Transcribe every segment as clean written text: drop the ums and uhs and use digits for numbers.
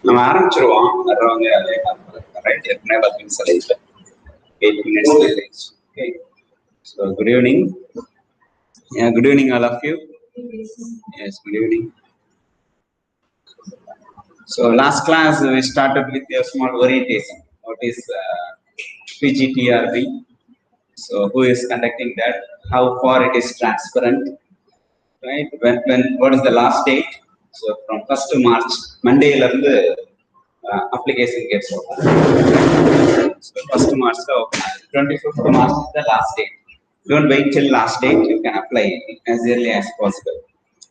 நம்ம ஆரம்பிச்சிருவோம். வர்றவங்க அதே ரைட் ஏற்கனவே 10 நிமிஷம் லைட்ல 8 minutes. Okay. So good evening. Yeah, good evening all of you. Yes, good evening. So last class we started with a small orientation. What is PGTRB? So who is conducting that? How far it is transparent? Right? When what is the last date? So from 1st to March, Monday learned application gets open. So 1st March, 25th March is the last date. Don't wait till last date. You can apply as early as possible.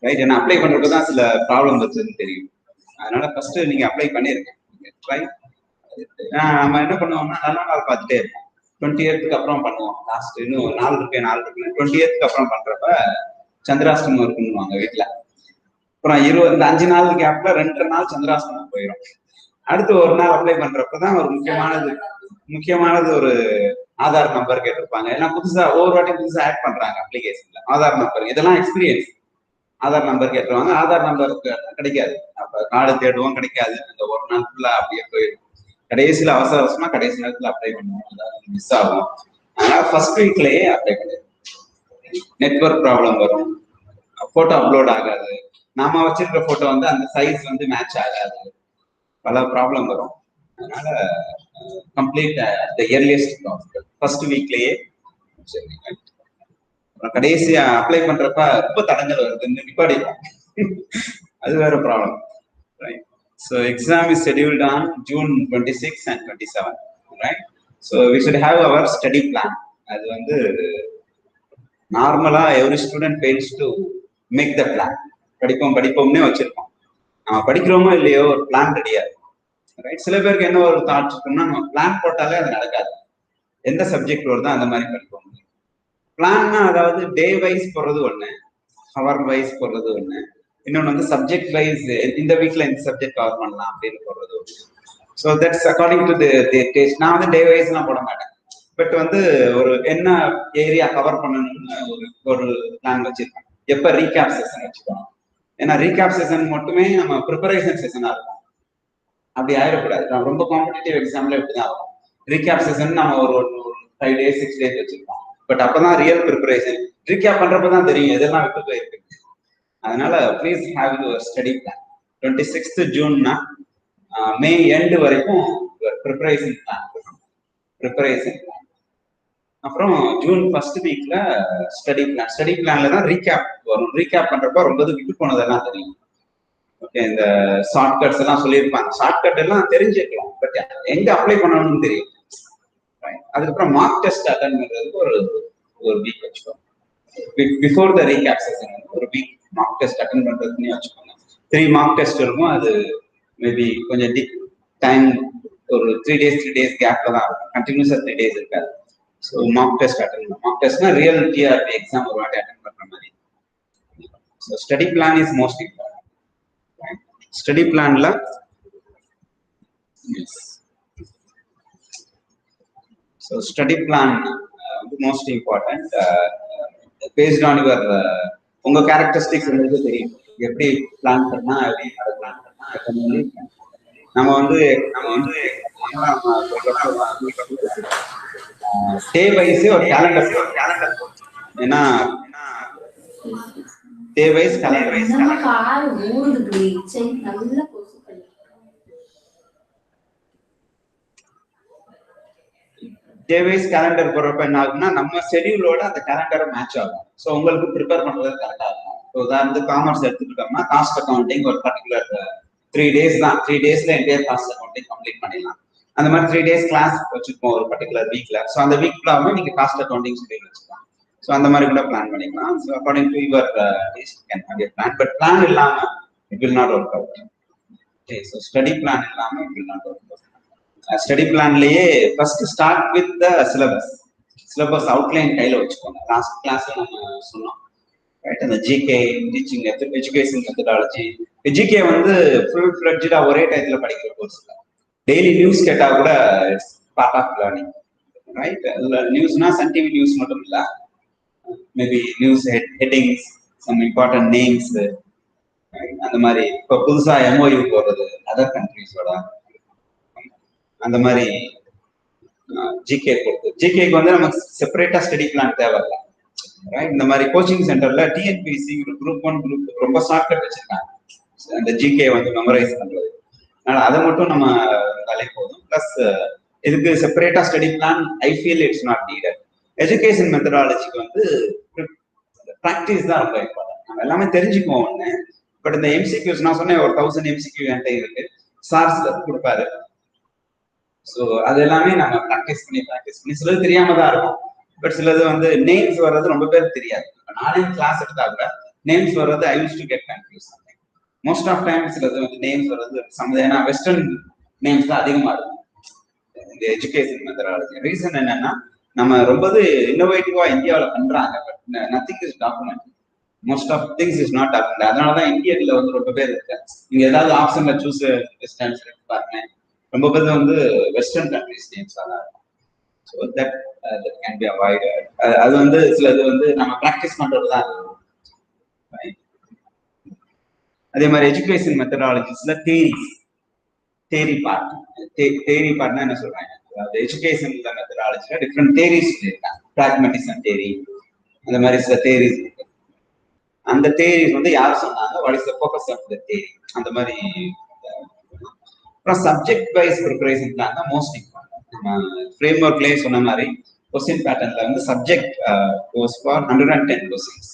Right? And apply பண்றதுக்கு தான் சில problem இருக்குன்னு தெரியும். அதனால first நீங்க apply பண்ணிருங்க. Right? நம்ம என்ன பண்ணுவோம்னா நல்ல நாள் பார்த்துட்டே இருப்போம். 20th அப்புறம் பண்ணுவோம். லாஸ்ட் இன்னும் 4 இருக்கு 20th அப்புறம் பண்றப்ப சந்திராஷ்டமம் இருக்குன்னுவாங்க வீட்டுல. அப்புறம் இந்த 5 நாள் கேப்ல 2 நாள் சந்திராஷ்டமம் போயிடும். அடுத்து ஒரு நாள் அப்ளை பண்றப்பதான் ஒரு முக்கியமானது ஒரு ஆதார் நம்பர் கேட்டிருப்பாங்க. ஏன்னா புதுசா ஒவ்வொரு வாட்டி புதுசா ஆட் பண்றாங்க அப்ளிகேஷன்ல ஆதார் நம்பர். இதெல்லாம் எக்ஸ்பீரியன்ஸ். ஆதார் நம்பர் கேட்டுருவாங்க. ஆதார் நம்பர் கிடைக்காது. அப்ப கார்டு தேடுவோம், கிடைக்காது. அந்த ஒரு நாள் ஃபுல்லா அப்படியே போயிடும். கடைசியில அவசரமா கடைசி நேரத்துல அப்ளை பண்ணுவோம். அதாவது மிஸ் ஆகும். அதனால ஃபர்ஸ்ட் வீக்லயே அப்ளை பண்ணிடுவோம். நெட்வொர்க் ப்ராப்ளம் வரும், போட்டோ அப்லோட் ஆகாது, நாம வச்சிருக்க போட்டோ வந்து அந்த சைஸ் வந்து மேட்ச் ஆகாது, பல ப்ராப்ளம் வரும். அதனால கம்ப்ளீட் த இயர்லியஸ்ட் ஃபர்ஸ்ட் வீக்லயே கடைசியா அப்ளை பண்றப்ப ரொம்ப தடங்கள் வருதுன்னு நிப்பாடிப்போம். அது வேற problem. Right? So exam is scheduled on June 26 and 27. Right? So we should have our study plan. அது வந்து நார்மலா every student fails to make the plan. படிப்போம்னே வச்சிருக்கோம். நம்ம படிக்கிறோமோ இல்லையோ ஒரு பிளான் ரெடியா இருக்கும். ரைட்? சில பேருக்கு என்ன ஒரு தாட் இருக்குன்னா நம்ம பிளான் போட்டாலே அது நடக்காது. எந்த சப்ஜெக்ட் வருதோ அந்த மாதிரி படிப்போம். பிளான்னா அதாவது டே வைஸ் போடுறது ஒண்ணு, ஹவர் வைஸ் போடுறது ஒண்ணு, இன்னொன்று வந்து சப்ஜெக்ட் வைஸ் இந்த வீக்ல இந்த சப்ஜெக்ட் கவர் பண்ணலாம் அப்படின்னு போடுறது ஒண்ணு. So that's according to the taste. நான் வந்து டே வைஸ்லாம் போட மாட்டேன். பட் வந்து ஒரு என்ன ஏரியா கவர் பண்ணணும்னு ஒரு பிளான் வச்சிருக்கேன். எப்ப ரீகேப் செஷன் வச்சுக்கணும். ஏன்னா ரீகேப் செஷன் மட்டுமே நம்ம ப்ரிப்பரேஷன் செஷனா இருக்கும். அப்படி ஆயிடக்கூடாது. நான் ரொம்ப காம்படிட்டிவ் எக்ஸாம்ல இப்படிதான் இருக்கும். ரீகேப் செஷன் நம்ம ஒரு 5 days 6 days வச்சிருக்கோம். பட் அப்பதான் ரியல் ப்ரிப்பரேஷன். ரீகேப் பண்றப்பதான் தெரியும் எதெல்லாம் விட்டு போயிருக்கு. அதனால please have your study plan. 26th ஜூன்னா மே எண்ட் வரைக்கும் ப்ரிப்பரேஷன் பிளான். அப்புறம் ஜூன் ஃபர்ஸ்ட் வீக்ல ஸ்டடி பிளான்ல தான் ரீகேப் வரும். ரீகேப் பண்றப்ப ரொம்ப விட்டு போனதெல்லாம் தெரியும். ஓகே, இந்த ஷார்ட்கட்ஸ் எல்லாம் சொல்லியிருப்பாங்க. ஷார்ட்கட் எல்லாம் தெரிஞ்சுக்கலாம், பட் எங்க அப்ளை பண்ணணும்னு தெரியும். அதுக்கப்புறம் மார்க் டெஸ்ட் அட்டென்ட் பண்றதுக்கு ஒரு வீக் வச்சுக்கோங்க. பிஃபோர் த ரீகேப் செஷன் ஒரு வீக் மார்க் டெஸ்ட் அட்டென்ட் பண்றதுக்குன்னே வச்சுக்கோங்க. 3 மார்க் டெஸ்ட் இருக்கும். அது மேபி கொஞ்சம் டைம் ஒரு 3 days கேப்ல தான் இருக்கும். கண்டினியூஸா 3 days இருக்காது. ஸோ மார்க் டெஸ்ட் அட்டென்ட் பண்ணணும். மார்க் டெஸ்ட்னா ரியல் டிஆர்பி எக்ஸாம் ஒரு வாட்டி அட்டென்ட் பண்ற மாதிரி. So study plan is most important. Study பிளான்ல so study plan most important. Based on your உங்க கேரக்டரிஸ்டிக்ஸ் உங்களுக்கு தெரியும். எப்படி பிளான் பண்ணா எப்படி அதை பிளான் பண்ணா நம்ம வந்து டே வைஸ் ஒரு கேலண்டர். ஏன்னா day wise calendar day wise calendar போடுறப்ப என்ன ஆகும்னா நம்ம ஷெடியூலோட அந்த கேலண்டரை மேட்ச் ஆகும். ஸோ உங்களுக்கு ப்ரிப்பேர் பண்றது கரெக்டா இருக்கும். உதாரணத்துக்கு காமர்ஸ் எடுத்துக்கிட்டோம்னா காஸ்ட் அக்கௌண்டிங் ஒரு பர்டிகுலர் 3 days தான். 3 daysல என்டையர் காஸ்ட் அக்கௌண்டிங் கம்ப்ளீட் பண்ணிடலாம். அந்த மாதிரி 3 days கிளாஸ் வச்சுருப்போம் ஒரு பர்டிகுலர் வீக்ல. ஸோ அந்த வீக் ஃபுல்லாவே நீங்க காஸ்ட் அக்கௌண்டிங் ஷெடியூல் வச்சுக்கலாம். ஸோ அந்த மாதிரி கூட பிளான் பண்ணிக்கலாம். So according to your taste can have a plan. But plan இல்லாம it will not work out. Okay, so study plan இல்லாம it will not work out. Study பிளான்லயே first start with the syllabus outline கையில வச்சுக்கோங்க. Last கிளாஸ்ல நம்ம சொன்னோம். Right? அந்த GK teaching education methodology. GK வந்து ஃபுல் ஃபிளட்ஜா ஒரே டைத்துல படிக்கிற கோர்ஸ் இல்லை. டெய்லி நியூஸ் கேட்டா கூட it's part of learning. Right? நியூஸ்னா சன் டிவி நியூஸ் மட்டும் இல்லை, maybe news headings, some important names, அந்த மாதிரி இப்ப புதுசா எம்ஓயு போடுறது அதர் கண்ட்ரிஸோட அந்த மாதிரி ஜிகே போடுது. ஜிகேக்கு வந்து நமக்கு செப்பரேட்டா ஸ்டடி பிளான் தேவையில்ல. இந்த மாதிரி கோச்சிங் சென்டர்ல டிஎன்பிசி குரூப் 1 குரூப் ரொம்ப ஷார்ட்கட் வச்சிருக்காங்க அந்த ஜிகே வந்து மெமரைஸ் பண்றது. அதனால அதை மட்டும் நம்ம இருந்தாலே போதும். பிளஸ் இதுக்கு செப்பரேட்டா study plan I feel it's not needed. Education மெத்தடாலஜிக்கு வந்து ப்ராக்டிஸ் தான் ரொம்ப இம்பார்ட்டன்ட். நம்ம எல்லாமே தெரிஞ்சுக்குவோம் ஒண்ணு. பட் இந்த எம்சிக்யூஸ் நான் சொன்னேன் ஒரு 1000 எம்சிக்யூ என்கிட்ட இருக்கு, சார்ஸ்ல கொடுப்பாரு. ஸோ அது எல்லாமே நம்ம ப்ராக்டிஸ் பண்ணி சிலது தெரியாம தான் இருக்கும். பட் சிலது வந்து நேம்ஸ் வர்றது ரொம்ப பேருக்கு தெரியாது. நானே கிளாஸ் எடுத்தா கூட நேம்ஸ் வர்றது I use to get confuse. Most of time சிலது வந்து நேம்ஸ் வர்றது ஏன்னா வெஸ்டர்ன் நேம்ஸ் தான் அதிகமா இருக்கும் இந்த எஜுகேஷன் மெத்தடாலஜி. ரீசன் என்னன்னா நம்ம ரொம்பவே இன்னோவேட்டிவா இந்தியாவில் பண்றாங்க, but nothing is document. Most of things is not document. அதனாலதான் இந்தியன்ல வந்து ரொம்ப பேர் இருக்கு. நீங்க ஏதாவது ஆப்ஷன்ல சூஸ் வெஸ்டர்ன் பாருங்க, ரொம்ப பேர் வந்து வெஸ்டர்ன் கண்ட்ரிஸ் நேம்ஸ் தான் இருக்கும். So that can be avoided. அது வந்து சிலது வந்து நம்ம ப்ராக்டிஸ் பண்றது தான். அதே மாதிரி எஜுகேஷன் மெத்தடாலஜிஸ்ல தேரி பார்ட்னா என்ன சொல்றாங்க, அதாவது எஜுகேஷன் மெத்தடாலஜில டிஃப்ரெண்ட் தேரிஸ் சொல்லியிருக்காங்க. பிராக்மெட்டிசம் தேரி, அந்த மாதிரி சில தேரிஸ் இருக்கு. அந்த தேரிஸ் வந்து யார் சொன்னாங்க, what is the focus of the theory, அந்த மாதிரி. அப்புறம் சப்ஜெக்ட் வைஸ் ப்ரிப்பரேஷன் பிளான் தான் மோஸ்ட் இம்பார்ட்டன்ட். நம்ம ஃப்ரேம் ஒர்க்லேயே சொன்ன மாதிரி கொஸ்டின் பேட்டர்ன்ல வந்து subject goes for 110 questions.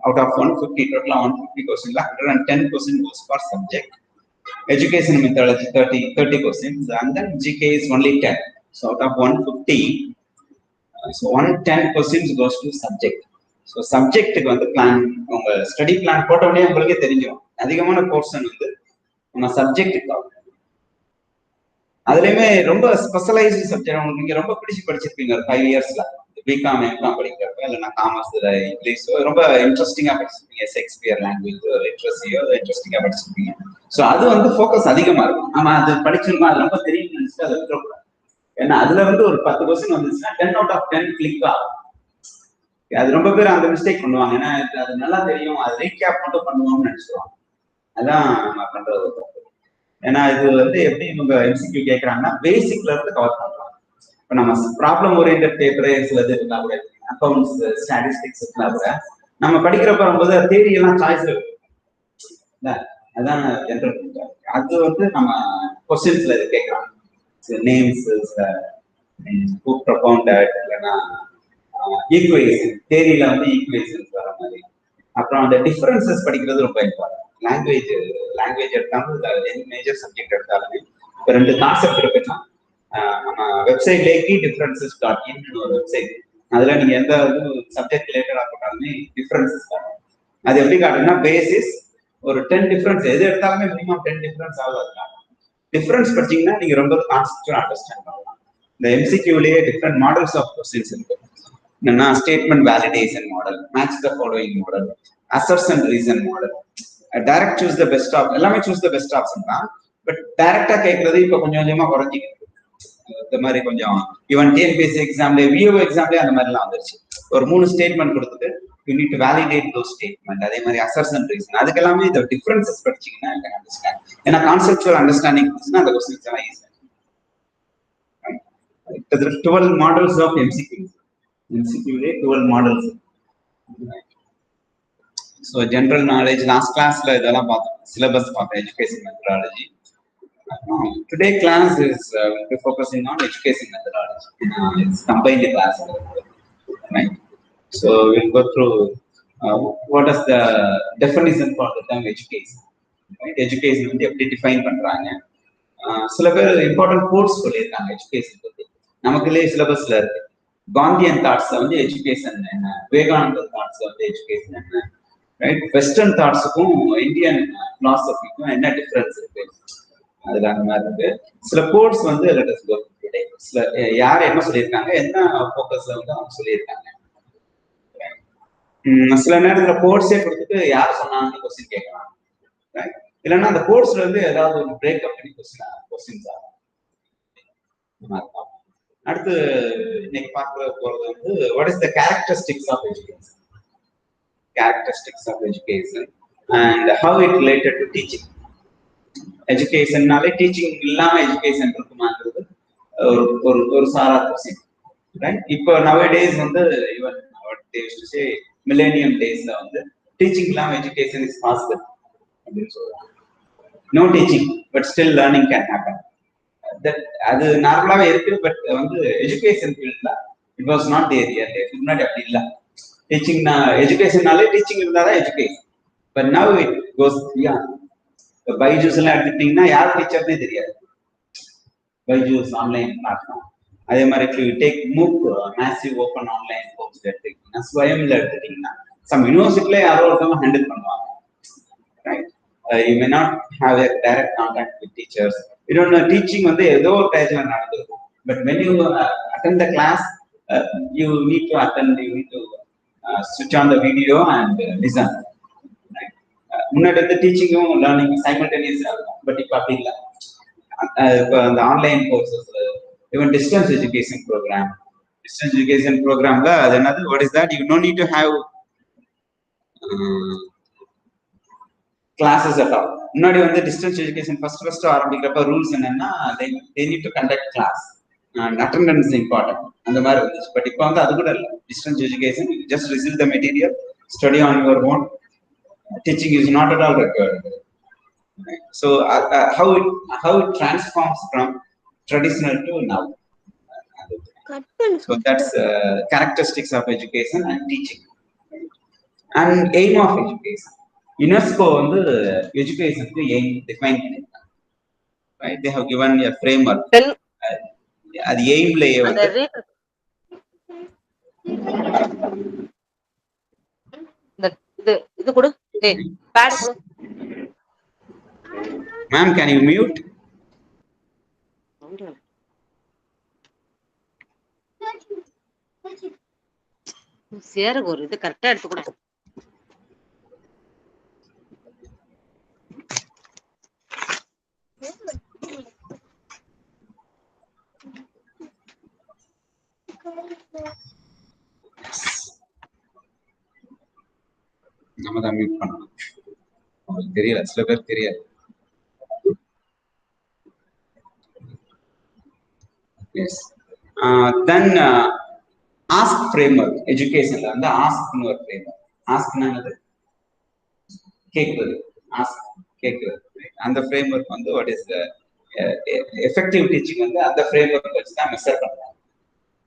Out of 150, total 150 questions, 110 questions goes for subject. Education methodology 30 questions, and then GK is only 10. So out of 150, so 110 questions goes to subject. So subject க்கு வந்து plan, உங்க study plan போட்ட உடனே உங்களுக்கே தெரிஞ்சிடும் அதிகமான portion வந்து நம்ம சப்ஜெக்ட். அதுலயுமே ரொம்ப ஸ்பெஷலைஸ்டு சப்ஜெக்ட் உங்களுக்கு நீங்க ரொம்ப பிடிச்சி படிச்சிருப்பீங்க ஒரு 5 இயர்ஸ்ல, பிகாம் எம்காம் படிக்கிறப்ப, இல்லைன்னா காமர்ஸ் இங்கிலீஷோ ரொம்ப இன்ட்ரெஸ்டிங்கா படிச்சிருப்பீங்க, ஷேக்ஸ்பியர் லாங்குவேஜ் லிட்ரஸியோ இன்ட்ரெஸ்டிங்கா படிச்சிருப்பீங்க. ஸோ அது வந்து ஃபோக்கஸ் அதிகமா இருக்கும். நம்ம அது படிச்சிருக்கோம், அது ரொம்ப தெரியும் நினைச்சிட்டு அதை விட்டுறக்கூடாது. ஏன்னா அதுல வந்து ஒரு 10 கொஸ்டின் வந்துச்சுன்னா 10 out of 10 கிளிக் ஆகும். அது ரொம்ப பேர் அந்த மிஸ்டேக் பண்ணுவாங்க. ஏன்னா அது நல்லா தெரியும், அது ரீகேப் மட்டும் பண்ணுவோம்னு நினைச்சிருவாங்க. அதான் நம்ம பண்றது. ஏன்னா இது வந்து எப்படி இவங்க எம்சிக்யூ கேட்கறாங்கன்னா பேசிக்ல இருந்து கவர் பண்றாங்க. இப்போ நம்ம ப்ராப்ளம் ஓரியன்டட் பேப்பரே சிலது இருந்தா கூட, அக்கௌண்ட்ஸ் ஸ்டாட்டிஸ்டிக்ஸ் இருந்தா கூட நம்ம படிக்கிறப்ப வரும்போது தேரி எல்லாம் சாய்ஸ் இருக்கு. அதான் ஜென்ரல். அது வந்து நம்ம கொஸ்டின்ஸ்ல இது கேட்கறாங்க. நேம்ஸ், ஹூ ப்ரொபவுண்டட், இல்லைன்னா ஈக்குவேஷன் தேரியில வந்து ஈக்குவேஷன்ஸ் வர மாதிரி. அப்புறம் அந்த டிஃபரன்சஸ் படிக்கிறது ரொம்ப இம்பார்ட்டன்ட். லாங்குவேஜ் எடுத்தாலும் மேஜர் சப்ஜெக்ட் எடுத்தாலுமே இப்போ 2 கான்செப்ட் இருக்குன்னா நம்ம வெப்சைட்லேயே கீ டிஃபரன்சஸ் .in ஒரு வெப்சைட், அதுல நீங்க எந்த சப்ஜெக்ட் ரிலேட்டடா போட்டாலுமே டிஃபரன்சஸ் காட்டும். அது எப்படி காட்டுன்னா பேசிஸ் ஒரு 10 டிஃபரன்ஸ் எது எடுத்தாலுமே மினிமம் 10 டிஃபரன்ஸ் ஆகுது. டிஃபரன்ஸ் படிச்சீங்கன்னா நீங்க ரொம்ப கான்செப்ட் அண்டர்ஸ்டாண்ட் பண்ணலாம். இந்த எம்சிக்யூலயே டிஃப்ரெண்ட் மாடல்ஸ் ஆஃப் கொஸ்டின்ஸ் இருக்கு. என்னன்னா statement validation model, match the following model, assertion reason model, direct choose the best option. எல்லாமே சூஸ் த பெஸ்ட் ஆப்ஷன் தான். பட் டைரக்டா கேட்கறது இப்போ கொஞ்சம் கொஞ்சமா குறைஞ்சிக்கிட்டு. இந்த மாதிரி கொஞ்சம் ஈவன் டிஎன்பிஎஸ்சி எக்ஸாம்ல, விஓ எக்ஸாம்லயே அந்த மாதிரிலாம் வந்துருச்சு. ஒரு 3 ஸ்டேட்மெண்ட் கொடுத்துட்டு you need to validate those statement. அதே மாதிரி அசர்ஷன் ரீசன், அதுக்கு எல்லாமே இந்த டிஃபரன்சஸ் படிச்சீங்கன்னா அண்டர்ஸ்டாண்ட். ஏன்னா கான்செப்சுவல் அண்டர்ஸ்டாண்டிங் இருந்துச்சுன்னா அந்த கொஸ்டின்ஸ் எல்லாம் ஈஸியா. 12 மாடல்ஸ் ஆஃப் எம்சிக்யூ. எம்சிக்யூலே 12 models. So general knowledge last கிளாஸ்ல இதெல்லாம் பார்த்தோம், சிலபஸ் பார்த்தோம், education methodology. Today class is focusing on education methodology. It's combined class, right? So we'll go through what is the definition for the term education. Right? Education வந்து எப்படி define பண்றாங்க. சில பேர் important course சொல்லியிருக்காங்க education பத்தி. நமக்குள்ளே சிலபஸ்ல இருக்கு. Gandhian thoughts வந்து எஜுகேஷன் என்ன, விவேகானந்தர் தாட்ஸ் வந்து எஜுகேஷன் என்ன, ரைட்? வெஸ்டர்ன் தாட்ஸுக்கும் இந்தியன் பிலாசபிக்கும் என்ன டிஃபரன்ஸ் இருக்கு, அதுல அந்த மாதிரி இருக்கு. சில கோர்ஸ் வந்து சில யார் என்ன சொல்லியிருக்காங்க, என்ன போக்கஸ்ல வந்து அவங்க சொல்லியிருக்காங்க. சில நேரத்துல கோர்ஸே கொடுத்துட்டு யார் சொன்னாங்கன்னு கொஸ்டின் கேட்கலாம். இல்லைன்னா அந்த கோர்ஸ்ல இருந்து ஏதாவது ஒரு பிரேக்அப் பண்ணி கொஸ்டின்ஸ் ஆகும். அடுத்து இன்னைக்கு பார்க்க போறது வந்து what is the characteristics of education. Characteristics of education. and how it related to teaching. எஜுகேஷன்னாலே டீச்சிங் இல்லாம எஜுகேஷன் இருக்குமாங்கிறது ஒரு சாரா கொஸ்டின், ரைட்? இப்போ நவடேஸ் வந்து ஈவன் மில்லேனியம் டேஸ்ல வந்து டீச்சிங் இல்லாம எஜுகேஷன் இஸ் பாசிபிள் அப்படின்னு சொல்றாங்க. No teaching but still learning can happen. அது நார்மலாவே இருக்கு. பட் வந்து எஜுகேஷன் ஃபீல்ட்ல it was not there year. முன்னாடி அப்படி இல்லை. டீச்சிங் எஜுகேஷன்னாலே டீச்சிங் இருந்தாதான் education. But now it goes beyond. Byju's எல்லாம் எடுத்துட்டீங்கன்னா யார் டீச்சர்னே தெரியாது. Byju's online platform. அதே மாதிரி take MOOC massive open online course எடுத்துக்கிட்டீங்கன்னா, ஸ்வயம்ல எடுத்துட்டீங்கன்னா சம் யூனிவர்சிட்டில யாரோ ஒருத்தவங்க ஹேண்டில் பண்ணுவாங்க, ரைட்? You may not have a direct contact with teachers. இன்னொன்று, டீச்சிங் வந்து ஏதோ ஒரு பேஜ்ல நடந்திருக்கும். But when you attend the class, you need to attend, you need to ஸ்விட்ச் on the video and listen. முன்னாடி வந்து டீச்சிங்கும் லேர்னிங் சைமல்டேனியஸா இருக்கும். பட் இப்போ அப்படி இல்லை. இப்போ அந்த online courses, even distance education ப்ரோக்ராம்ல அது என்னது, what is that, you no need to have classes at all. முன்னாடி வந்து டிஸ்டன்ஸ் எஜுகேஷன் ஃபர்ஸ்ட் ஆரம்பிக்கிறப்ப ரூல்ஸ் என்னன்னா, they need to conduct class and attendance important அந்த மாதிரி இருந்துச்சு. பட் இப்போ வந்து அது கூட இல்லை. Distance education, just receive the material, study on your own. Teaching is not at all required. So how it transforms from traditional to now. So that's characteristics of education and teaching and aim of education. UNESCO வந்து educationக்கு aim define பண்ணிருக்காங்க, right? They have given a framework. அது aimலயே வந்து இது கூட ma'am, can you mute? சேர ஒரு இது கரெக்டா எடுத்து கூட. நம்ம தான் மியூட் பண்ணணும். உங்களுக்கு தெரியல, சில பேர் தெரியாது. Yes. Then ask framework. Educationல வந்து askன்னு ஒரு framework. askனா என்னது? கேக்குறது. ask கேக்குறது. அந்த framework வந்து what is the effective teaching வந்து அந்த framework வச்சு தான் மெஷர் பண்றாங்க.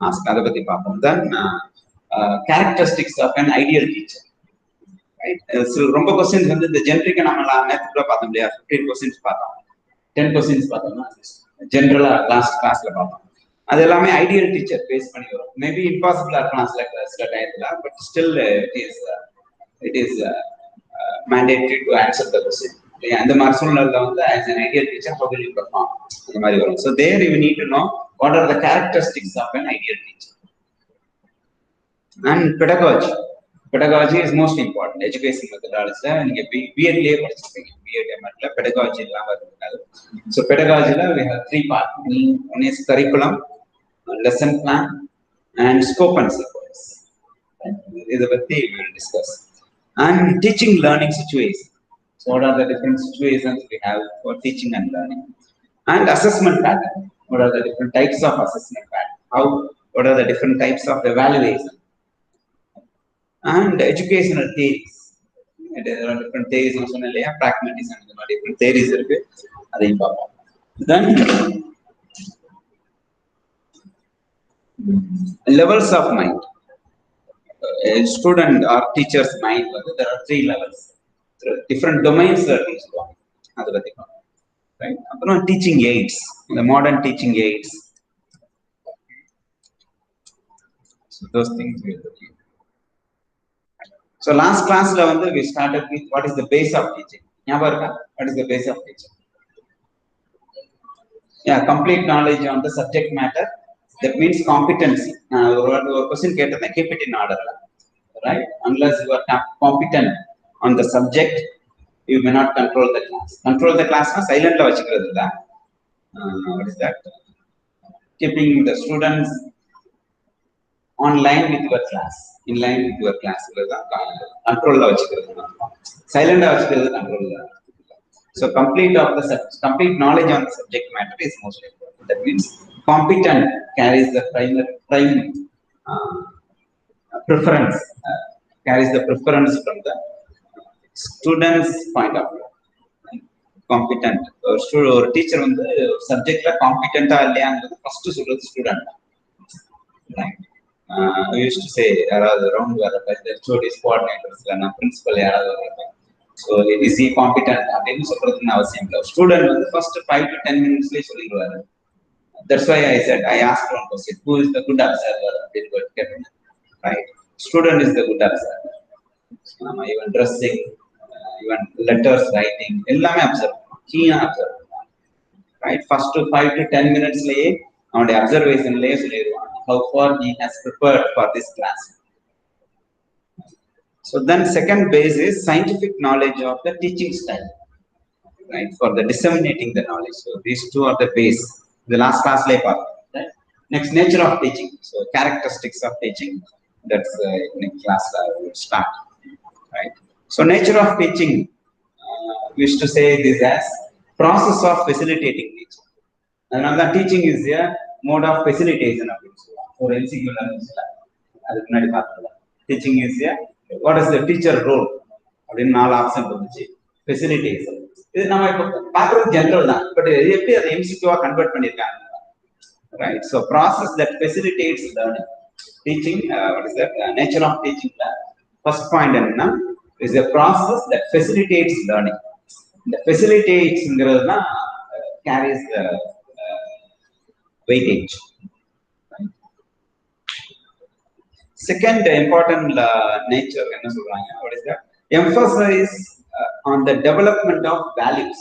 ask அத பத்தி பார்ப்போம். Then characteristics of an ideal teacher. Right? So ரொம்ப क्वेश्चंस வந்து இந்த ஜெனரிக்கா நம்ம நேத்துல பார்த்தோம் இல்லையா? 15 क्वेश्चंस பார்த்தோம். 10 क्वेश्चंस பார்த்தோம்னா ஜெனரலா லாஸ்ட் கிளாஸ்ல பார்த்தோம். அது எல்லாமே ஐடியல் டீச்சர் பேஸ் பண்ணி வரும். மேபி இம்பாசிபிளா இருக்கலாம் சில டயத்துல, but still it is mandatory to answer the question. அந்த மாதிரி சூழ்நிலையில வந்து as an ideal teacher how will you perform அந்த மாதிரி வரும். So there you need to know what are the characteristics of an ideal teacher. And pedagogy is most important. Education methodology நீங்க பிஎட்லயே படிச்சிருப்பீங்க. BEd எம்எட்ல pedagogy எல்லாம் வருது. So pedagogyல we have 3 parts. One is curriculum, lesson plan and scope and sequence. இத பத்தி we will discuss. And teaching learning situation. So what are the different situations we have for teaching and learning? And assessment pattern. What are the different types of assessment pattern? What are the different types of evaluation? And educational theories. There are different theories. Pragmatism, different theories இருக்கு. அதையும் பார்ப்போம். Then levels of mind. A student or teacher's mind, there are 3 levels. Different domains that is going. அது பத்தி பார்ப்போம். Right? அப்புறம் teaching aids. The modern teaching aids. So those things we will look at. So last class la வந்து we started with what is the base of teaching. ஞாபகம் இருக்கா? What is the base of teaching? Yeah, complete knowledge on the subject matter. That means competency. ஒரு question கேட்டேன், keep it in order. Right? Unless you are competent on the subject, you may not control the class. Control the class na silent la vachikkiradhu illa. What is that? Keeping the students on line with your class. In line with your class கண்ட்ரோல்ல வச்சுக்கிறது, சைலண்டா வச்சுக்கிறது கண்ட்ரோல்ல. So complete knowledge on the subject matter is most important. That means competent carries the prime preference, carries the preference from the students point of view. Competent ஒரு teacher வந்து சப்ஜெக்ட்ல காம்பிட்டண்டா இல்லையாங்கிறது first சொல்றது ஸ்டூடெண்ட். யூஸ் டு சே யாராவது round வரப்ப HODs coordinators இல்லைன்னா principal யாராவது வரப்ப ஸோ இஸ் ஹி காம்பிட்டன்ட் அப்படின்னு சொல்றதுன்னு அவசியம் இல்லை. ஸ்டூடெண்ட் வந்து ஃபர்ஸ்ட் 5 to 10 minutes சொல்லிடுவாரு. That's why I said I asked one question, who is the good observer அப்படின்னு கேட்டேன். Right, student is the good observer. Even dressing, even letters writing எல்லாமே observe கீயா அப்சர்வ். Right, first 5 to 10 minutesலயே அவனுடைய அப்சர்வேஷன்லயே சொல்லிடுவான் how far he has prepared for this class. So then second base is scientific knowledge of the teaching style, right, for the disseminating the knowledge. So these two are the base. The last class lay part, right? Next, nature of teaching. So characteristics of teaching, that's next class we will start, right? So nature of teaching, we used to say this as process of facilitating teaching. Another teaching is a mode of facilitation of it. So MCQ teaching is a what is the teacher role அப்படின்னு 4 option இருந்துச்சு. Facilitation இது நம்ம இப்போ பார்க்குறது general தான், but எப்படி அதை எம்சிக்யூவா கன்வெர்ட் பண்ணியிருக்காங்க, right? So process that facilitates learning teaching. What is that nature of டீச்சிங்ல ஃபர்ஸ்ட் பாயிண்ட் என்னன்னா is a process that facilitates learning. இந்த ஃபெசிலிட்டேட்ஸ்ங்கிறது தான் carries the weightage. Second important nature என்ன சொல்றாங்க, what is that? Emphasize on the development of values.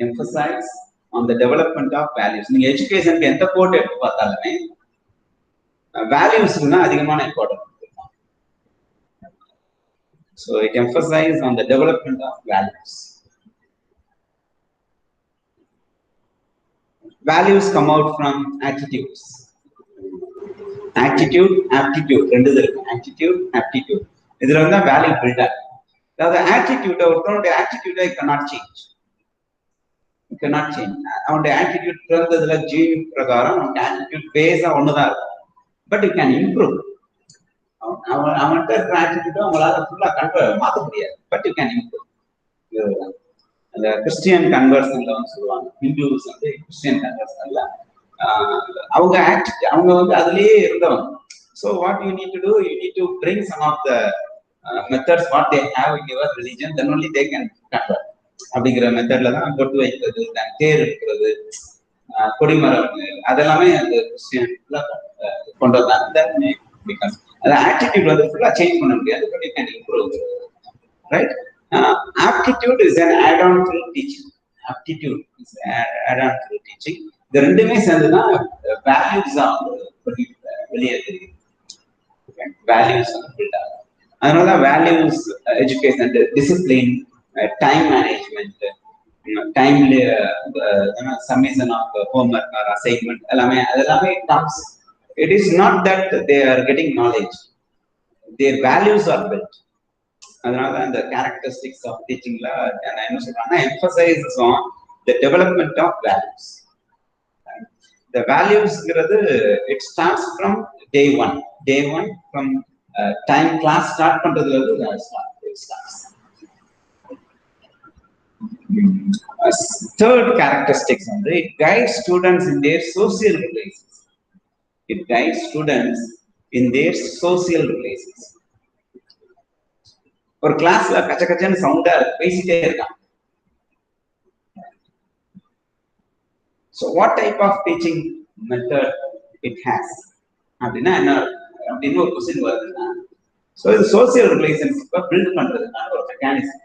Emphasize on the development of values. நீங்க எஜுகேஷனுக்கு எந்த code எடுத்து பார்த்தாலுமே வேல்யூஸ்க்கு தான் அதிகமான importance. So it emphasize on the development of values. Values come out from attitudes. Attitude, aptitude ரெண்டு இருக்கு. Attitude, aptitude இதுல வந்து வேல்யூ பில்டர். அதாவது ஆட்டிடியூட், ஒருத்தனுடைய ஆட்டிடியூடை cannot change. You cannot change. அவனுடைய ஆட்டிடியூட் பிறந்ததுல ஜீன் பிரகாரம் அவனுடைய ஆட்டிடியூட் பேஸா ஒண்ணுதான் இருக்கும். But you can improve. அவன்கிட்ட இருக்கிற ஆட்டிடியூட் அவங்களால ஃபுல்லா மாற்ற முடியாது. But you can improve. அந்த கிறிஸ்டியன் கன்வர்ஷன்ல வந்து சொல்லுவாங்க, ஹிந்துஸ் வந்து கிறிஸ்டியன் கன்வர்ஷன்ல அவங்க வந்து அதுலயே இருந்தவங்க. So what you need to do, you need to bring some of the methods what they have in your religion, then only they can convert. அப்படிங்கிற மெத்தட்ல தான் கொட்டு வைக்கிறது, தேர் இருக்கிறது, கொடிமரம், அதெல்லாமே அந்த கிறிஸ்டியன்ல கொண்டு வந்தாங்க. பிகாஸ் அந்த ஆட்டிடியூட் வந்து ஃபுல்லா சேஞ்ச் பண்ண முடியாது, but you can improve, right? Aptitude is an add-on to teaching. Aptitude is add-on to teaching. இந்த ரெண்டுமே சேர்ந்துதான் வேல்யூஸ் வெளியே தெரியுது. வேல்யூஸ் வந்து பில்ட் ஆகும். அதனால values education, discipline, time management, டைம்ல submission of homework or assignment அதெல்லாமே comes. It is not that they are getting knowledge, their values are built. அதனால அந்த கேரக்டரிஸ்டிக்ஸ் ஆஃப் டீச்சிங்ல நான் என்ன சொல்றேன்னா emphasizes on the development of values. The values it starts from day one from time class start பண்றதுல இருந்து it starts. Third characteristics வந்து it guides students in their social relations. It guides students in their social relations. ஒரு கிளாஸ்ல கச்ச கச்சன்னு சவுண்டா பேசிட்டே இருக்கான். So what type of teaching method it has? அப்படின்னா என்ன அப்படின்னு ஒரு கொஸ்டின் வருதுன்னா, ஸோ இது சோசியல் ரிலேஷன்ஷிப்பை பில்ட் பண்றதுக்கான ஒரு mechanism.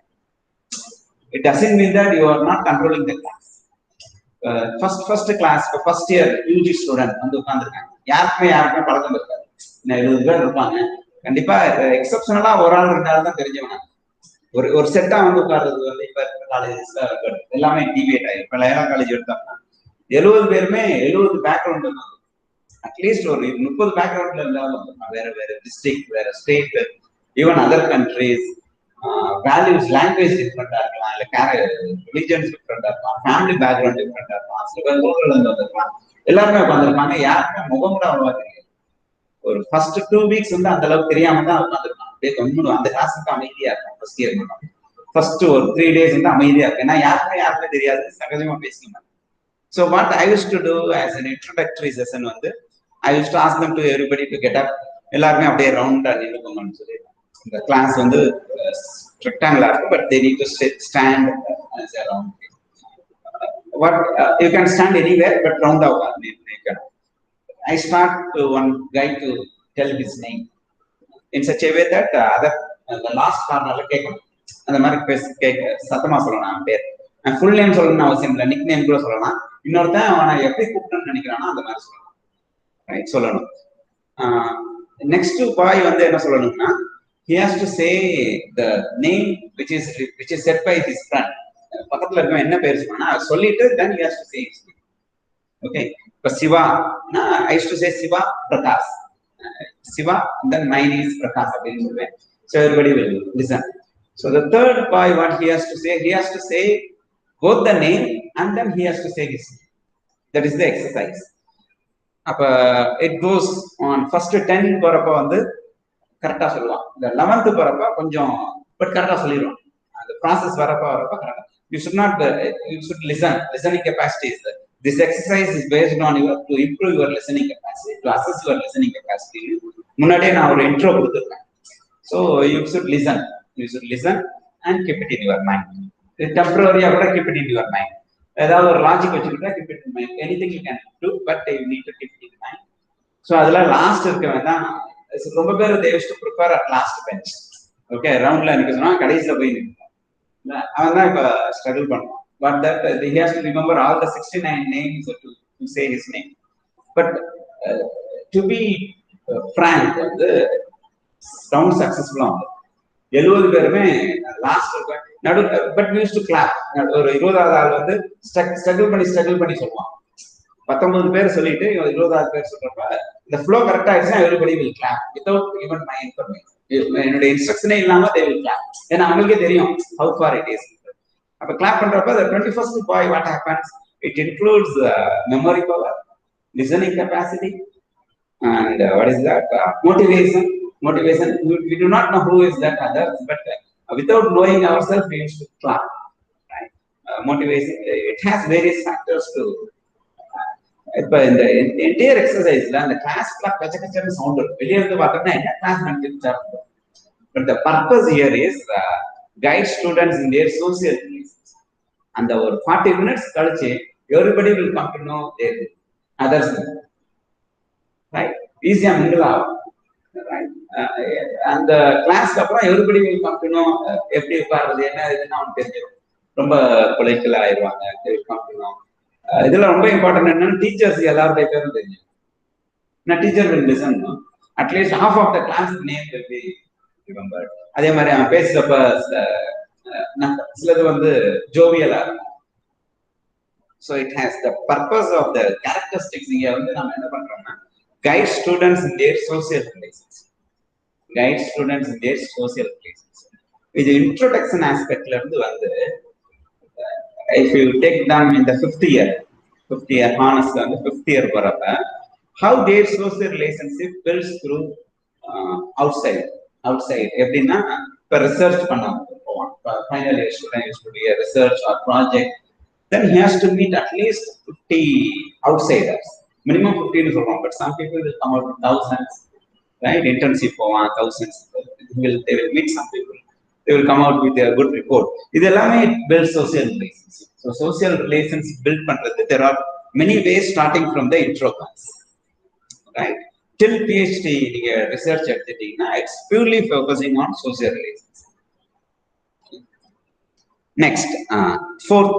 It doesn't mean that you are not controlling the class. First class, first year UG student வந்து உட்காந்துருக்காங்க, யாருக்குமே பழக்கம் இருக்காது. 70 பேர் இருப்பாங்க, கண்டிப்பா எக்ஸப்ஷனலா ஒரு ஆள் 2 ஆள் தான் தெரிஞ்சவங்க. ஒரு செட்டா வந்து உட்கார்றது வந்து இப்ப காலேஜஸ்ல எல்லாமே டிவேட் ஆகி இப்ப லயலா காலேஜ் எடுத்தாங்கன்னா 70 பேருமே 70 பேக்ரவுண்ட். அட்லீஸ்ட் ஒரு 30 பேக்ரவுண்ட்ல இருந்தாலும் வேற வேற டிஸ்ட்ரிக்ட், வேற state, even other countries, values, language டிஃப்ரெண்டா இருக்கலாம், இல்ல ரிலிஜன்ஸ் டிஃப்ரெண்டா இருக்கலாம், ஃபேமிலி பேக்ரவுண்ட் டிஃப்ரெண்டா இருக்கலாம், சில பேர் ஊர்ல இருந்து வந்திருக்கலாம், எல்லாருமே உட்காந்துருப்பாங்க. யாருமே முகம் கூட அவ்வளவா தெரியாது. ஒரு ஃபர்ஸ்ட் 2 வீக்ஸ் வந்து அந்த அளவுக்கு தெரியாம தான் உட்காந்துருப்பாங்க. அப்படியே தொண்ணூறு அந்த கிளாஸுக்கு அமைதியா இருக்கும். ஃபர்ஸ்ட் இயர் மட்டும் ஃபர்ஸ்ட் ஒரு 3 days வந்து அமைதியா இருக்கும். ஏன்னா யாருமே தெரியாது, சகஜமா பேசிக்கலாம். So what I used to do as an introductory session வந்து I used to ask them to everybody to get up. எல்லாருமே அப்படியே ரவுண்டா நின்னுக்கோங்கன்னு சொல்லி. இந்த கிளாஸ் வந்து rectangular இருக்கும், but they need to stand as a round. You can stand anywhere, but round out. I start to one guy to tell his name in such a way that the last corner கேட்கணும். அந்த மாதிரி சத்தமா சொல்லணும் பேர். Full name சொல்லணும்னு அவசியம் இல்லை, nick name கூட சொல்லலாம். இன்னொருத்தன் அவனை எப்படி கூப்பிட்டோன்னு நினைக்கிறானோ அந்த மாதிரி சொல்லணும். ரைட், சொல்லணும். நெக்ஸ்ட் பாய் வந்து என்ன சொல்லணும்னா, he has to say the name which is said by his friend. பக்கத்துல இருக்க என்ன பேர் சொன்னா சொல்லிட்டு then he has to say his name. Okay, இப்ப Siva, I used to say Siva Prakash, Siva, then my name is Prakash அப்படின்னு சொல்லுவேன். So everybody will listen. So the third boy, what he has to say both the name and then he has to say his name. That is the exercise. அப்ப it goes on. first 10 போறப்ப வந்து கரெக்டா சொல்லுவான். இந்த 11th போறப்ப கொஞ்சம் but கரெக்டா சொல்லிடுவான். அந்த ப்ராசஸ் வரப்ப கரெக்டா. You should listen. Listening capacity is that. This exercise is based on to improve your listening capacity, to assess your listening capacity. முன்னாடியே நான் ஒரு இன்ட்ரோ கொடுத்துருக்கேன். So you should listen and keep it in your mind. Temporary கூட keep it in your mind. ஏதாவது ஒரு logic வச்சுக்கிட்டா keep it in mind. Anything you can do, but you need to keep it in mind. So அதுல last இருக்க வேண்டாம். ரொம்ப பேர் they used to prepare at last bench. Okay, ரவுண்ட்ல நிக்க சொன்னா கடைசில போய் நிற்கும். அவன் தான் இப்ப ஸ்ட்ரகிள் பண்ணுவான். But that he has to remember all the 69 names to say his name. But to be frank, வந்து ரவுண்ட் சக்சஸ்ஃபுல்லா வந்து 70 பேருமே லாஸ்ட் நடு. But use to clap. ஒரு 20வது ஆள் வந்து ஸ்ட்ரகிள் பண்ணி சொல்லுவான். 19 பேர் சொல்லிட்டு 20வது பேர் சொல்றப்ப இந்த ஃப்ளோ கரெக்டா ஆயிடுச்சுன்னா everybody will clap without even my information. என்னுடைய இன்ஸ்ட்ரக்ஷனே இல்லாம they will clap. ஏன்னா அவங்களுக்கே தெரியும் how far it is. அப்ப கிளாப் பண்றப்ப the 21st boy what happens, it includes memory power, listening capacity, and what is that, motivation. We do not know who is that others, but without knowing ourselves we used to clap, right? Motivation, it has various factors to. இப்ப இந்த entire எக்ஸசைஸ்ல அந்த class கச்சக்கச்சன்னு sound இருக்கும். வெளியே இருந்து பார்த்தோம்னா என்ன class நடந்துச்சா இருக்கும். But the purpose here is guide students in their social relations. அந்த ஒரு 40 minutes கழிச்சு everybody will come to know their others, right? ஈஸியா மிங்கிள் ஆகும். அந்த கிளாஸ்க்கு அப்புறம் everybody will come to know எப்படி உட்கார்றது என்ன இதுன்னு அவனுக்கு தெரிஞ்சிடும். ரொம்ப கொலைக்கல் ஆயிடுவாங்க. இதுல ரொம்ப இம்பார்ட்டன்ட் என்னன்னா டீச்சர்ஸ் எல்லாருடைய பேரும் தெரியும். நான் teacher will listen, at least half of the class name will be remembered. அதே மாதிரி அவன் பேசுறப்ப சிலது வந்து ஜோவியலா இருக்கும். So it has the purpose of the characteristics. இங்க வந்து நம்ம என்ன பண்றோம்னா guide students in their social relations. இது introduction aspectல இருந்து வந்து if you take them in the 5th year honestly on the 5th year போறப்ப how their social relationship builds through outside எப்படின்னா இப்ப ரிசர்ச் பண்ண போவான். Final year student used to do a research or project, then he has to meet at least 50 outsiders. Minimum 50 னு சொல்றோம், but some people will come out with thousands, right? Internship போவான், thousands. They will meet some people, they will come out with a good report. இது எல்லாமே build social relations. So social relations build பண்றது there are many ways starting from the intro class, right? Till PhD நீங்க research எடுத்துட்டீங்கன்னா it's purely focusing on social relations. Next, fourth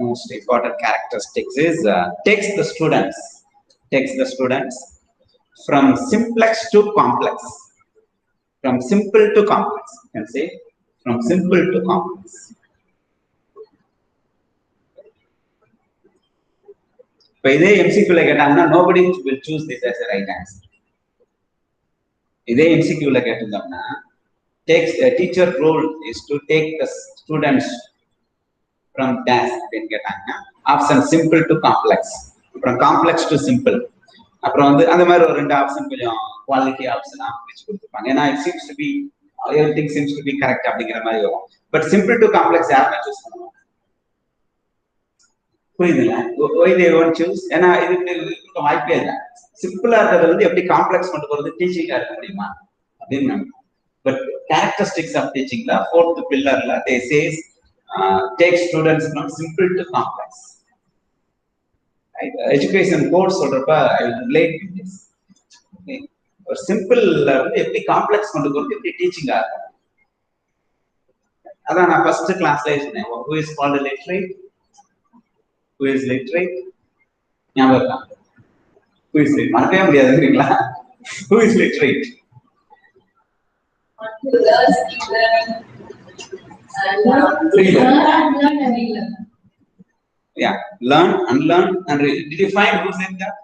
most important characteristics is takes the students from simplex to complex. From simple to complex, you can say from simple to complex. இப்ப இதே எம்சிக்யூல கேட்டாங்கன்னா nobody will choose this as a right answer. இதே எம்சிக்யூல கேட்டிருந்தோம்னா takes a teacher role is to take the students from dash அப்படின்னு கேட்டாங்கன்னா option simple to complex, அப்புறம் complex to simple, அப்புறம் வந்து அந்த மாதிரி ஒரு 2 ஆப்ஷன் கொஞ்சம் குவாலிட்டி ஆப்ஷனா வச்சு கொடுத்துருப்பாங்க. ஏன்னா it seems to be everything seems to be correct அப்படிங்கிற மாதிரி வரும். பட் சிம்பிள் டு காம்ப்ளெக்ஸ் யாருமே சூஸ் பண்ணுவாங்க. புரியுதுங்களா? Why they won't choose? ஏன்னா இதுக்கு வாய்ப்பே இல்லை. சிம்பிளா இருக்கிறது வந்து எப்படி காம்ப்ளெக்ஸ் கொண்டு போறது டீச்சிங்கா இருக்க முடியுமா அப்படின்னு. பட் கேரக்டரிஸ்டிக்ஸ் ஆஃப் டீச்சிங்ல 4th பில்லர்ல they says take students from simple to complex. Education course சொல்றப்ப I will relate with this. ஒரு சிம்பிள்ல வந்து எப்படி காம்ப்ளெக்ஸ் கொண்டு போறது எப்படி டீச்சிங்கா இருக்கும். அதான் நான் ஃபர்ஸ்ட் கிளாஸ்ல சொன்னேன். who is called literate? who is literate? ஞாபகம் இருக்கா? who is literate? மறக்கவே முடியாதுங்களா? who is literate? Yeah, learn, unlearn and did you find who said that?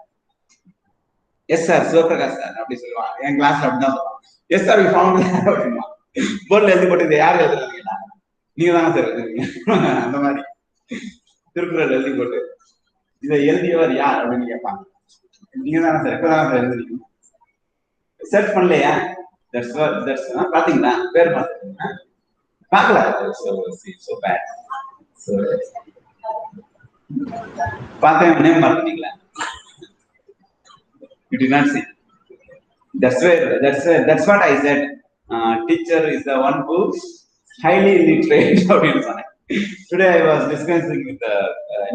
Yes sir, Sivaprakash sir அப்படி சொல்லுவாங்க. என் கிளாஸ்ல அப்படிதான் சொல்லுவாங்க. Yes sir, we found that அப்படிமா. போர்ட்ல எழுதி போட்டு யார் எழுதுறீங்களா? நீங்க தானே சார் எழுதுறீங்க. அந்த மாதிரி திருக்குறள் எழுதி போட்டு இதை எழுதியவர் யார் அப்படின்னு கேட்பாங்க. நீங்க தானே சார், எப்பதான் சார் எழுதுறீங்க? சர்ச் பண்ணலையா? தட்ஸ் பாத்தீங்களா? பேர் பாத்தீங்கன்னா பார்க்கல. so bad. So பார்த்தேன் நேம் மறந்துட்டீங்களா? You did not see. That's what I said. Teacher is the one who highly literate. Today I was discussing with a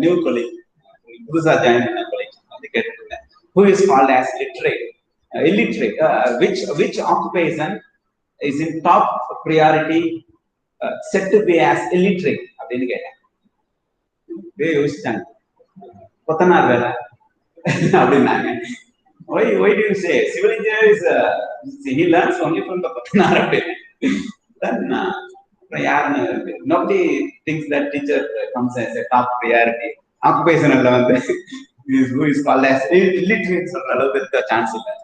new colleague, புதுசா joined in a college. Who is called as literate, illiterate. Which occupation is in top priority set to be as illiterate? அப்படின்னு கேட்டேன். யோசிச்சாங்க. கொத்தனார் வேலை அப்படின்னாங்க. Why do you say civil engineer is he learns only from the கொத்தனார் அப்படின்னு. Then nobody thinks that teacher comes as a top priority. Occupation அல்ல வந்து who is called as illiterate சொல்ற அளவுக்கு இருக்க சான்ஸ் இல்லை.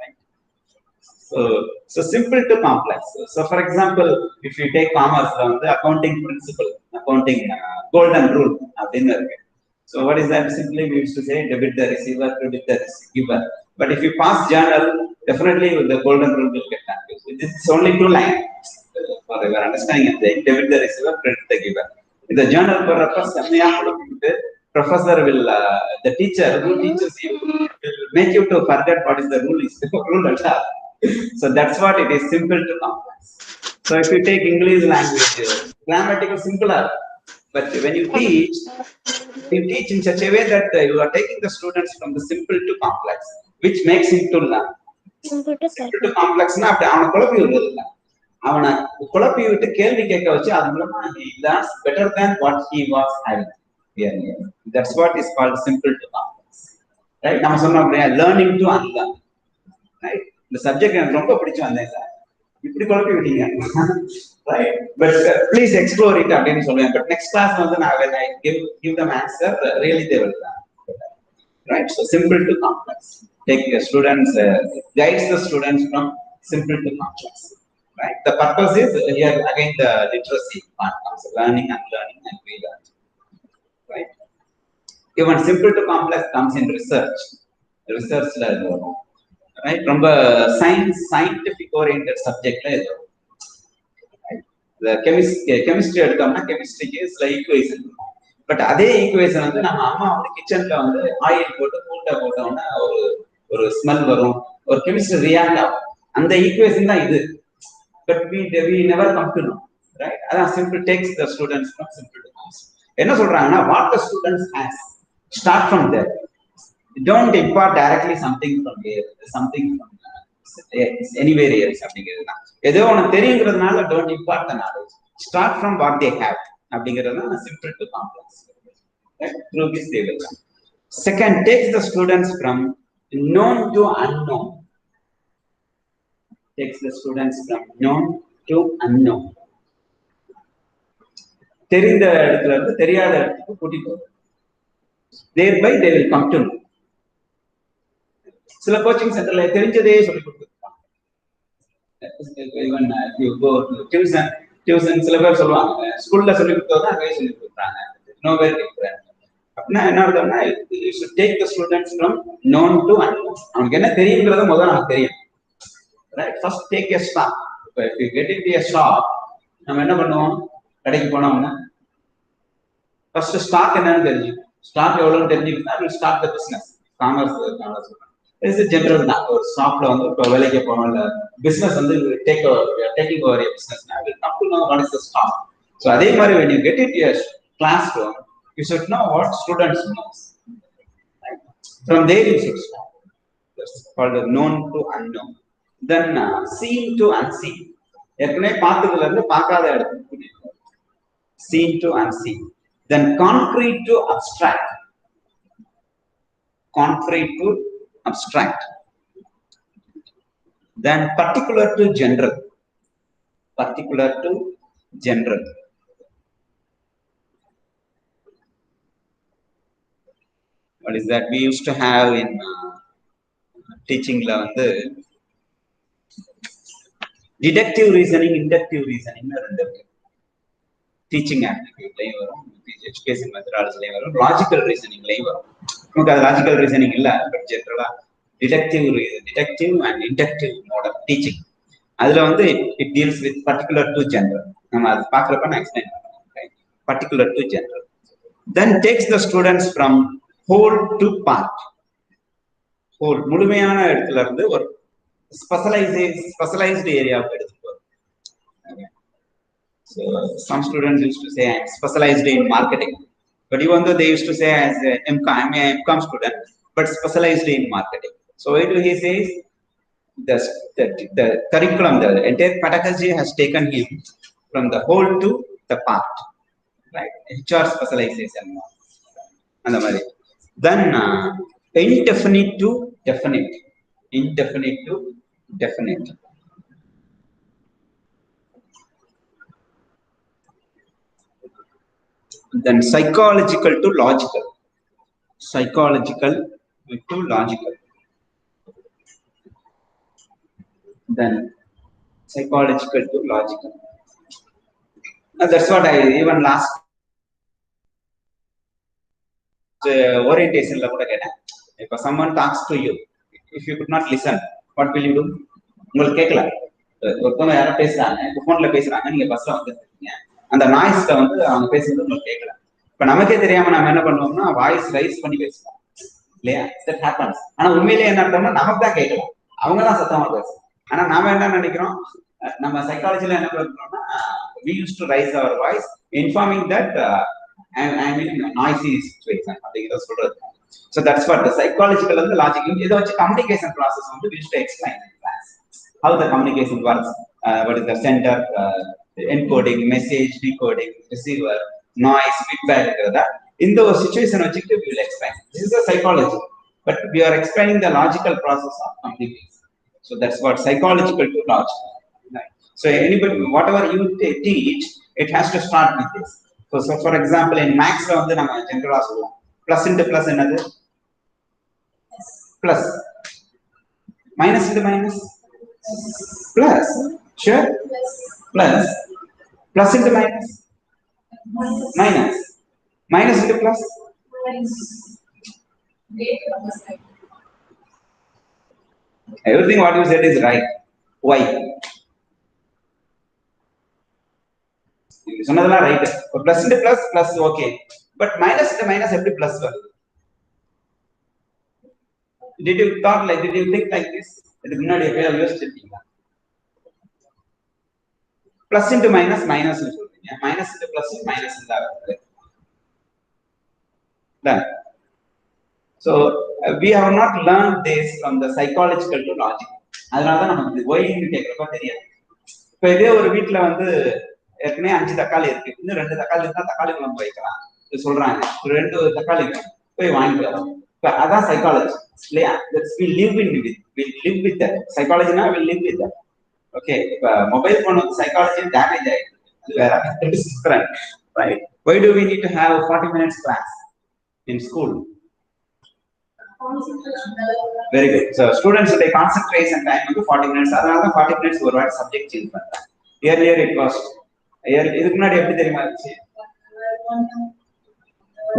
So simple to complex. So for example, if you take commerce வந்து accounting principle, accounting golden rule அப்படின்னு இருக்கு. So what is that? Simply we used to say debit the receiver, credit the giver. But if you pass journal, definitely the golden rule will get done. This is only 2 lines for your understanding. Debit the receiver, credit the giver. In the journal purpose, professor will, the teacher who teaches you will make you to forget what is the rule is rule at all. So that's what it is, simple to complex. So if you take English language, grammatical simpler, but when you teach in such a way that you are taking the students from the simple to complex, which makes him to learn. Simple to complex na apdi avana kolapi vidradilla, avana kolapi vittu kelvi kekka vachu adu மூலமா he learns better than what he was having earlier. That's what is called simple to complex, right? நம்ம சொன்னோம் அப்படியே learning to unlearn, right? இந்த subject எனக்கு ரொம்ப பிடிச்சு வந்தேன் sir, இப்படி குழப்பி விட்டீங்க, right? But please explore it அப்படின்னு சொல்லுவேன். But next class வந்து நான் when I give them answer, really they will learn, right? So simple to complex, take the students, guides the students from simple to complex, right? The purpose is here again the literacy part comes, learning, unlearning and relearning, right? Even simple to complex comes in research la வரும், right? ரொம்ப scientific oriented subject la இது, the chemistry எடுத்தோம்னா கெமிஸ்ட்ரிக்கு சில equation, but அதே equation வந்து நம்ம அம்மா வந்து கிச்சன்ல வந்து ஆயில் போட்டு பூண்டை போட்டோம்னா ஒரு ஸ்மெல் வரும், ஒரு கெமிஸ்ட்ரி ரியாக்ட் ஆகும். அந்த ஈக்குவேஷன் தான் இது. But we never come to know, right? அதான் simple takes the students from simple to complex. என்ன சொல்றாங்கன்னா what the students has, start from there. Don't impart directly something from here, something from anywhere else அப்படிங்கிறதுதான். ஏதோ உனக்கு தெரியுங்கிறதுனால don't impart the knowledge, start from what they have அப்படிங்கிறதுதான் simple to complex, right? Through this they will learn. Second, takes the students from known to unknown. Takes the students from known to unknown. தெரிந்த இடத்துல இருந்து தெரியாத இடத்துக்கு கூட்டிட்டு போகும். Thereby they will come to know. சில coaching சென்டர்ல தெரிஞ்சதே சொல்லி கொடுத்துருப்பாங்க. Even you go to tuition சில பேர் சொல்லுவாங்க ஸ்கூல்ல சொல்லி கொடுத்தது அங்கேயே சொல்லி கொடுக்குறாங்க. Nowhere different. அப்படின்னா என்ன அர்த்தம்னா you should take the students from known to unknown. அவனுக்கு என்ன தெரியுங்கிறத முதல்ல நமக்கு தெரியும். Right, first take a stop. இப்போ if you get it a shop, நம்ம என்ன பண்ணுவோம்? கடைக்கு போனோம்னா ஃபர்ஸ்ட் ஸ்டாக் என்னன்னு தெரிஞ்சுக்கணும். ஸ்டாக் எவ்வளோன்னு தெரிஞ்சுக்கிட்டா will start the business. Commerce இது ஜென்ரல் தான். ஒரு ஷாப்ல வந்து இப்போ வேலைக்கு போனோம், இல்லை பிசினஸ் வந்து டேக்கிங் ஓவர் எ பிசினஸ்னா will come to know what is the stock. So அதே மாதிரி when you get it your classroom, you should know what students know. Right? From there you should start. That's called known to unknown. Then seen to unseen. ஏற்கனவே பார்த்ததுல இருந்து பார்க்காத இடத்துக்கு seen to unseen. Then concrete to abstract. Concrete to abstract. Then particular to general. Particular to general. What is that? We used to have in teaching la வந்து deductive reasoning, inductive reasoning ரெண்டு இருக்கு. Teaching ஆப்டிடியூட்லயும் வரும், education மெத்தடாலஜிலையும் வரும், logical ரீசனிங்லையும் வரும். நமக்கு அது logical reasoning இல்லை, but ஜென்ரலா deductive and inductive mode of teaching. அதுல வந்து it deals with particular to general. நம்ம அது பார்க்குறப்ப நான் எக்ஸ்பிளைன் பண்ணுறேன். Particular to general. Then takes the students from whole to part. Whole முழுமையான இடத்துல இருந்து ஒரு ஸ்பெஷலைஸ்டு ஏரியாவுக்கு எடுத்துட்டு வரும். So some students used to say I'm specialized in marketing, but even though they used to say as MCOM, I'm a MCOM student, but specialized in marketing. So why do he says the curriculum, the entire pedagogy has taken him from the whole to the part, right? HR specialization and the mari. Then indefinite to definite, indefinite to definite. Then psychological to logical. Psychological to logical. Then psychological to logical. Now that's what I even last orientation la kuda ketta. If someone talks to you, if you could not listen, what will you do? உங்களுக்கு கேட்கல, ஒருத்தவங்க யாரும் பேசுறாங்க, இப்போ ஃபோன்ல பேசுறாங்க, நீங்க பஸ்ல வந்துருக்கீங்க, அந்த நாய்ஸ்ல வந்து அவங்க பேசுறது உங்களுக்கு கேட்கல. இப்ப நமக்கே தெரியாம நம்ம என்ன பண்ணுவோம்னா வாய்ஸ் ரைஸ் பண்ணி பேசுவோம் இல்லையா? That happens. ஆனா உண்மையிலேயே என்ன அர்த்தம்னா நமக்கு தான் கேட்கலாம், அவங்க தான் சத்தமா பேசும். ஆனா நாம என்ன நினைக்கிறோம், நம்ம சைக்காலஜில என்ன பண்றோம்னா we used to raise our voice informing that I'm in a noisy situation அப்படிங்கறத சொல்றது. So that's what the psychological and the logical. இதை வச்சு communication process வந்து we used to explain in class how the communication works, what is the center, encoding, message, decoding, receiver, noise, feedback. In the situation we will explain. This is a psychology, but we are explaining the logical process of communication. So that's what psychological to logical. Right? So anybody, whatever you teach, it has to start with this. So for example, in maths la vandu nama general solluvom plus into plus enadhu plus, minus into minus plus, sure, plus, plus into minus minus, minus into plus, everything what you said is right. Why? You சொன்னதெல்லாம் right. plus into plus, plus okay, but minus into minus எப்படி plus வருது? Did you think like this? இதுக்கு முன்னாடி எப்பயாவது யோசிச்சிருக்கீங்களா? plus into minus minus னு சொல்றீங்க, minus into plus minus னு தான் வருது. Done. So we have not learned this from the psychological to logical. அதனால தான் நமக்கு why ன்னு கேக்குறப்ப தெரியாது. இப்போ இதே ஒரு வீட்ல வந்து ஏற்கனவே 5 தக்காளி இருக்கு, இன்னும் 2 தக்காளி இருந்தா தக்காளி குழம்பு வைக்கலாம் சொல்றாங்க, 2 தக்காளி போய் வாங்கிட்டு வரோம். இப்போ அதான் சைக்காலஜி இல்லையா? we live with that. சைக்காலஜினா we live with that. Okay, இப்போ மொபைல் போன் வந்து சைக்காலஜி டேமேஜ் ஆயிடுது, அது வேற. Right? Why do we need to have a 40 minutes class in school? Very good. So students with a concentration time வந்து 40 minutes. அதனால தான் 40 minutes ஒரு வாட்டி சப்ஜெக்ட் சேஞ்ச் பண்றாங்க. Earlier it was இதுக்கு முன்னாடி எப்படி தெரியுமா இருந்துச்சு?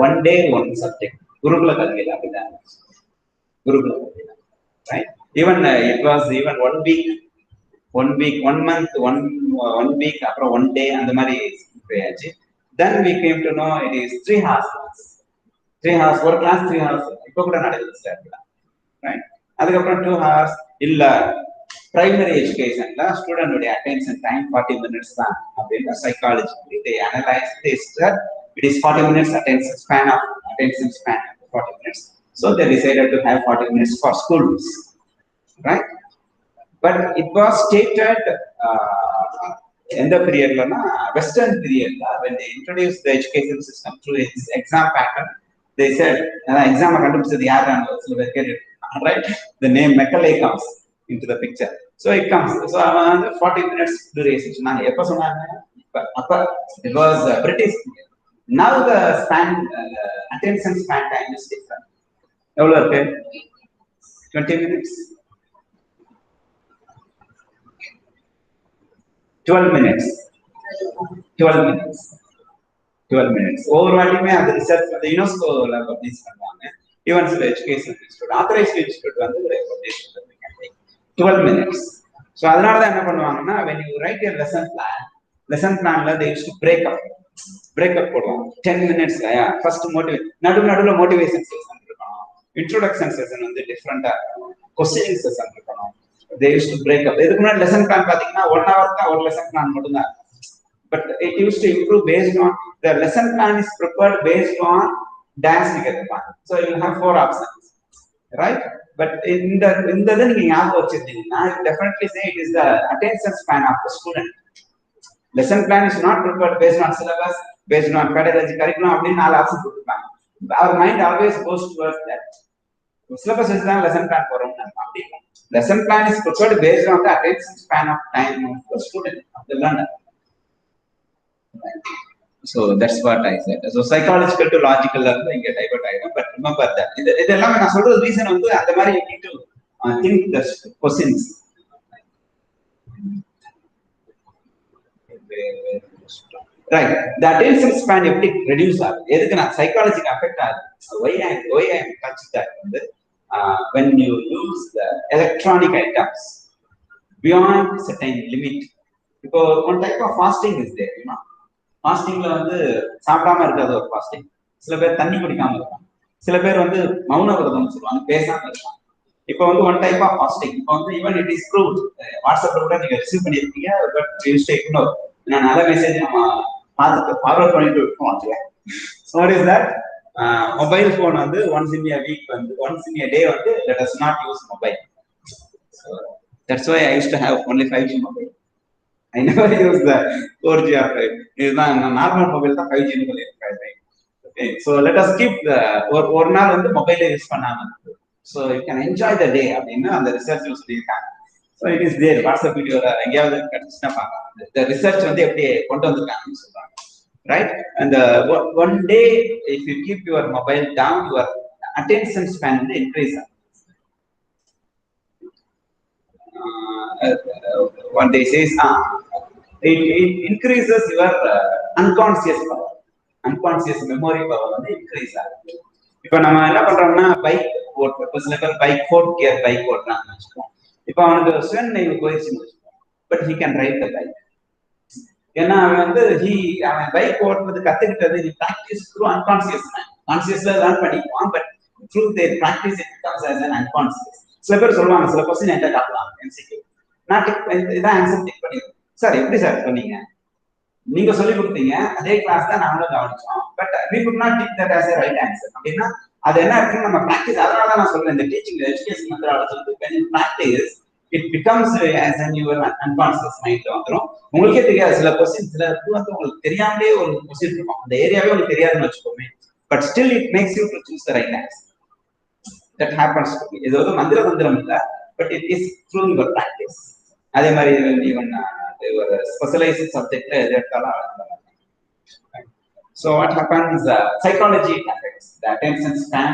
One day one subject. குருகுல கல்வியில அப்படிதான் இருந்துச்சு. குருகுல கல்வியில. Right? Even it was even 1 week, 1 month, one week அப்புறம் 1 day அந்த மாதிரி போயாச்சு. Then we came to know it is 3 hours. 3 hours ஒரு class 3 hours. இப்போ கூட நடக்குது சார். Right? அதுக்கப்புறம் 2 hours இல்ல பிரைமரி எஜுகேஷன்ல ஸ்டூடெண்டோட அட்டென்ஷன் டைம் 40 minutes தான் அப்படின்ற psychology they analyze this that it is 40 minutes attention span of 40 minutes, so they decided to have 40 minutes for schools, right? But it was stated in the period western period when they introduced the education system through its exam pattern. They said exam கண்டுபிடிச்சது யாரான சில பேர் கேட்டு, right? The name Macaulay comes into the picture. So it comes. So 40 minutes duration. It was British. Now the span, attention span time is different. 20 minutes. 12 minutes. 12 minutes. 12 minutes. Overall, the research the UNESCO publish பண்ணுவாங்க. Even for education institute, authorized institute வந்து publication 12 minutes. So அதனால தான் என்ன பண்ணுவாங்கன்னா when you write a lesson planல they used to break up போடுவாங்க 10 minutes first நடுவுல motivation session இருக்கணும், introduction session வந்து டிஃபரண்டா இருக்கணும், questioning session இருக்கணும். They used to break up. இதுக்கு முன்னாடி lesson plan பாத்தீங்கன்னா 1 hour தான் ஒரு lesson plan மட்டும் தான். But it used to improve based on the lesson plan is prepared based on dance plan. So you will have 4 options, right? But in the நீங்க ஞாபகம் வச்சிருந்தீங்கன்னா definitely say it is the attention span of the student. Lesson plan is not prepared based on syllabus, based on pedagogy curriculum அப்படின்னு 4 option கொடுத்துருப்பாங்க. Our mind always goes towards that. Syllabus is தான் lesson plan போறோம் அப்படி. Lesson plan is prepared based on the attention span of time of the student, of the learner. So that's what I said. So psychological to logical learning inga divert ஆயிடும். But remember that இதெல்லாம் நான் சொல்றது reason வந்து அந்த மாதிரி you need to think the questions. Right. The attention span எப்படி reduce ஆகுது? எதுக்கு நான் psychological affect ஆகுது? Why I touch that when you use the electronic items beyond certain limit. இப்போ one type of fasting is there, you know. ஃபாஸ்டிங்ல வந்து சாப்பிடாம இருக்காது ஒரு ஃபாஸ்டிங். சில பேர் தண்ணி குடிக்காம இருப்பாங்க, சில பேர் வந்து மௌன விரதம் சொல்லுவாங்க, பேசாம இருப்பாங்க. இப்போ வந்து ஒன் டைப் ஆஃப் ஃபாஸ்டிங். இப்போ வந்து ஈவன் இட் இஸ் ப்ரூவ்ட். வாட்ஸ்அப்ல கூட நீங்க ரிசீவ் பண்ணிருக்கீங்க, பட் யூஸ் டு இக்னோர். நான் நல்ல மெசேஜ் நம்ம பார்த்துட்டு ஃபார்வர்ட் பண்ணிட்டு இருக்கோம். So what is that? Mobile phone வந்து ஒன்ஸ் இன் a week வந்து ஒன்ஸ் இன் a day வந்து let us not use mobile. So that's why I used to have only 5G mobile. I never use the 4G or 5G. இதுதான் normal mobile தான் 5G னு சொல்லிருக்காங்க. Okay, so let us keep the ஒரு நாள் வந்து மொபைலை use பண்ணாம இருக்கு. So you can enjoy the day அப்படின்னு அந்த ரிசர்ச் சொல்லியிருக்காங்க. So it is there. WhatsApp வீடியோல எங்கேயாவது கிடைச்சுன்னா பாருங்க. இந்த ரிசர்ச் வந்து எப்படி கொண்டு வந்திருக்காங்கன்னு சொல்றாங்க. Right? And one day if you keep your mobile down, your attention span will increase. What they say is it increases your unconscious power, unconscious memory power வந்து increase ஆகுது. இப்போ நம்ம என்ன பண்றோம்னா பைக் ஓட்டுறோம், சில பேர் பைக் 4th gear பைக் ஓட்டுறாங்கன்னு வச்சுக்கோம். இப்போ அவனுக்கு சுயநினைவு போயிடுச்சுன்னு வச்சுக்கோம், but he can ride the bike. ஏன்னா அவன் வந்து அவன் பைக் ஓட்டுறது கத்துக்கிட்டது practice through unconscious mind. கான்சியஸ்ல லேர்ன் பண்ணிக்குவான், but through their practice it becomes as an unconscious. சில பேர் சொல்லுவாங்க, சில क्वेश्चन என்கிட்ட காட்டலாம் எம்சிக்யூ, நான் இதான் ஆன்சர் டிக் பண்ணிடுறேன். சார் எப்படி சார் சொன்னீங்க, நீங்க சொல்லி கொடுத்தீங்க, அதே கிளாஸ் தான் நாங்களும் கவனிச்சோம், but we could not take that as a right answer. அப்படின்னா அது என்ன இருக்குன்னு நம்ம பிராக்டிஸ். அதனால தான் நான் சொல்றேன், இந்த டீச்சிங் எஜுகேஷன் மெத்தடாலஜி வந்து when you practice it becomes as in your unconscious mind வந்துரும். உங்களுக்கே தெரியாது சில क्वेश्चन, சில வந்து உங்களுக்கு தெரியாமலே ஒரு क्वेश्चन இருக்கும், அந்த ஏரியாவே உங்களுக்கு தெரியாதுன்னு வச்சுக்கோமே, but still it makes you to choose the right answer. That happens to me. இது ஒரு மந்திரம் இல்ல, but it is through your practice. அதே மாதிரி ஈவன் ஒரு ஸ்பெஷலைஸ்ட் சப்ஜெக்ட்ல எது எடுத்தாலும். So what happens? Psychology affects the attention span,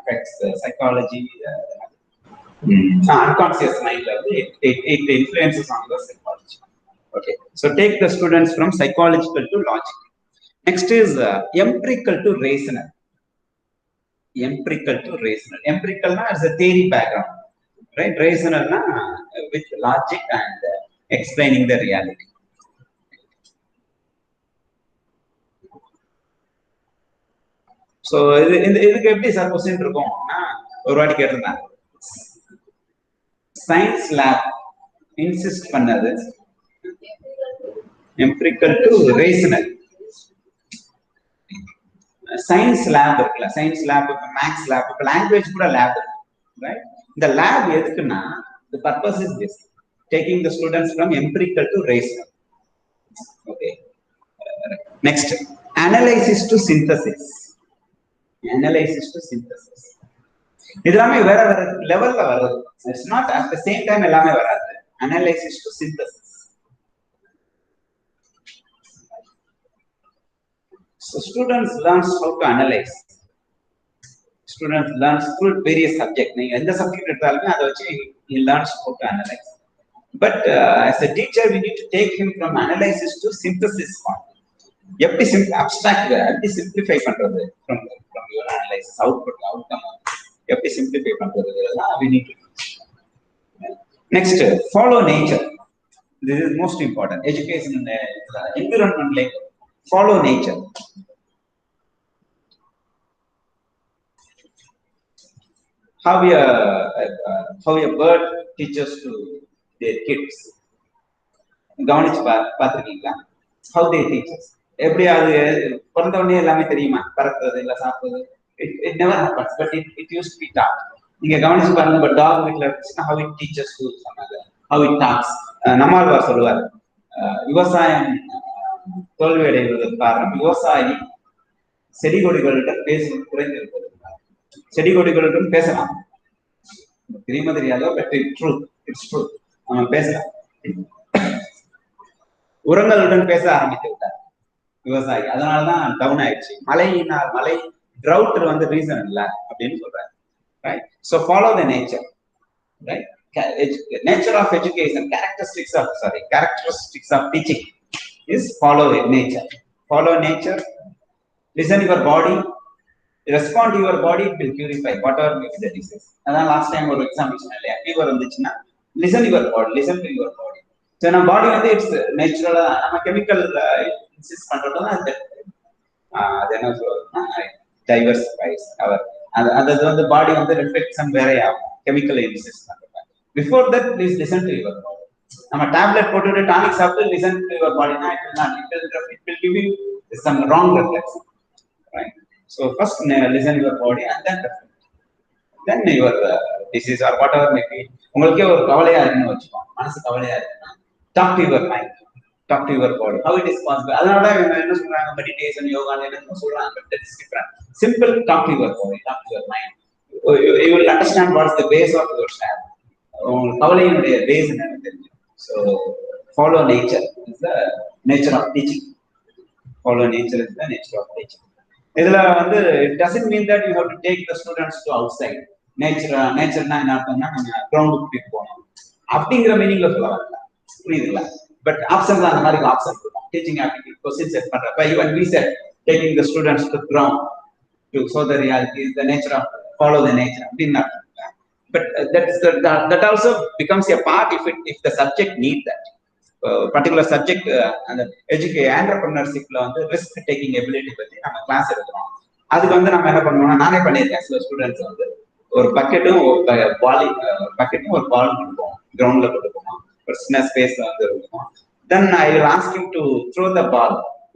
affects the psychology, unconscious mind. It influences on the psychology. Okay, so take the students from psychological to logical. Next is empirical to rational. Empirical na is a theory background, right? Rational na with logic and explaining the reality. So இதுக்கு எப்படி sir question இருக்கும்னா ஒரு வாட்டி கேட்டிருந்தாங்க. Science lab insist பண்ணது empirical to rational. Science lab இருக்குல்ல, science lab, maths lab, இப்போ language கூட லேப் இருக்கு, ரைட்? இந்த லேப் எதுக்குன்னா the purpose is this, taking the students from empirical to rational. Okay, next, analysis to synthesis. இதெல்லாமே வேற வேற லெவல்ல வருது. It's not at the same time எல்லாமே வராது. analysis to synthesis. So students learns how to analyze. Students learns through various subjects. நீங்க எந்த subject எடுத்தாலுமே அதை வச்சு he learns how to analyze. But as a teacher we need to take him from analysis to synthesis part. எப்படி abstract எப்படி simplify பண்றது from your analysis output outcome எப்படி simplify பண்றது இதெல்லாம் we need to do. Next, follow nature. This is most important. Education in environment like follow nature. How a bird teaches to their kids. கவனிச்சு பார்த்திருக்கீங்களா? How they teach us. எப்படி அது பிறந்த உடனே எல்லாமே தெரியுமா? பறக்கிறது இல்ல சாப்பிடுறது, it never happens, but it used to be taught. நீங்க கவனிச்சு பாருங்க, பட் டாக் வீட்ல இருந்துச்சுன்னா how it teaches to சொன்னாங்க, how it talks. நம்மாழ்வார் சொல்லுவார், விவசாயம் தோல்வி அடைவதற்கு காரணம் விவசாயி செடி கொடிகளுடன் பேசுவது குறைந்திருப்பது. செடி கொடிகளுடன் பேசலாம், தெரியுமா தெரியாதோ, பட் இட்ஸ் ட்ரூ. அவன் பேசலாம். உரங்களுடன் பேச ஆரம்பித்து விட்டார் விவசாயி, அதனாலதான் டவுன் ஆயிடுச்சு. மழை drought வந்து ரீசன் இல்ல அப்படின்னு சொல்றாரு, right? So follow the nature, right? Nature of education, characteristics of teaching is follow nature. Follow nature, listen your body, respond to your body, it will purify whatever may be the disease. அதான் last time ஒரு example இல்லையா, fever வந்துச்சுன்னா listen to your body. So நம்ம பாடி வந்து it's நேச்சுரலா நம்ம chemical insist பண்றதுதான் அது என்ன சொல்றதுன்னா டைவர்சிஃபைஸ் அவர் அது வந்து பாடி வந்து ரிஃப்ளெக்ஷன் வேற ஆகும் கெமிக்கல் இன்சிஸ்ட் பண்றது. Before that please listen to your body. நம்ம டேப்லெட் போட்டுட்டு டானிக் சாப்பிட்டு லிசன் டு யுவர் பாடி நான் it will give you some wrong reflection, right? So first listen to your body and then your disease or whatever may be. உங்களுக்கே ஒரு கவலையா இருக்குன்னு வச்சுக்கோங்க, மனசு கவலையா இருக்குன்னா talk to your mind, talk to your body, how it is possible. அதனால தான் என்ன சொல்றாங்க, மெடிடேஷன் யோகா என்ன சொல்றாங்க, but that is different. Simple, talk to your body, talk to your mind. You will understand what is the base of your stand. கவலையினுடைய base என்னன்னு தெரியும். So follow nature is the nature of teaching. Follow nature is the nature of teaching. இதுல வந்து it doesn't mean that you have to take the students to outside. நேச்சர்னா என்ன அர்த்தம்னா நம்ம கிரவுண்டுக்கு கூட்டிட்டு போகணும் அப்படிங்கிற மீனிங்ல சொல்ல வரல, புரியுதுங்களா? பட் ஆப்ஷன் தான், அந்த மாதிரி ஆப்ஷன் இருக்கும். டீச்சிங் ஆப்டிடியூட் கொஸ்டின் செட் பண்றப்ப even we said taking the students to ground to show the reality is the nature of follow the nature அப்படின்னா. But that also becomes a part if the subject need that particular subject. அந்த entrepreneurshipல வந்து risk taking ability பத்தி நம்ம class எடுக்கிறோம். அதுக்கு வந்து நம்ம என்ன பண்ணுவோம்னா, நானே பண்ணியிருக்கேன், சில ஸ்டூடெண்ட்ஸ் வந்து ஒரு பக்கெட்டும் ஒரு பால் கொடுப்போம், கிரவுண்ட்ல கொண்டு போவோம், ஒரு சின்ன ஸ்பேஸ்ல வந்து இருக்கும். Then I will ask him to throw the ball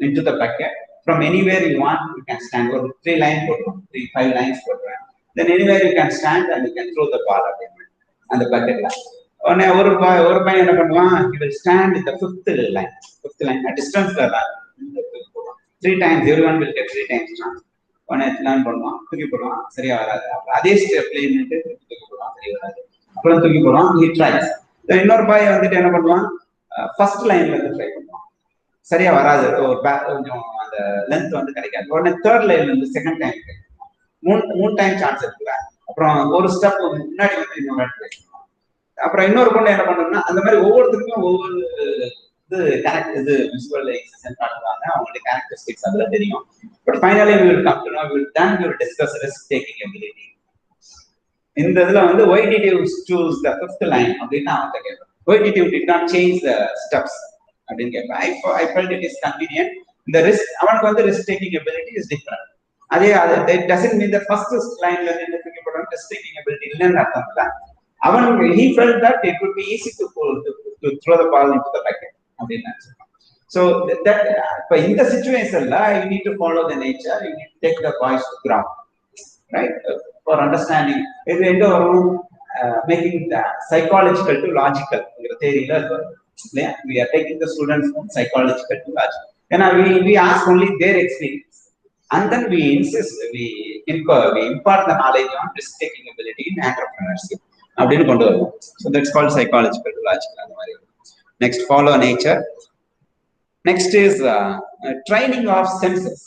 into the bucket from anywhere you want. You can stand or 3 lines போடுறோம், 5 lines போடுறேன். Then anywhere you can stand and you can throw the ball அந்த பக்கெட்ல. உடனே ஒரு பையன் என்ன பண்ணுவான், he will stand in the fifth line at distance ல 3 times, everyone will get 3 times chance. உடனே லேர்ன் பண்ணுவான், தூக்கி போடுவான், சரியா வராது. அதே ஸ்டெப்ல நின்று தூக்கி போடுவான், சரியா வராது. அப்புறம் தூக்கி போடுவான், he tries. இன்னொரு பையன் வந்துட்டு என்ன பண்ணுவான், ஃபர்ஸ்ட் லைன்ல இருந்து ட்ரை பண்ணுவான், சரியா வராது, கொஞ்சம் அந்த லென்த் வந்து கிடைக்காது. உடனே தேர்ட் லைன்ல இருந்து செகண்ட் டைம் மூணு டைம் சான்ஸ் இருக்குல்ல, அப்புறம் ஒரு ஸ்டெப் முன்னாடி வந்து இன்னொரு இடத்துல, அப்புறம் இன்னொரு பொண்ணு என்ன பண்ணணும்னா அந்த மாதிரி ஒவ்வொருத்தருக்கும் ஒவ்வொரு இது விசுவலைசேஷன் காட்டுவாங்க, அவங்களுடைய கேரக்டரிஸ்டிக்ஸ் அதெல்லாம் தெரியும். But finally we will come to know, we will discuss risk taking ability. இந்த இதுல வந்து why did you choose the fifth line அப்படின்னா அவங்க கேட்பாங்க, why did you did not change the steps அப்படின்னு கேட்பாங்க. I felt it is convenient. இந்த risk அவனுக்கு வந்து risk taking ability is different. அதே it doesn't mean the first line ல என்ன சொல்றோம் risk taking ability இல்லன்னு அர்த்தம் இல்ல. அவன் he felt that it would be easy to throw the ball into the bucket அப்படின்னு சொல்றான். So that இப்ப இந்த சிச்சுவேஷன்ல you need to follow the nature, you need to take the boys to ground, right, for understanding. இது எங்க வரும், making the psychological to logical theory-ல இல்லையா, we are taking the students from psychological to logical. ஏன்னா we ask only their experience and then we insist, we impart the knowledge on risk taking ability in entrepreneurship அப்படின்னு கொண்டு வருவோம். So that's called psychological to logical. அந்த மாதிரி. Next, follow nature. Next is training of senses.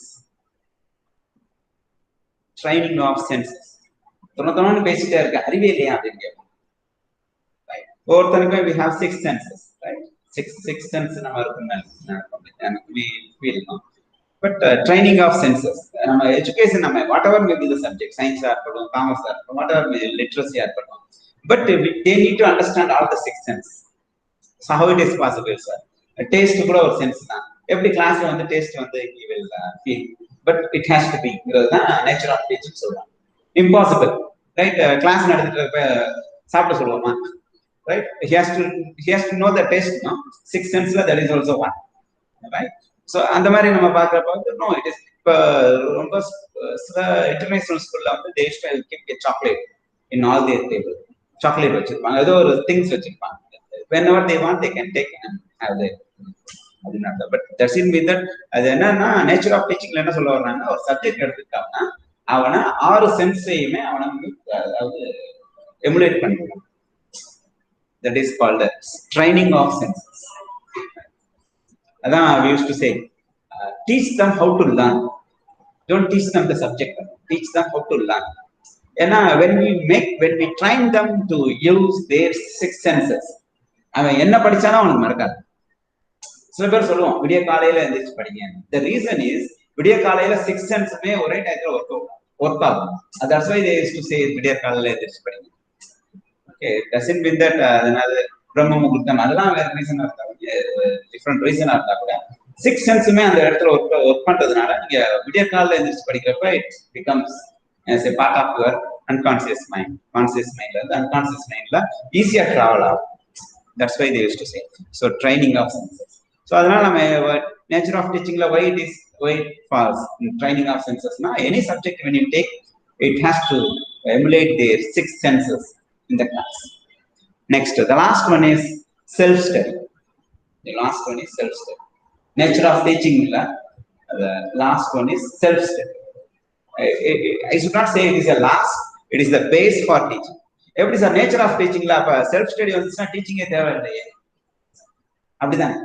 Training of senses. தொண்ணூத்தொன்னு பேசிட்டே இருக்க, அறிவே இல்லையா அப்படின்னு கேட்போம். ஒவ்வொருத்தனுக்கும் we have 6 senses, right? Six sense நம்ம இருக்குன்னு பட் ட்ரைனிங் ஆஃப் சென்சஸ், நம்ம எஜுகேஷன் நம்ம whatever may be the subject, சயின்ஸா இருக்கட்டும், காமர்ஸா இருக்கட்டும், வாட் எவர் மே லிட்ரஸியா இருக்கட்டும், but they need to understand all the 6 senses. So how it is possible, sir? Taste கூட ஒரு சென்ஸ் தான். எப்படி கிளாஸ்ல வந்து டேஸ்ட் வந்து you will feel, but it has to be, இதுதான் நேச்சர் ஆஃப் டீச்சிங் சொல்றாங்க. Impossible, right? கிளாஸ் நடந்துட்டு சாப்பிட சொல்லுவோமா, right? he has to know the taste, no? 6 senses that is also one, right? So அந்த மாதிரி நம்ம பார்க்கறப்ப no, it is ரொம்ப சில இன்டர்நேஷனல் ஸ்கூல்ல வந்து they used to keep a chocolate in all their table. Chocolate வச்சிருப்பாங்க, ஏதோ ஒரு திங்ஸ் வச்சிருப்பாங்க. whenever they want they can take and have that. அப்படின்னா but that's in mean that அது என்னன்னா நேச்சர் ஆஃப் டீச்சிங்ல என்ன சொல்ல வர்றாங்கன்னா, ஒரு சப்ஜெக்ட் எடுத்துக்கிட்டாங்கன்னா அவனை 6 சென்ஸையுமே அவனை வந்து அதாவது எமுலேட் பண்ணிக்கலாம். That is called training of senses. அதான் we used to say, teach them how to learn, don't teach them the subject, teach them how to learn. ஏன்னா when we train them to use their 6 senses, அவன் என்ன படிச்சாலும் அவனுக்கு மறக்காது. சில பேர் சொல்லுவோம் விடிய காலையில எந்திரிச்சு படிங்க. the reason is விடிய காலையில 6 சென்ஸுமே ஒரே டயத்துல ஒர்க் ஆகும். that's why they used to say விடிய காலையில எந்திரிச்சு படிங்க. okay, doesn't mean that அதனால பிரம்ம முகூர்த்தம் அதெல்லாம் வேற ரீசனா இருந்தா, டிஃப்ரெண்ட் ரீசனா இருந்தா கூட 6 சென்ஸுமே அந்த இடத்துல ஒர்க் பண்றதுனால நீங்க விடிய காலையில எந்திரிச்சு படிக்கிறப்ப it becomes as a part of your unconscious mind. Conscious mindல இருந்து unconscious mindல ஈஸியா டிராவல் ஆகும். that's why they used to say. so training of senses. so அதனால நம்ம nature of teachingல why it falls in training of senses na, any subject when you take, it has to emulate their 6 senses in the class. Next, the last one is self study. The last one is self study. Nature of teaching la, the last one is self study. I should not say it is a last, it is the base for teaching. எப்படி sir nature of டீச்சிங்ல அப்ப self study வந்துச்சுன்னா டீச்சிங்கே தேவையில்லையே, அப்படிதான்.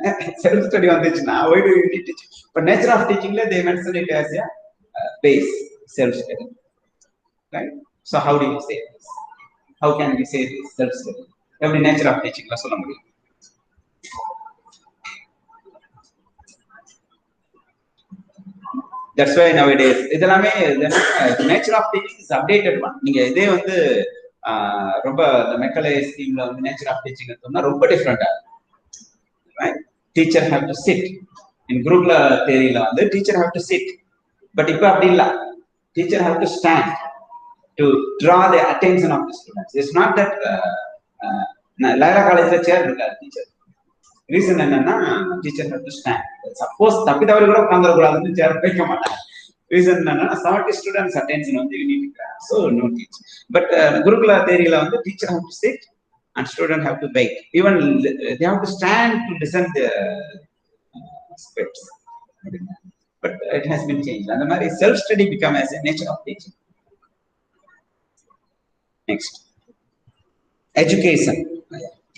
Self study வந்துச்சுன்னா why do you need teaching? but nature of teachingல they mention it as a base, self study, right? so how do you say this? how can we say this self study? எப்படி nature of டீச்சிங்ல சொல்ல முடியும்? that's why nowadays இதெல்லாமே nature of teaching is updated one. நீங்க இதே வந்து ரொம்ப இந்த Macaulay ஸ்கீம்ல வந்து நேச்சர் ஆஃப் டீச்சிங் சொன்னா ரொம்ப டிஃபரெண்டா, right? Teacher have to sit in குரூப்ல தேரியில வந்து teacher have to sit, but இப்போ அப்படி இல்ல, teacher have to stand to draw the attention of the students. It's not that லைலா காலேஜ்ல சேர் இருக்காது டீச்சர். ரீசன் என்னன்னா teacher have to stand. Suppose தப்பி தவறி கூட உட்காந்துடக்கூடாதுன்னு சேர் வைக்க மாட்டாங்க. reason என்னன்னா 70 students attention வந்து you need to grab, so no teach. but gurukula theory la வந்து teacher have to sit and student have to wait, even they have to stand to listen the scripts, but it has been changed. and the mari self study become as a nature of teaching. next, education.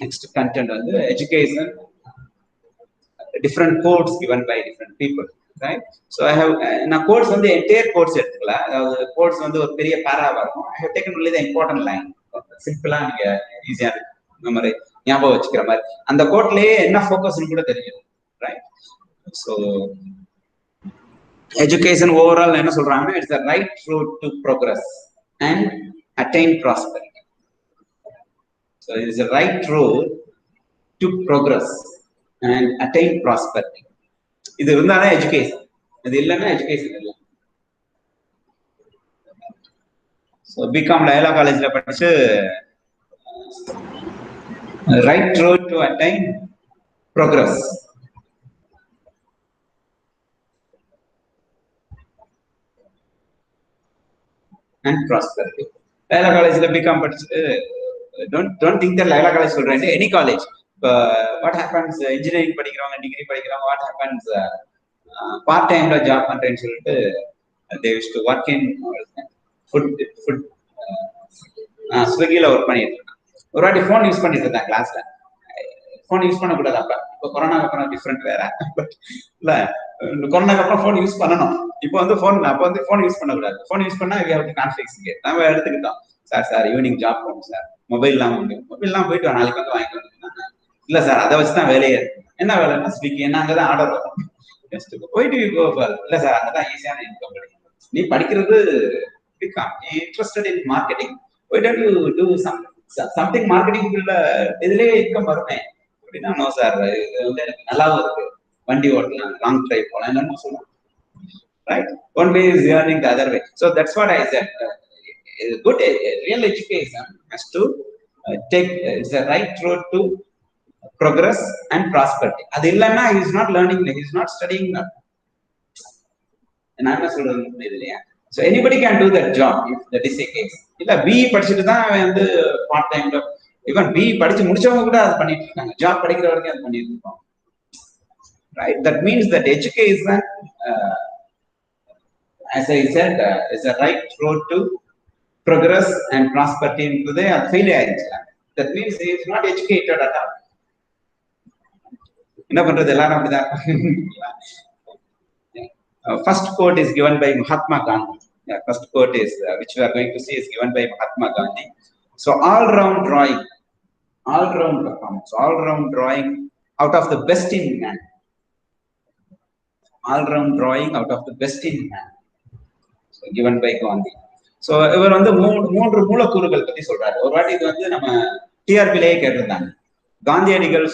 next content வந்து education, different codes given by different people. Right. So I have நான் quotes வந்து entire quotes எடுத்துக்கல, அதாவது quotes வந்து ஒரு பெரிய பேராவா இருக்கும். I have taken only the important line, சிம்பிளா நீங்க ஈஸியா இந்த மாதிரி ஞாபகம் வச்சுக்கிற மாதிரி. அந்த கோட்லயே என்ன ஃபோக்கஸ்னு கூட தெரியும். ரைட். ஸோ எஜுகேஷன் ஓவரால் என்ன சொல்றாங்கன்னா, it's the right route to progress and attain prosperity. So it's the right route to progress and attain prosperity. இது இருந்தாதான் எஜுகேஷன், இது இல்லைன்னா எஜுகேஷன் இல்லை. ஸோ பிகாம் லயோலா காலேஜ்ல படிச்சு right road to attain progress and prosperity. Loyola காலேஜ்ல BCom படிச்சுட்டு don't think that Loyola college சொல்றேன், any college. What happens, engineering படிக்கிறவங்க, டிகிரி படிக்கிறவங்க, வாட் ஹேப்பன்ஸ் பார்ட் டைம்ல ஜாப் பண்றேன்னு சொல்லிட்டு they used to work in food ஸ்விக்கில ஒர்க் பண்ணிட்டு இருக்காங்க. ஒரு வாட்டி ஃபோன் யூஸ் பண்ணிட்டு இருந்தாங்க கிளாஸ்ல. ஃபோன் யூஸ் பண்ணக்கூடாது அப்ப, இப்போ கொரோனாக்கு அப்புறம் டிஃப்ரெண்ட் வேற இல்ல, கொரோனாக்கு அப்புறம் ஃபோன் யூஸ் பண்ணணும். இப்போ வந்து ஃபோன், அப்போ வந்து ஃபோன் யூஸ் பண்ணக்கூடாது. ஃபோன் யூஸ் பண்ணா கான்ஃபிளிக்ஸ் நம்ம எடுத்துக்கிட்டோம். சார் ஈவினிங் ஜாப் போகணும் சார், மொபைல்லாம் போயிட்டு நாளைக்கு வந்து வாங்கிக்கணும். இல்ல சார் அதை வச்சுதான் வேலையே. என்ன வேலைன்னா ஸ்விக்கி, என்ன அங்கதான் ஆர்டர் வரும், போயிட்டு இல்ல சார் அங்கதான் ஈஸியான இன்கம் கிடைக்கும். நீ படிக்கிறது பிகாம், நீ interested in marketing, do something marketing ஃபீல்ட்ல இதுலயே இன்கம் வருமே அப்படின்னா, நோ சார் இது வந்து எனக்கு நல்லாவும் இருக்கு, வண்டி ஓட்டலாம், லாங் டிரைவ் போகலாம், என்னன்னு சொல்லலாம். Right? One way is earning, the other way. So that's what I said. Good real education has to take it's a right road to progress and prosperity. அது இல்லைன்னா he is not learning, he is not studying. நான் என்ன சொல்றது இல்லையா? So anybody can do that job if that is a case. இல்ல BE படிச்சுட்டு தான் வந்து பார்ட் டைம்ல, ஈவன் BE படிச்சு முடிச்சவங்க கூட அது பண்ணிட்டு இருக்காங்க, ஜாப் படிக்கிற வரைக்கும் அது பண்ணிட்டு இருக்கோம். Right? That means that education, as I said, is a right road to progress and prosperity. Today, failure. That means he is not educated at all. First quote is given by Mahatma Gandhi. First quote is which we are going to see is given by Mahatma Gandhi. So all-round drawing, all-round performance, all-round drawing out of the best in man. All-round drawing out of the best in man. So given by Gandhi. So இவர் வந்து மூன்று மூலக்கூறுகள் பத்தி சொல்றாரு. ஒரு வாட்டி இது வந்து நம்ம டிஆர்பிலேயே கேட்டிருந்தாங்க, காந்தியடிகள்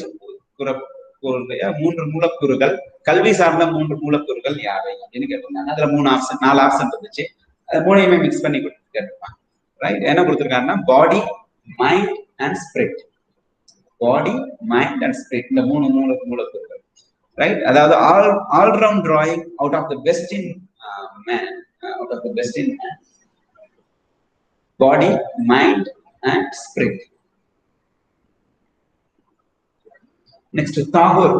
கூறுடைய மூன்று மூலக்கூறுகள், கல்வி சார்ந்த மூன்று மூலக்கூறுகள் யாவை அப்படின்னு கேட்டிருந்தாங்க. அதுல 4 ஆப்ஷன் இருந்துச்சு. அது மூணையுமே மிக்ஸ் பண்ணி கேட்டிருப்பாங்க. ரைட்? என்ன கொடுத்திருக்காருன்னா body, mind and spirit. Body, mind and spirit, இந்த மூணு மூலக்கூறுகள். ரைட்? அதாவது all round drawing out of the best in man, out of the best in man, body, mind and spirit. Next, Tagore,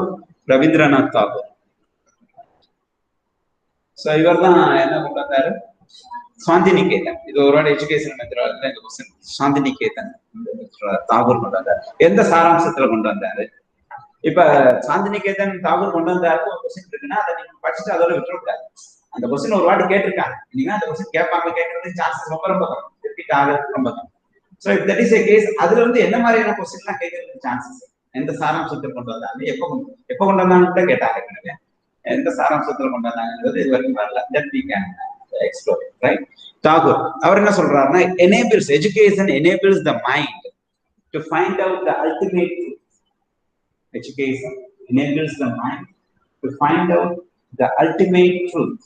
Rabindranath Tagore. So இவர் தான் என்ன கொண்டு வந்தாரு, சாந்திநிகேதன். இது ஒரு எஜுகேஷன் மெத்தடாலஜில இந்த क्वेश्चन சாந்திநிகேதன் தாகூர் கொண்டு வந்தாரு. எந்த சாராம்சத்துல கொண்டு வந்தாரு? இப்ப சாந்திநிகேதன் தாகூர் கொண்டு வந்தாரு ஒரு क्वेश्चन இருக்குன்னா அதை நீங்க படிச்சுட்டு அதோட விட்டுறக்கூடாது. அந்த क्वेश्चन ஒரு வாட்டி கேட்டிருக்காங்க, நீங்க அந்த क्वेश्चन கேட்பாங்க, கேட்கறது சான்சஸ் ரொம்ப கம்மி, ரிப்பீட் ஆகிறது ரொம்ப கம்மி. So if that is a case, அதுல வந்து என்ன மாதிரியான क्वेश्चன்லாம் கேட்கறதுக்கு சான்சஸ், எந்த சாராம்சத்தை கொண்டு வந்தாங்க, எப்ப கொண்டு வந்தாங்கன்னு கூட கேட்டாங்க. எந்த சாராம்சத்துல கொண்டு வந்தாங்கிறது இது வரைக்கும் வரல. That we can explore, right? Tagore அவர் என்ன சொல்றாருன்னா, enables education enables the mind to find out the ultimate truth. Education enables the mind to find out the ultimate truth.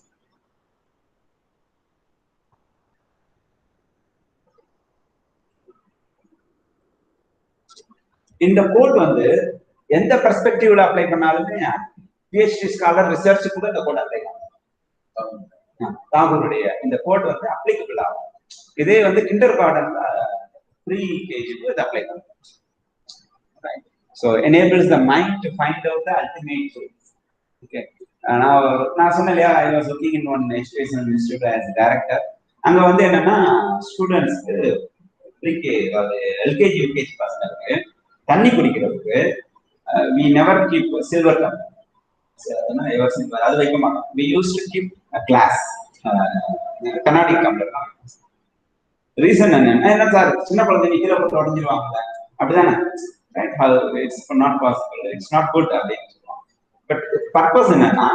இந்த கோட் வந்து எந்த பெர்ஸ்பெக்டிவ்ல அப்ளை பண்ணாலுமே PhD ஸ்காலர் ரிசர்ச் கூட இந்த code apply பண்ணலாம். தாகூருடைய இந்த கோட் வந்து அப்ளிகபிள் ஆகும். இதே வந்து கிண்டர் கார்டன்ல ப்ரீ கேஜிக்கு இது அப்ளை பண்ணலாம். Right? So enables the mind to find out the ultimate truth. Okay. நான் சொன்னேன் இல்லையா, I was working in one educational institute as director. அங்க வந்து என்னன்னா ஸ்டூடெண்ட்ஸ்க்கு ப்ரீகே அதாவது எல்கேஜி யூகேஜி பசங்களுக்கு தண்ணி குடிக்கிறதுக்கு we never keep silver அது வைக்க மாட்டோம். We used to keep a glass, கண்ணாடி டம்ளர் தான். ரீசன் என்ன சார், சின்ன குழந்தைங்க கீழே போட்டு உடஞ்சிருவாங்க அப்படிதானே, it's not possible, it's not good அப்படின்னு சொல்லுவாங்க. பட் பர்பஸ் என்னன்னா,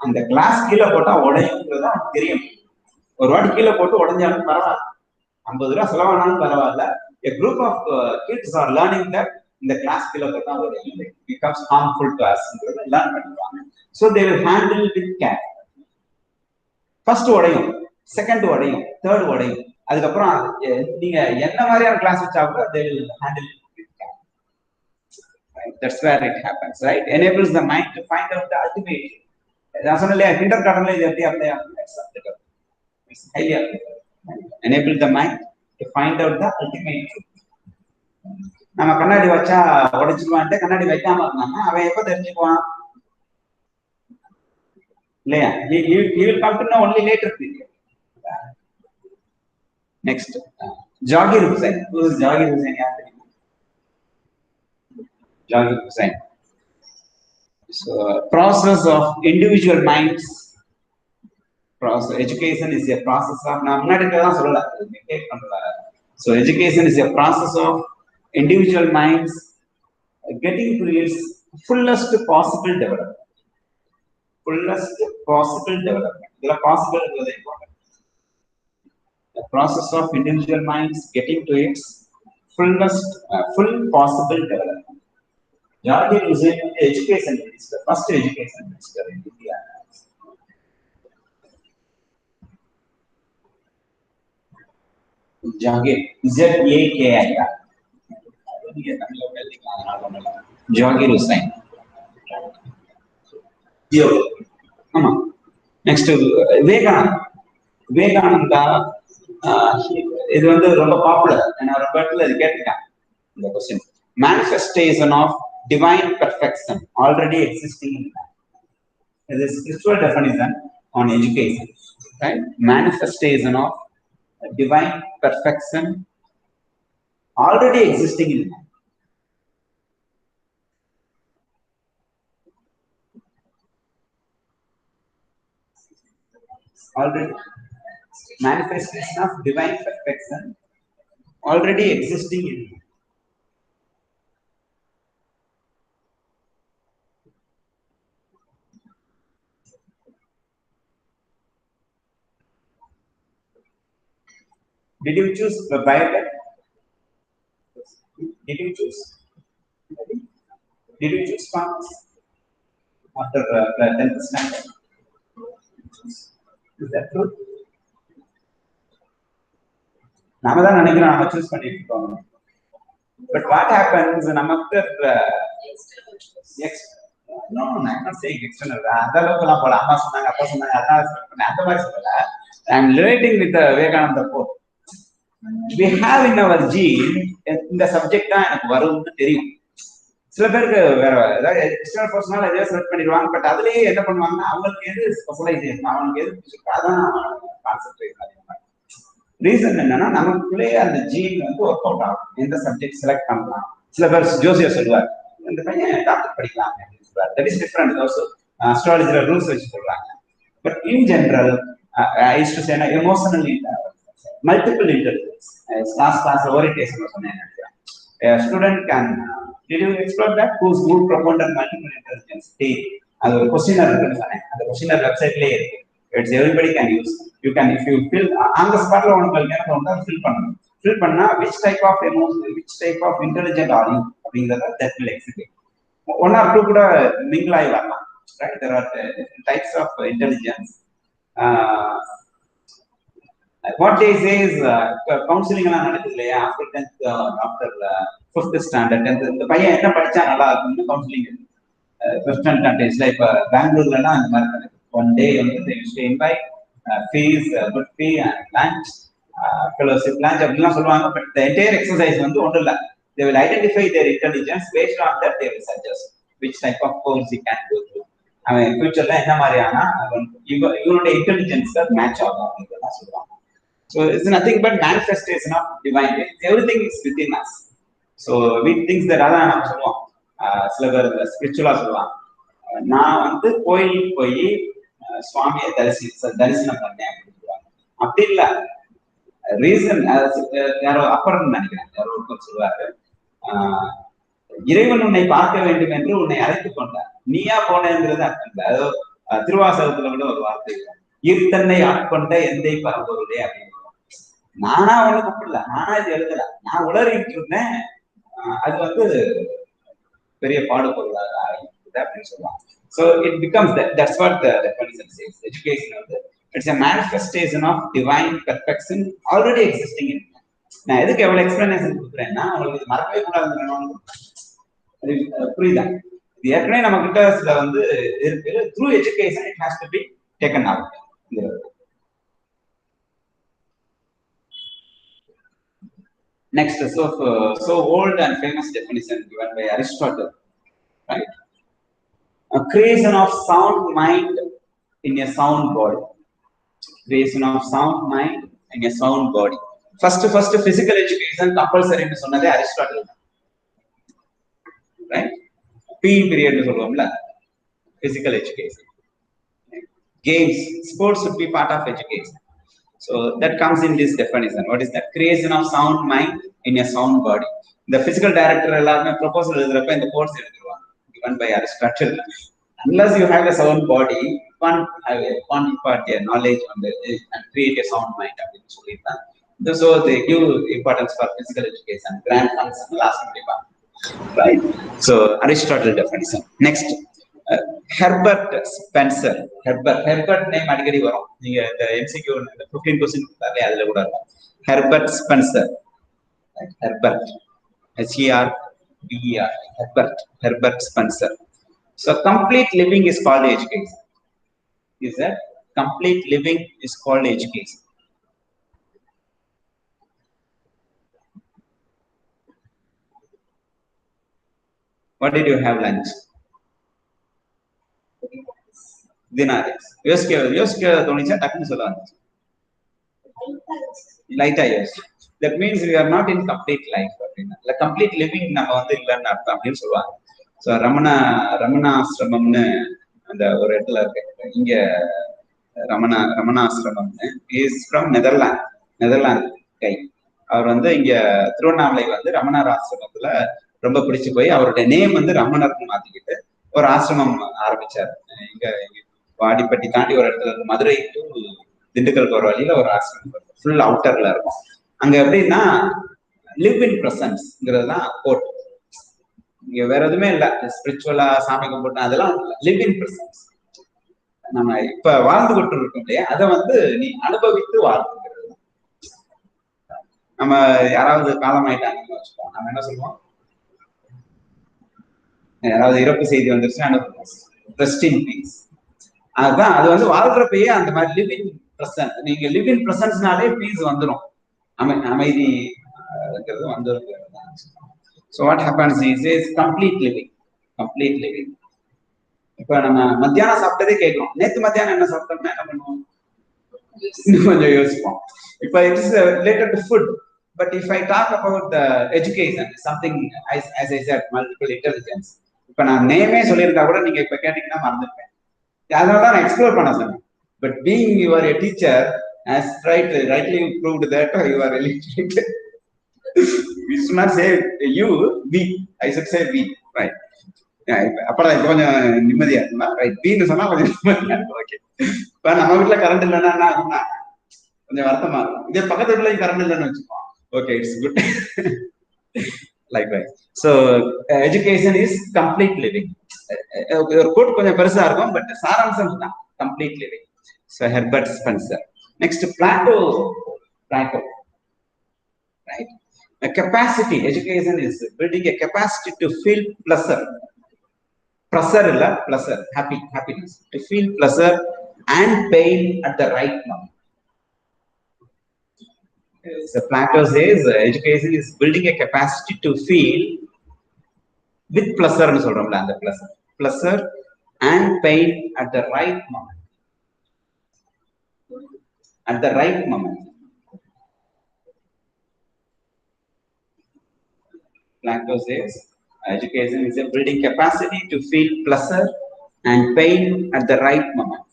அந்த கிளாஸ் கீழே போட்டா உடையுங்கிறது அவனுக்கு தெரியும். ஒரு வாட்டி கீழே போட்டு உடஞ்சாலும் பரவாயில்ல, 50 ரூபா செலவானாலும் பரவாயில்ல. A group of kids are learning that இந்த கிளாஸ் கீழே போட்டா உடையும், it becomes harmful to us, learn பண்ணிடுவாங்க. So they will handle with care. First உடையும், செகண்ட் உடையும், தேர்ட் உடையும், அதுக்கப்புறம் நீங்க என்ன மாதிரியான கிளாஸ் வச்சா கூட they will handle it with care. Right? That's where it happens, right? Enables the mind to find out the ultimate. நான் சொன்னேன் கிண்டர் கார்டன்ல இது எப்படி அப்ளை ஆகும், it's highly applicable. Enable the mind to find out the ultimate truth. நம்ம கண்ணாடி வச்சா உடைச்சிடுவான்ட்டு கண்ணாடி வைக்காம இருந்தாங்கன்னா அவன் எப்ப தெரிஞ்சுக்குவான் இல்லையா? He will come to know only later period. Next, Zakir Hussain. Who is Zakir Hussain? Zakir Hussain. So, process of individual minds. Process. Education is a process of. So, education is a process of individual minds getting to its fullest possible development. Fullest possible development. The possible is very important. The process of individual minds getting to its full possible development. Zakir Hussain is the education minister, first education minister in India. Zakir, Z-A-K-I-R. Zakir Hussain. Next, Vivekananda. இது வந்து ரொம்ப popular. நான் ஒரு இடத்துல இது கேட்டுட்டேன் இந்த question. Manifestation of divine perfection already existing in man. This is spiritual definition on education, right? Manifestation of divine perfection already existing in man. Already manifestation of divine perfection already existing in man. Did you choose the Bible? Did you choose? Did you choose Sparks after the 10th standard? Is that true? நாம தான் நினைக்கிறோம் நம்ம choose பண்ணிட்டு இருக்கோம். But what happens நமக்கு no, I'm not saying external. அந்த அளவுக்குலாம் போல அம்மா சொன்னாங்க அப்பா சொன்னாங்க அதான் அந்த மாதிரி சொல்லல. I'm relating with the Vivekananda quote. We have in our gene இந்த சப்ஜெக்ட் தான் எனக்கு வரும்னு தெரியும். சில பேருக்கு வேற ஏதாவது எக்ஸ்டர்னல் பர்சனல் எதாவது செலக்ட் பண்ணிடுவாங்க. பட் அதுலயே என்ன பண்ணுவாங்கன்னா அவங்களுக்கு எது ஸ்பெஷலைசேஷன், அவங்களுக்கு எது பிடிச்சிருக்கோ அதான் கான்சென்ட்ரேட் அதிகமாக. ரீசன் என்னன்னா நமக்குள்ளேயே அந்த ஜீன் வந்து ஒர்க் அவுட் ஆகும். எந்த சப்ஜெக்ட் செலக்ட் பண்ணலாம். சில பேர் ஜோசியர் சொல்லுவார் இந்த பையன் டாக்டர் படிக்கலாம் அப்படின்னு சொல்லுவார். That is different. ஆல்சோ அஸ்ட்ராலஜில ரூல்ஸ் வச்சு சொல்றாங்க. But in general I used to say emotional multiple intelligence. Last கிளாஸ்ல ஓரியன்டேஷன்ல சொன்னேன். Student can did you explore that whose mood profound and multiple intelligence state? அது ஒரு questionnaire இருக்குன்னு சொன்னேன். அந்த questionnaire வெப்சைட்லயே இருக்கு. It's everybody can use. You can, if you fill on the spot la உங்களுக்கு என்ன தோணுதோ fill பண்ணணும். Fill பண்ணா which type of emotion, which type of intelligent are you அப்படிங்கறத that will exhibit. One or two கூட mingle ஆகி வரலாம். Right? There are different types of intelligence. What they say is counseling எல்லாம் நடக்குது இல்லையா? After 10th, after 5th standard, இந்த பையன் என்ன படிச்சா நல்லா இருக்கும்னு கவுன்சிலிங் வெஸ்டர்ன் கண்ட்ரீஸ்ல இப்ப பெங்களூர்லாம் அந்த மாதிரி நடக்குது. ஒன் டே வந்து they used to invite fees, good fee and lunch, fellowship lunch அப்படிலாம் சொல்லுவாங்க. பட் the entire exercise வந்து ஒன்றும் இல்லை. They will identify their intelligence. Based on that they will suggest which type of course you can go through. அவன் ஃபியூச்சர்ல என்ன மாதிரியான இவனுடைய இன்டெலிஜென்ஸ் மேட்ச் ஆகும் அப்படின்றதான் சொல்லுவாங்க. So it's nothing but manifestation of divine. Everything is within us. So we think that அதான் நம்ம சொல்லுவோம். சில பேர் ஸ்பிரிச்சுவலா சொல்லுவாங்க. நான் வந்து கோயிலுக்கு போய் சுவாமியை தரிசனம் பண்ணேன் அப்படின்னு சொல்லுவாங்க. அப்படி இல்ல, ரீசன் யாரோ அப்புறம் நினைக்கிறேன், யாரோ ஒருத்தர் சொல்லுவாரு, இறைவன் உன்னை பார்க்க வேண்டும் என்று உன்னை அழைத்துக் கொண்டார், நீயா போனேங்கிறது அர்த்தம் இல்லை. அதோ திருவாசகத்துல கூட ஒரு வார்த்தை, ஈர்த்தன்னை ஆட்கொண்ட எந்தை பரம்பொருளே அப்படின்னு. நானா ஒண்ணு கூப்பிடல, நானா இது எழுதல, நான் உளறிட்டு இருந்தேன். அது வந்து பெரிய பாடுபொருளாக ஆகிடுது அப்படின்னு சொல்லுவாங்க. So it becomes that's what the definition says. Education வந்து it's a manifestation of divine perfection already existing in man. நான் எதுக்கு எவ்வளவு எக்ஸ்பிளனேஷன் கொடுக்குறேன்னா உங்களுக்கு இது மறக்கவே கூடாதுன்னு புரியுதா? இது ஏற்கனவே நம்ம கிட்ட சில வந்து இருக்கு. Through education it has to be taken out. Next, so old and famous definition given by Aristotle, right? A creation of sound mind in a sound body. Creation of sound mind in a sound body. First physical education compulsory nu sonnadhe Aristotle, right? P period nu solluvom, physical education. Games, sports should be part of education. So that comes in this definition. What is that? Creation of sound mind in a sound body. The physical director எல்லாமே proposal எழுதுறப்ப இந்த course எடுத்துருவாங்க, given by Aristotle. Unless you have a sound body, you can't impart their knowledge on the and create a sound mind. So they give importance for physical education. Grand function last part, right? So Aristotle definition. Next, Herbert Spencer. Herbert name அடிக்கடி வரும். நீங்க இந்த MCQ 15 question கொடுத்தாலே அதுல கூட இருக்கும். Herbert Spencer. Herbert. H-E-R-B-E-R. Herbert Spencer. So complete living is called education. Is that complete living is called education? What did you have lunch? Dinares. யோசிக்க தோணிச்சா டக்குன்னு சொல்ல வந்துச்சு. லைட்டா யோசி. That means we are not in complete life. Like complete living நம்ம வந்து இல்லைன்னு அர்த்தம் அப்படின்னு சொல்லுவாங்க. ஸோ ரமணாசிரமம்னு அந்த ஒரு இடத்துல இருக்கு இங்க, ரமணாசிரமம்னு இஸ் ஃப்ரம் நெதர்லாந்து கை. அவர் வந்து இங்க திருவண்ணாமலை வந்து ரமணர் ஆசிரமத்துல ரொம்ப பிடிச்சு போய் அவருடைய நேம் வந்து ரமணர்னு மாத்திக்கிட்டு ஒரு ஆசிரமம் ஆரம்பிச்சாரு. இங்க வாடிப்பட்டி தாண்டி ஒரு இடத்துல இருக்கு, மதுரை டு திண்டுக்கல் போற வழியில ஒரு ஆசிரமம் ஃபுல் அவுட்டர்ல இருக்கும். அங்க எப்படின்னா லிவ் இன் பிரசன்ஸ்ங்கிறது தான் கோட். இங்க வேற எதுவுமே இல்ல, ஸ்பிரிச்சுவலா சாமி கும்பிட்டு அதெல்லாம் லிவ் இன் பிரசன்ஸ். நம்ம இப்ப வாழ்ந்து கொண்டு இருக்கோம் இல்லையா, அதை வந்து நீ அனுபவித்து வாழ்ந்துங்கிறது. நம்ம யாராவது காலம் ஆயிட்டாங்கன்னு வச்சுக்கோம், நம்ம என்ன சொல்லுவோம், யாராவது இறப்பு செய்தி வந்துருச்சு அனுபவம் ரெஸ்ட் இன் பீஸ். அதுதான் அது வந்து வாழ்றப்பயே அந்த மாதிரி லிவ் இன் பிரசன்ஸ். நீங்க லிவ் இன் பிரசன்ஸ்னாலே பீஸ் வந்துடும், அமைதி வந்துடும். So what happens is complete living. இப்ப நம்ம மத்தியானம் சாப்பிட்டதே கேட்கிறோம், நேத்து மத்தியானம் என்ன சாப்பிட்டோம்னா என்ன பண்ணுவோம், கொஞ்சம் யோசிப்போம். இப்ப it is related to food, but if I talk about the education, something as I said, multiple intelligence. இப்ப நான் நேமே சொல்லியிருந்தா கூட நீங்க இப்ப கேட்டீங்கன்னா மறந்துருப்பேன், அதனாலதான் நான் எக்ஸ்ப்ளோர் பண்ண சொன்னேன். But being you are a teacher, as rightly proved that you are illiterate. We should not say you, we. I should say we, right? அப்பதான் இப்ப கொஞ்சம் நிம்மதியா இருக்குமா, ரைட்? வீன்னு சொன்னா கொஞ்சம் நிம்மதியா இருக்கும். ஓகே, இப்ப நம்ம வீட்டுல கரண்ட் இல்லைன்னா கொஞ்சம் வருத்தமா இருக்கும். இதே பக்கத்து வீட்டுல கரண்ட் இல்லைன்னு வச்சுப்போம், okay, it's good. Likewise. So education is complete living. ஒரு கோட் கொஞ்சம் பெருசா இருக்கும், பட் சாராம்சம் தான் complete living. So Herbert Spencer. Next, Plato, right? A capacity, education is building a capacity to feel pleasure. Pleasure illa, pleasure, happiness. To feel pleasure and pain at the right moment. So Plato says education is building a capacity to feel with pleasure nu solromla, and pleasure and pain at the right moment. At the right moment. Plato says education is a building capacity to feel pleasure and pain at the right moment.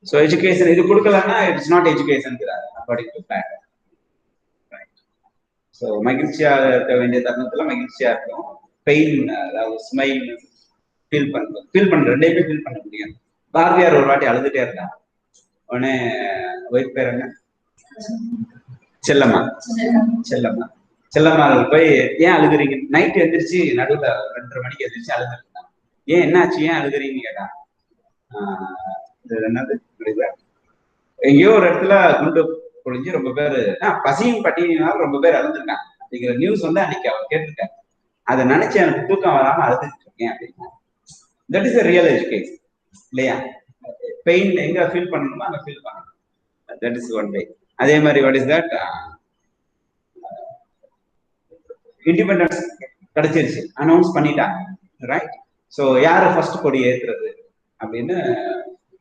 So education இது கொடுக்கலன்னா it's not education according to fact. Right. So மகிழ்ச்சியா இருக்க வேண்டிய தருணத்துல மகிழ்ச்சியா இருக்கும். Pain அதாவது smile feel பண்றது ரெண்டையுமே ஃபீல் பண்ண முடியும். பாரதியார் ஒரு வாட்டி அழுதுட்டே இருந்தாங்க. உடனே ஒய்ஃப் பேர் என்ன? செல்லம்மா. செல்லம்மா போய் ஏன் அழுகுறீங்க? நைட் எந்திரிச்சு நடுவில் 2:30 மணிக்கு எந்திரிச்சு அழுதுருந்தாங்க. ஏன் என்னாச்சு, ஏன் அழுகுறீங்கன்னு கேட்டா, என்னது எங்கேயோ ஒரு இடத்துல குண்டு பொழிஞ்சு ரொம்ப பேர் பசியும் பட்டினினாலும் ரொம்ப பேர் அழுதுருக்காங்க அப்படிங்கிற நியூஸ் வந்து அன்னைக்கு அவர் கேட்டிருக்காரு. அதை நினைச்சு எனக்கு தூக்கம் வராம அழுதுட்டு இருக்கேன் அப்படின்னா, that is a real education இல்லையா? பெயின் எங்க ஃபீல் பண்ணணுமோ அங்க ஃபீல் பண்ணணும். That is one way. அதே மாதிரி வாட் இஸ் தட், இண்டிபெண்டன்ஸ் கிடைச்சிருச்சு, அனௌன்ஸ் பண்ணிட்டாங்க, ரைட்? ஸோ யாரை ஃபர்ஸ்ட் கொடி ஏற்றுறது அப்படின்னு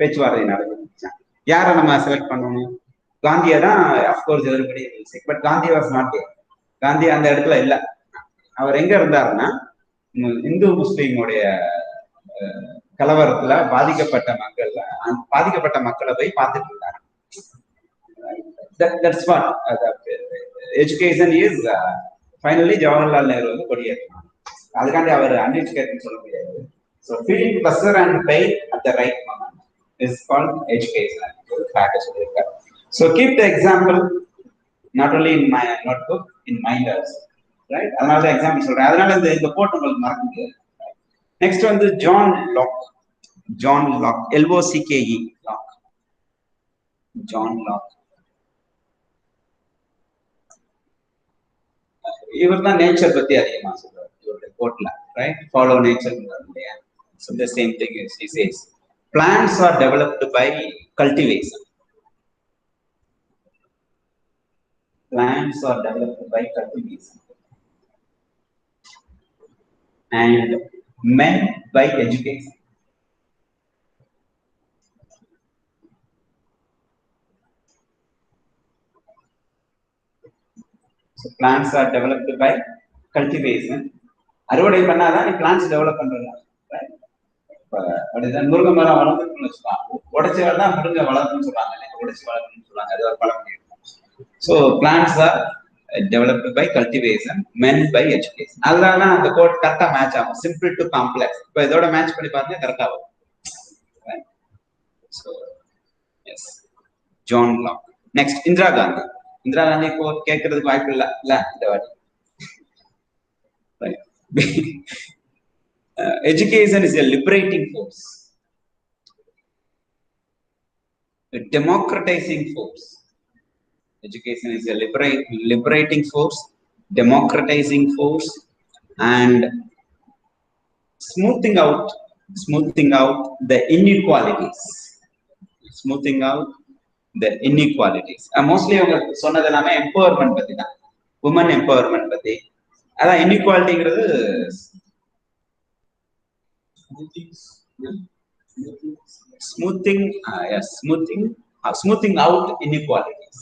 பேச்சுவார்த்தை நடந்துச்சு. யாரை நம்ம செலக்ட் பண்ணணும்? காந்தியை தான் அஃப்கோர்ஸ் எதிர்படி. But Gandhi was not there. Gandhi அந்த இடத்துல இல்லை. அவர் எங்க இருந்தாருன்னா, இந்து முஸ்லீமுடைய கலவரத்துல பாதிக்கப்பட்ட மக்களை போய் பார்த்துட்டு இருந்தாங்க. That's what education is. Finally Jawaharlal Nehru வந்து கொடியேற்றினார். அதுக்காண்டி அவர் அன்எஜுகேட்டட் சொல்ல முடியாது. So feeling pleasure and pain at the right moment is called education. So keep the example not only in my notebook, in mind also, right? அதனால example சொல்றேன். அதனால இந்த quote உங்களுக்கு மறக்க முடியாது. நெக்ஸ்ட் வந்து John Locke. LOCKE Locke. John Locke. இவர் தான் நேச்சர் பத்தி அதிகமா சொல்றாரு இவருடைய கோட்ல, ரைட்? ஃபாலோ நேச்சர் இல்லையா? So the same thing is, he says plants are developed by cultivation. Plants are developed by cultivation and men by education. So plants are developed by cultivation. அறுவடை பண்ணாதான் நீ plans develop பண்றீங்க. முருங்கை மரம் வளர்ந்துன்னு வச்சுக்கலாம், உடைச்சு தான் முருங்கை வளர்ந்துன்னு சொல்றாங்க, உடைச்சு வளர்க்கணும்னு சொல்றாங்க. அது ஒரு பழமொழி. So plants are developed by cultivation, men by education. அதனால அந்த கோட் கரெக்டா மேட்ச் ஆகும். Simple to complex. இப்போ இதோட மேட்ச் பண்ணி பாருங்க, கரெக்டா வரும். So yes, John Locke. Next Indira Gandhi. Indira Gandhi இப்போ கேட்கறதுக்கு வாய்ப்பு இல்லை இந்த வாட்டி. Education is a liberating force, a democratizing force. Education is a liberating force, democratizing force, and smoothing out the inequalities. Smoothing out the inequalities. Mostly உங்களுக்கு சொன்னது எல்லாமே எம்பவர்மெண்ட் பத்தி தான், உமன் எம்பவர்மெண்ட் பத்தி. அதான் இன்இக்வாலிட்டிங்கிறது smoothing out inequalities.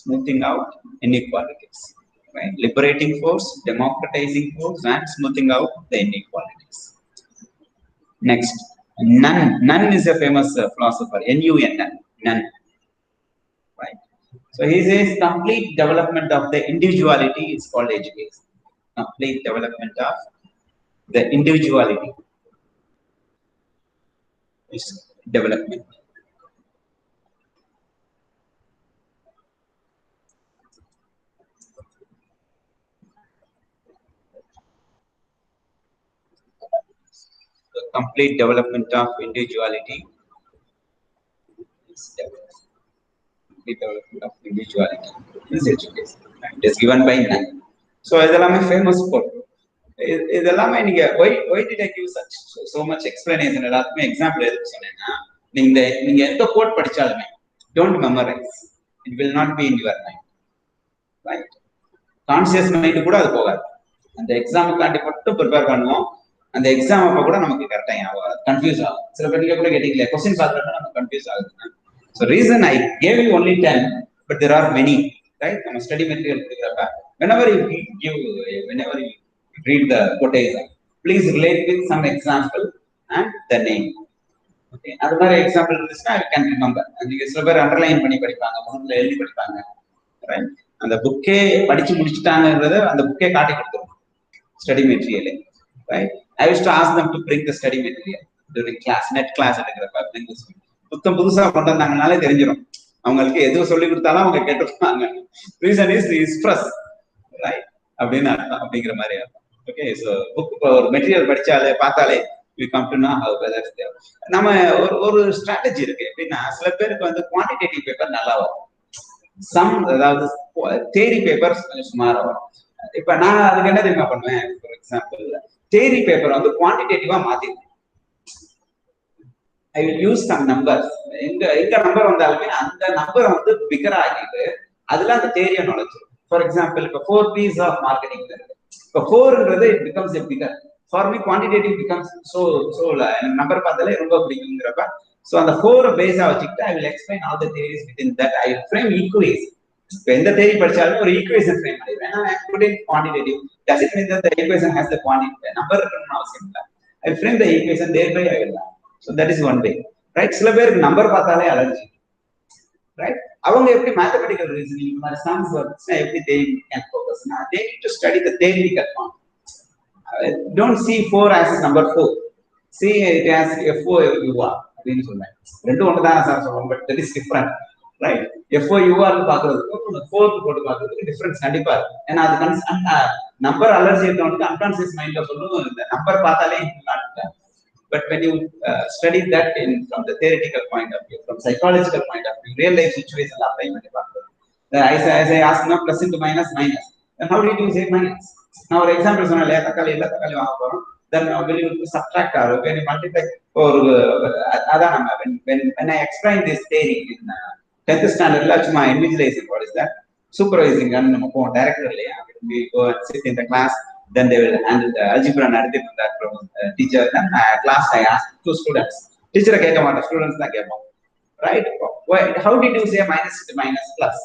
Smoothing out inequalities, right? Liberating force, democratizing force, and smoothing out the inequalities. Next, Nunn is a famous philosopher. Nunn, right? So he says complete development of the individuality is called education. Complete development of the individuality is development. The complete development of individuality is development. Complete development of individuality is education. It is given by Nunn. So இதெல்லாமே famous code. இதெல்லாமே நீங்க why did I give so much explanation? எல்லாத்துக்குமே example எதுக்கு சொன்னேன்னா, நீங்க எந்த code படிச்சாலுமே don't memorize. It will not be in your mind, right? Conscious mind கூட அது போகாது. அந்த எக்ஸாமுக்காண்டி மட்டும் ப்ரிப்பேர் பண்ணுவோம். அந்த எக்ஸாம் அப்ப கூட நமக்கு கரெக்டா ஞாபகம், கன்ஃபியூஸ் ஆகும். சில பேர் கூட கேட்டீங்களே, கொஸ்டின் பார்க்கறப்ப நம்ம கன்ஃபியூஸ் ஆகுதுன்னா, so reason I gave you only 10 but there are many, right? நம்ம ஸ்டடி மெட்டீரியல் கொடுக்குறப்ப whenever you give, whenever you read the quotation, please relate with some example and the name. Okay, அது மாதிரி example இருந்துச்சுன்னா I can remember. நீங்க சில பேர் underline பண்ணி படிப்பாங்க, முகத்துல எழுதி படிப்பாங்க, ரைட்? அந்த புக்கே படிச்சு முடிச்சுட்டாங்கன்றத அந்த புக்கே காட்டி கொடுத்துரும் study material, right? I use to ask them to bring the study material during class, net class எடுக்கிறப்ப புத்தம் புதுசா கொண்டு வந்தாங்கனாலே தெரிஞ்சிடும் அவங்களுக்கு. எதுவும் சொல்லி கொடுத்தாலும் அவங்க கேட்டுருப்பாங்க. Reason is stress, right? அப்படின்னு அர்த்தம், அப்படிங்கிற மாதிரி அர்த்தம். ஓகே, ஸோ புக் ஒரு மெட்டீரியல் படிச்சாலே பார்த்தாலே we come to know how whether நம்ம ஒரு ஸ்ட்ராட்டஜி இருக்கு. எப்படின்னா சில பேருக்கு வந்து குவான்டிடேட்டிவ் பேப்பர் நல்லா வரும், அதாவது தியரி பேப்பர்ஸ் கொஞ்சம் சுமாரா வரும். இப்ப நான் அதுக்கு என்ன தெரியுமா பண்ணுவேன், ஃபார் எக்ஸாம்பிள் தியரி பேப்பர் வந்து குவான்டிடேட்டிவா மாத்திருக்கேன். I will use some numbers. எங்க நம்பர் வந்தாலுமே அந்த நம்பர் வந்து பிகர் ஆகிட்டு அதுல அந்த தேரியை நுழைச்சிடும். ஃபார் எக்ஸாம்பிள் இப்ப 4 P's ஆஃப் மார்க்கெட்டிங் இருக்கு. இப்ப 4ன்றது it becomes a figure. For me quantitative becomes so number பார்த்தாலே ரொம்ப பிடிக்குங்கிறப்ப ஸோ அந்த 4 பேஸா வச்சுக்கிட்டு I will explain all the theories within that. I will frame equation. இப்ப எந்த தேரி படிச்சாலும் ஒரு ஈக்குவேஷன் ஃப்ரேம் பண்ணிடுவேன். ஏன்னா but in quantitative does it mean that the equation has the quantity number இருக்கணும்னு அவசியம் இல்லை. I will frame the equation thereby I will learn. So that is one way, right? சில பேருக்கு number பார்த்தாலே allergy, right? அவங்க எப்படி mathematical reasoning இந்த மாதிரி சம்ஸ் வந்துச்சுன்னா எப்படி they can focus na they need to study the theoretical form. Don't see 4 as number 4, see it as FOUR அப்படின்னு சொல்றேன். ரெண்டும் ஒன்று தானே சார் சொல்லுவோம், but that is different, right? FOUR பார்க்கறதுக்கும் 4 போட்டு பார்க்கறதுக்கு டிஃபரன்ஸ் கண்டிப்பா இருக்கு. ஏன்னா அது நம்பர் அலர்ஜி இருக்கவனுக்கு அன்கான்சியஸ் மைண்ட்ல சொல்லும் இந்த நம்பர் பார்த்தாலே but when you study that from the theoretical point of view, from psychological point of view, real life situation la apply பண்ணி பார்க்கணும். as I ask now plus into minus, then how did you say minus? நான் ஒரு example சொன்னேன், தக்காளி வாங்க போறோம், then will you subtract or when you multiply or அதான் நம்ம when I explain this theory in 10th standard la சும்மா invigilation, what is that? Supervising and நம்ம போவோம் டைரக்டர் இல்லையா, we go and sit in the class, then they will handle the algebra narrative from that from teacher. Then class I ask 2 students, teacher கேட்க மாட்டேன், students தான் கேட்போம், right? How did you say minus to minus plus?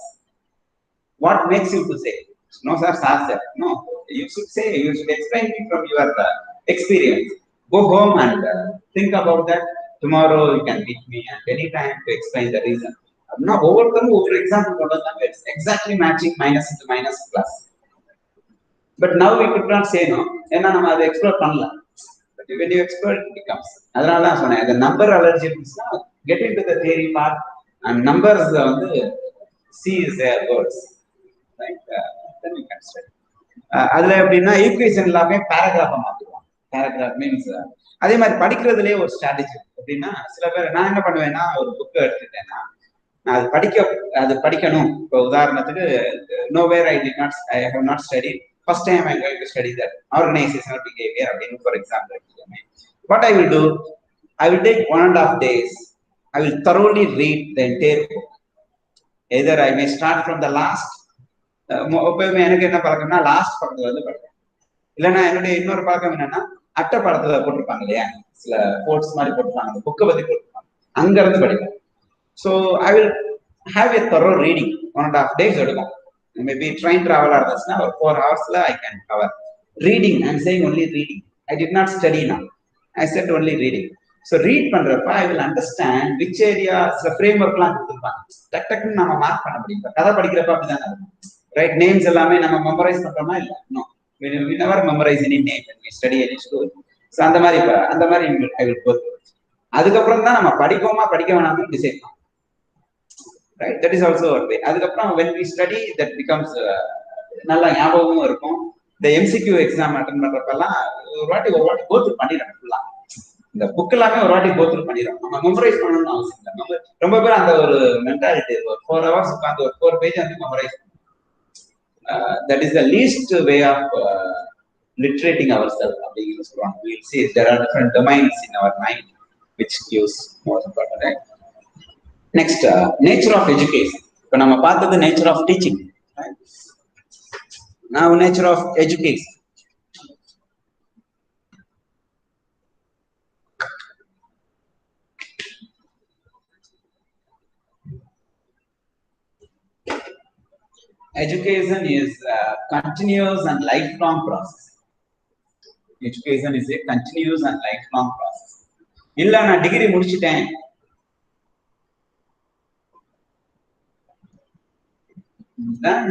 What makes you to say? No sir, sir, no, you should say, you should explain it from your experience. Go home and think about that. Tomorrow you can meet me at any time to explain the reason. Now over example கொண்டு வந்தாங்க, it's exactly matching minus into minus plus. But now we could not say no, ஏன்னா நம்ம அதை explore பண்ணல. But when you explore it becomes, அதனால தான் சொன்னேன் the number allergy இருந்துச்சுன்னா get into the theory part and numbers வந்து see is their words, right? Then we can study. அதுல எப்படின்னா ஈக்குவேஷன் எல்லாமே பேராகிராஃபா மாத்துவோம். பேராகிராஃப் மீன்ஸ் அதே மாதிரி படிக்கிறதுலயே ஒரு ஸ்ட்ராட்டஜி. எப்படின்னா சில பேர் நான் என்ன பண்ணுவேன்னா ஒரு புக் எடுத்துட்டேன்னா நான் அது படிக்கணும். இப்போ உதாரணத்துக்கு nowhere I have not studied, first time I am going to study that organizational behavior அப்படின்னு for example. What I will do, I will take 1.5 days. I will thoroughly read the entire book. Either I may start from the last. எப்பவுமே எனக்கு என்ன பழக்கம்னா last படத்துல வந்து படிப்பேன். இல்லைன்னா என்னுடைய இன்னொரு பழக்கம் என்னன்னா அட்டை படத்துல போட்டிருப்பாங்க இல்லையா, சில கோட்ஸ் மாதிரி போட்டிருப்பாங்க, அந்த புக்கை பத்தி போட்டிருப்பாங்க, அங்க இருந்து படிப்பேன். So I will have a thorough reading. 1.5 days எடுக்கும். Maybe train travel or that's now 4 hours la I can cover reading. I'm saying only reading. I did not study now. I said only reading. So read பண்றப்ப I will understand which areas the framework la கொடுத்திருப்பாங்க. டக்கு நம்ம mark பண்ண முடியும். கதை படிக்கிறப்ப அப்படிதான் நடக்கும், ரைட்? நேம்ஸ் எல்லாமே நம்ம மெமரைஸ் பண்றோமா இல்ல? No, we never memorize any name when we study any school. So அந்த மாதிரி I will go through. அதுக்கப்புறம் தான் நம்ம படிப்போமா படிக்க வேணாம்னு டிசைட் பண்ணோம், right? That is also a way. அதுக்கப்புறம் when we study that becomes நல்ல ஞாபகமும் இருக்கும். இந்த MCQ எக்ஸாம் அட்டெண்ட் பண்றப்பெல்லாம் ஒரு வாட்டி go through பண்ணிடணும் ஃபுல்லா. இந்த புக் எல்லாமே ஒரு வாட்டி go through பண்ணிடணும். நம்ம மெமரைஸ் பண்ணணும்னு அவசியம் இல்லை. ரொம்ப பேர் அந்த ஒரு மென்டாலிட்டி, ஒரு 4 hours உட்காந்து ஒரு 4 பேஜ் வந்து மெமரைஸ் பண்ணணும். That is the least way of literating ourselves அப்படிங்கிற சொல்லுவாங்க. We will see there are different domains in our mind which gives more important, right? Next, nature of education. இப்போ நம்ம பார்த்தது nature of teaching, right? Now nature of education. education is a continuous and lifelong process. Education is a continuous and lifelong process. இல்ல நான் degree முடிச்சிட்டேன், then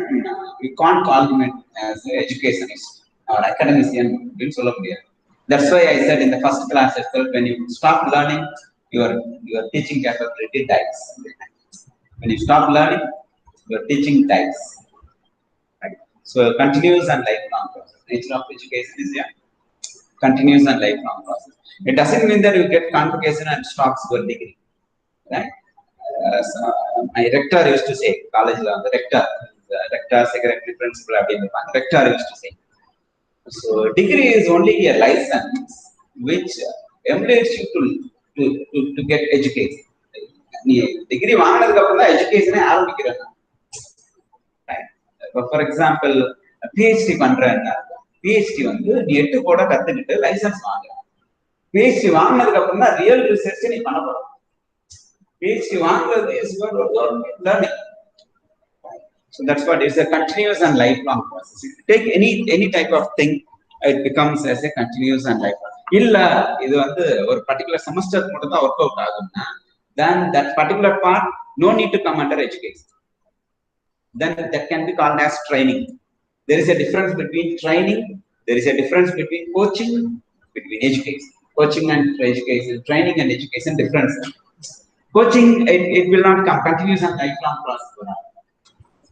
we can't call him as an educationist or academician அப்படின்னு சொல்ல முடியாது. That's why I said in the first class itself, when you stop learning, your teaching capability dies. When you stop learning, your teaching dies. Right? So continuous and lifelong process. Nature of education is a continuous and lifelong process. It doesn't mean that you get convocation and stops your degree. Right? So my rector used to say, college the rector, secretary, principal, rector used to say. So degree is only a license which emulates you to get education. Degree வாங்கினதுக்கு அப்புறம் தான் எஜுகேஷனே ஆரம்பிக்கிறாங்க. For example, PhD பண்றேன்னா PhD வந்து நீ 8 கோட கத்துக்கிட்டு licence வாங்கலாம். PhD வாங்கினதுக்கு அப்புறம் தான் ரியல் ரிசர்ச் நீ பண்ண போற. PhD வாங்குறது is your learning. So that's what is a continuous and lifelong process. If you take any type of thing, it becomes as a continuous and lifelong. இல்ல இது வந்து ஒரு particular semester மட்டும் தான் work out ஆகும்னா, then that particular part no need to come under education. Then that can be called as training. There is a difference between training, there is a difference between coaching, between education. Coaching and education, training and education difference. Coaching, it will not come continuous and lifelong process.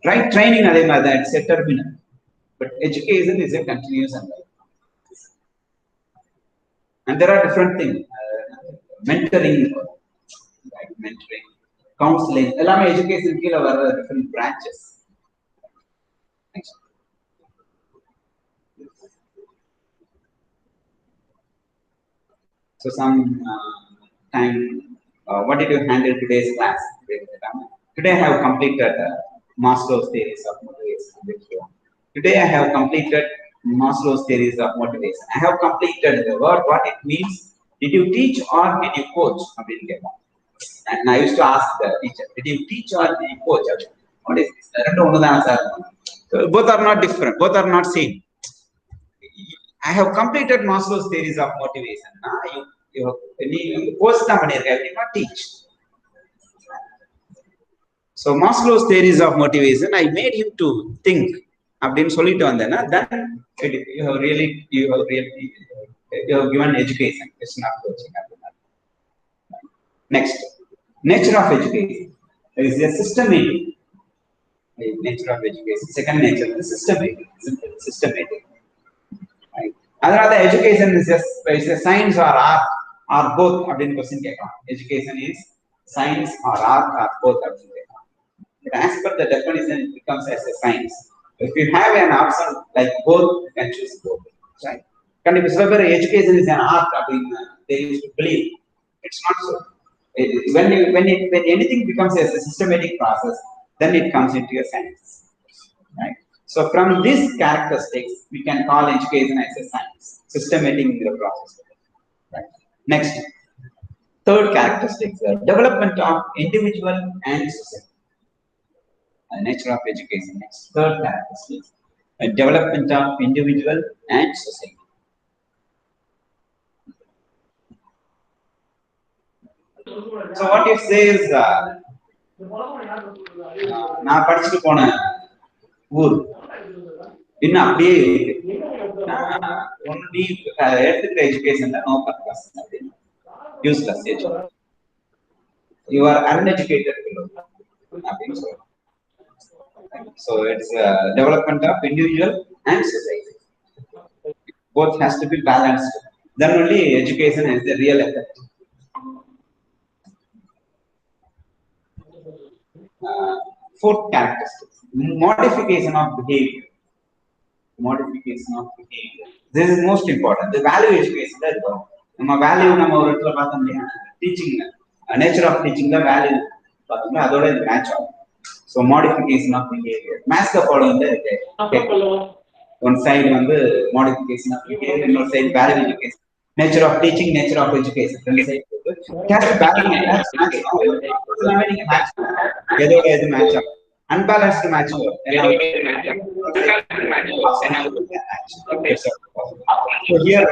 Right? Training, it's a terminal. But education is a continuous and lifelong. And there are different things. Mentoring, right? Mentoring, counseling, education, different branches. Next. So some time, what did you handle today's class? Today I have completed Maslow's theories of motivation. Today I have completed Maslow's theories of motivation. I have completed the word, what it means. Did you teach or did you coach? And I used to ask the teacher, did you teach or did you coach? What is this? So both are not different, both are not same. I have completed Maslow's theories of motivation. You course company, I did not teach. So Maslow's theories of motivation, I made him to think. Then you have given education. It's not coaching. Next, nature of education. There is a systematic nature of education. Second nature is systematic. Right? Other education is just a science or art or both. Education is science or art or both. But as per the definition, it becomes as a science. If you have an option like both, you can choose both. Right? Education is an art. They used to believe it's not so. When anything becomes a systematic process, then it comes into a science. Right? So from these characteristics, we can call education as a science, systematic in the process. Right? Next, third characteristics: development of individual and society. Nature of education. Next, third characteristics: development of individual and society. So what it says, நான் படிச்சுட்டு போன ஊர் இன்னும் அப்படியே only எடுத்துக்கிற எஜுகேஷன்ல no purpose useless education you are uneducated அப்படின்னு சொல்றோம். So it's development of individual and society. Both has to be balanced. Then only education has the real effect. Fourth characteristics: modification of behavior. Modification of behavior. This is most important. The value education. நம்ம value நம்ம ஒரு இடத்துல பார்த்தோம் இல்லையா, teaching nature of டீச்சிங்ல value பார்த்தோம்னா அதோட match ஆகும். So modification of behaviour match the following இருக்கு. ஒன் சைடு வந்து மாடிஃபிகேஷன் ஆஃப் பிஹேவியர், இன்னொரு side value education. Nature of teaching, nature of education ரெண்டு சைடு எதோட எது மேட்ச் ஆகும். unbalanced matching work. So here,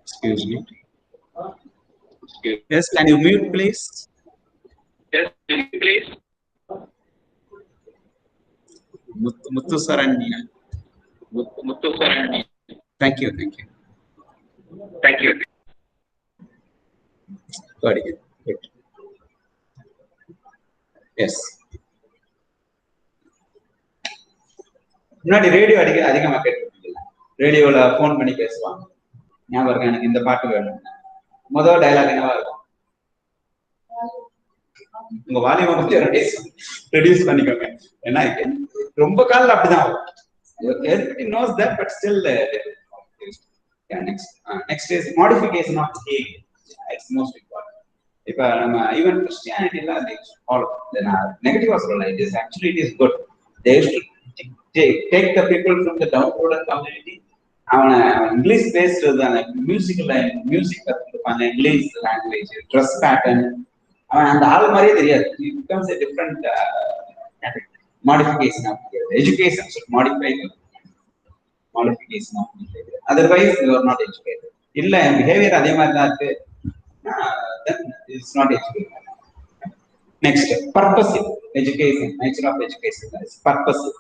excuse me. Yes, can you mute, please? Yes, please. Muthu Saranya. Muthu Saranya. Thank you. Thank you. Got it. Good. Yes. முன்னாடி radio அதிகமா கேட்டுருக்கீங்களா? ரேடியோல phone பண்ணி பேசுவாங்க. ஞாபகம் இருக்கா? எனக்கு இந்த பாட்டு வேணும். முதல் டயலாக் என்னவா இருக்கும்? உங்க வால்யூமை கொஞ்சம் ரெடியூஸ் பண்ணிக்கோங்க. ஏன்னா ரொம்ப காலில் அப்படிதான் ஆகும். Everybody knows that, but still, yeah, next is modification of the game. It's most important. If even Christianity, they follow. Then negative சொல்லல. It is actually it is good. They should take the people from the downtrodden community. அவனை English பேசுறது music கத்துப்பாங்க, English language, dress pattern, அவன் அந்த ஆள் மாதிரியே தெரியாது. It becomes a different modification of education. Should modify modification of behavior. Otherwise, you are not educated. இல்ல என் behaviour அதே மாதிரி தான் இருக்கு, then it's not educated. Next, purposive education. Nature of education is purposive.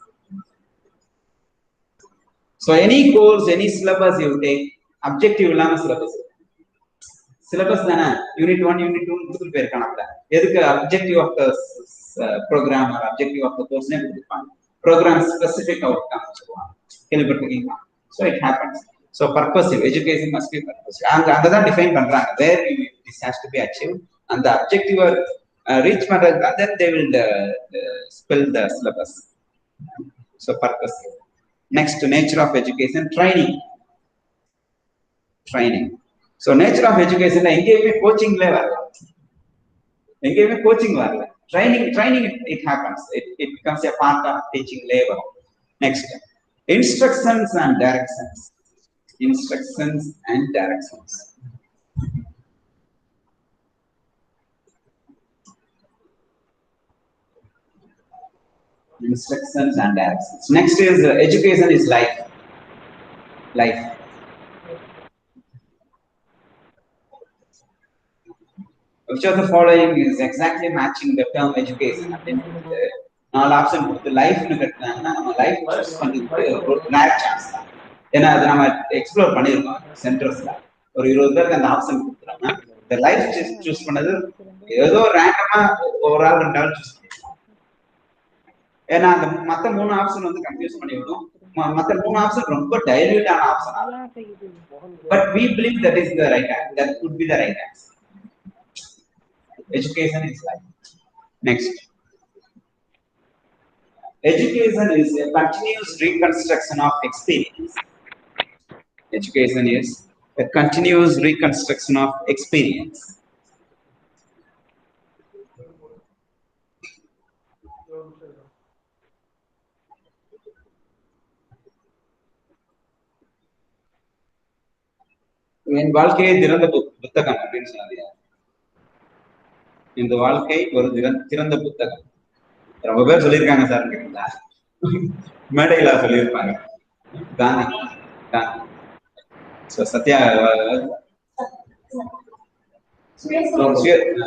So any course, any syllabus you take, objective இல்லாம syllabus தானே. Unit 1 unit 2 கொடுத்துட்டு போயிருக்காங்க. எதுக்கு objective of the program or objective of the course கொடுப்பாங்க. program specific outcome சொல்லுவாங்க. கேள்விப்பட்டிருக்கீங்களா? So it happens. So purposive education must be purposive. அங்க தான் define பண்றாங்க where this has to be achieved, and the objective reach பண்றதுக்கு then they will spell the syllabus. So purposive. Next, nature of education, training. So nature of education எங்கேயுமே கோச்சிங்ல வரல, training it happens. It becomes a part of teaching labor. Next, instructions and directions. Instructions and directions Next is education is life. Which of the following is exactly matching the term education? நாலு option கொடுத்து லைஃப்னு கட்டினாங்கன்னா நம்ம life choose பண்றதுக்கு ஒரு rare chance தான். ஏன்னா அதை நம்ம எக்ஸ்ப்ளோர் பண்ணியிருக்கோம் சென்டர்ஸ்ல. ஒரு 20 பேருக்கு அந்த ஆப்ஷன் கொடுத்துறாங்க. இந்த லைஃப் சூஸ் பண்ணது ஏதோ ரேண்டமா ஒரு ஆள் 2 ஆள் சூஸ் பண்ணிருக்கோம். ஏன்னா அந்த மற்ற 3 ஆப்ஷன் வந்து கன்ஃபியூஸ் பண்ணி விடும். மற்ற 3 ஆப்ஷன் ரொம்ப டைல்யூட்டான option. But we believe that is the right answer. That could be the right answer. Education is life. Next, education is a continuous reconstruction of experience. Education is a continuous reconstruction of experience. என் வாழ்க்கையை திறந்த புத்தகம் அப்படின்னு சொன்னாங்க. இந்த வாழ்க்கை ஒரு திறந்த புத்தகம். ரொம்ப பேர் சொல்லியிருக்காங்க சார், கேட்டீங்களா? மேடையில சொல்லியிருப்பாங்க. காந்தி. சத்யா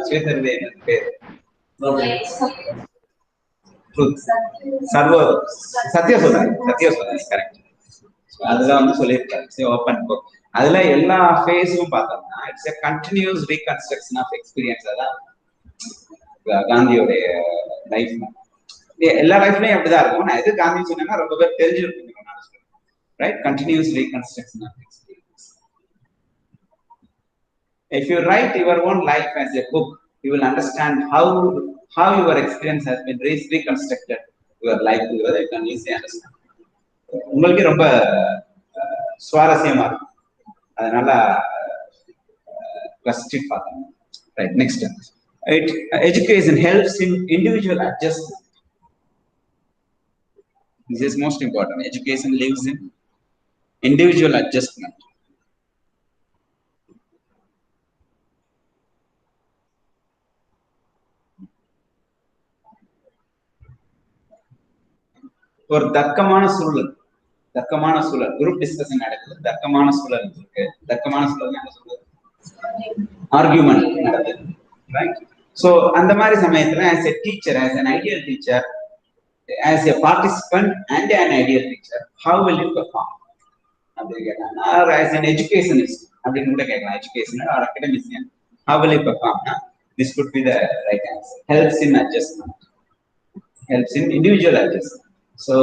சுயசரிதை பேர் சத்யசோதனை கரெக்ட். அதுல வந்து சொல்லியிருக்காரு ஓப்பன் புக். அதுல எல்லா ஃபேஸும் பார்த்தோம்னா it's a continuous reconstruction of experience. அதான் காந்தியோடைய லைஃப். எல்லா லைஃப்லயும் அப்படிதான் இருக்கும். நான் எது காந்தி சொன்னேன்னா ரொம்ப பேர் தெரிஞ்சிருக்கும். Right, continuous reconstruction of experience. If you write your own life as a book, you will understand how your experience has been reconstructed your life. You can easily understand. உங்களுக்கு ரொம்ப சுவாரஸ்யமா இருக்கும். அதனால question பார்த்தோம். Right, next. Education helps in individual adjustment. This is most important. Education lives in individual adjustment. ஒரு தர்க்கமான சூழல் group discussion நடக்குது, தர்க்கமான சூழல் இருக்கு. தர்க்கமான சூழல் என்ன சொல்றது, ஆர்கியூமெண்ட் நடக்குது, ரைட்? ஸோ அந்த மாதிரி சமயத்துல as a teacher, as an ideal teacher, as a participant and an ideal teacher, how will you perform அப்படின்னு கேட்டாங்க. or as an educationist அப்படின்னு கூட கேட்கலாம், educational or academician, how will you perform? This could be the right answer. Helps in adjustment, helps in individual adjustment. So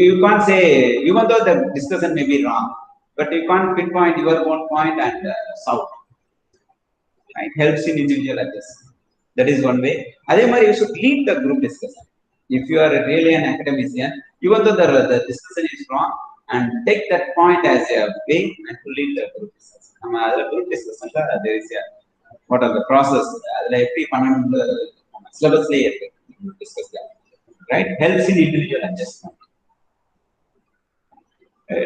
you can't say, even though the discussion may be wrong, but you can't pinpoint your own point and solve. Right? Helps in individual adjustment. That is one way. Adhe mari you should lead the group discussion. If you are really an academician, even though the discussion is wrong, and take that point as a way and to lead the group discussion. Nama adha group discussion la there is a what are the process, adha eppadi pananum syllabus la irukku discuss that. Right? Helps in individual adjustment.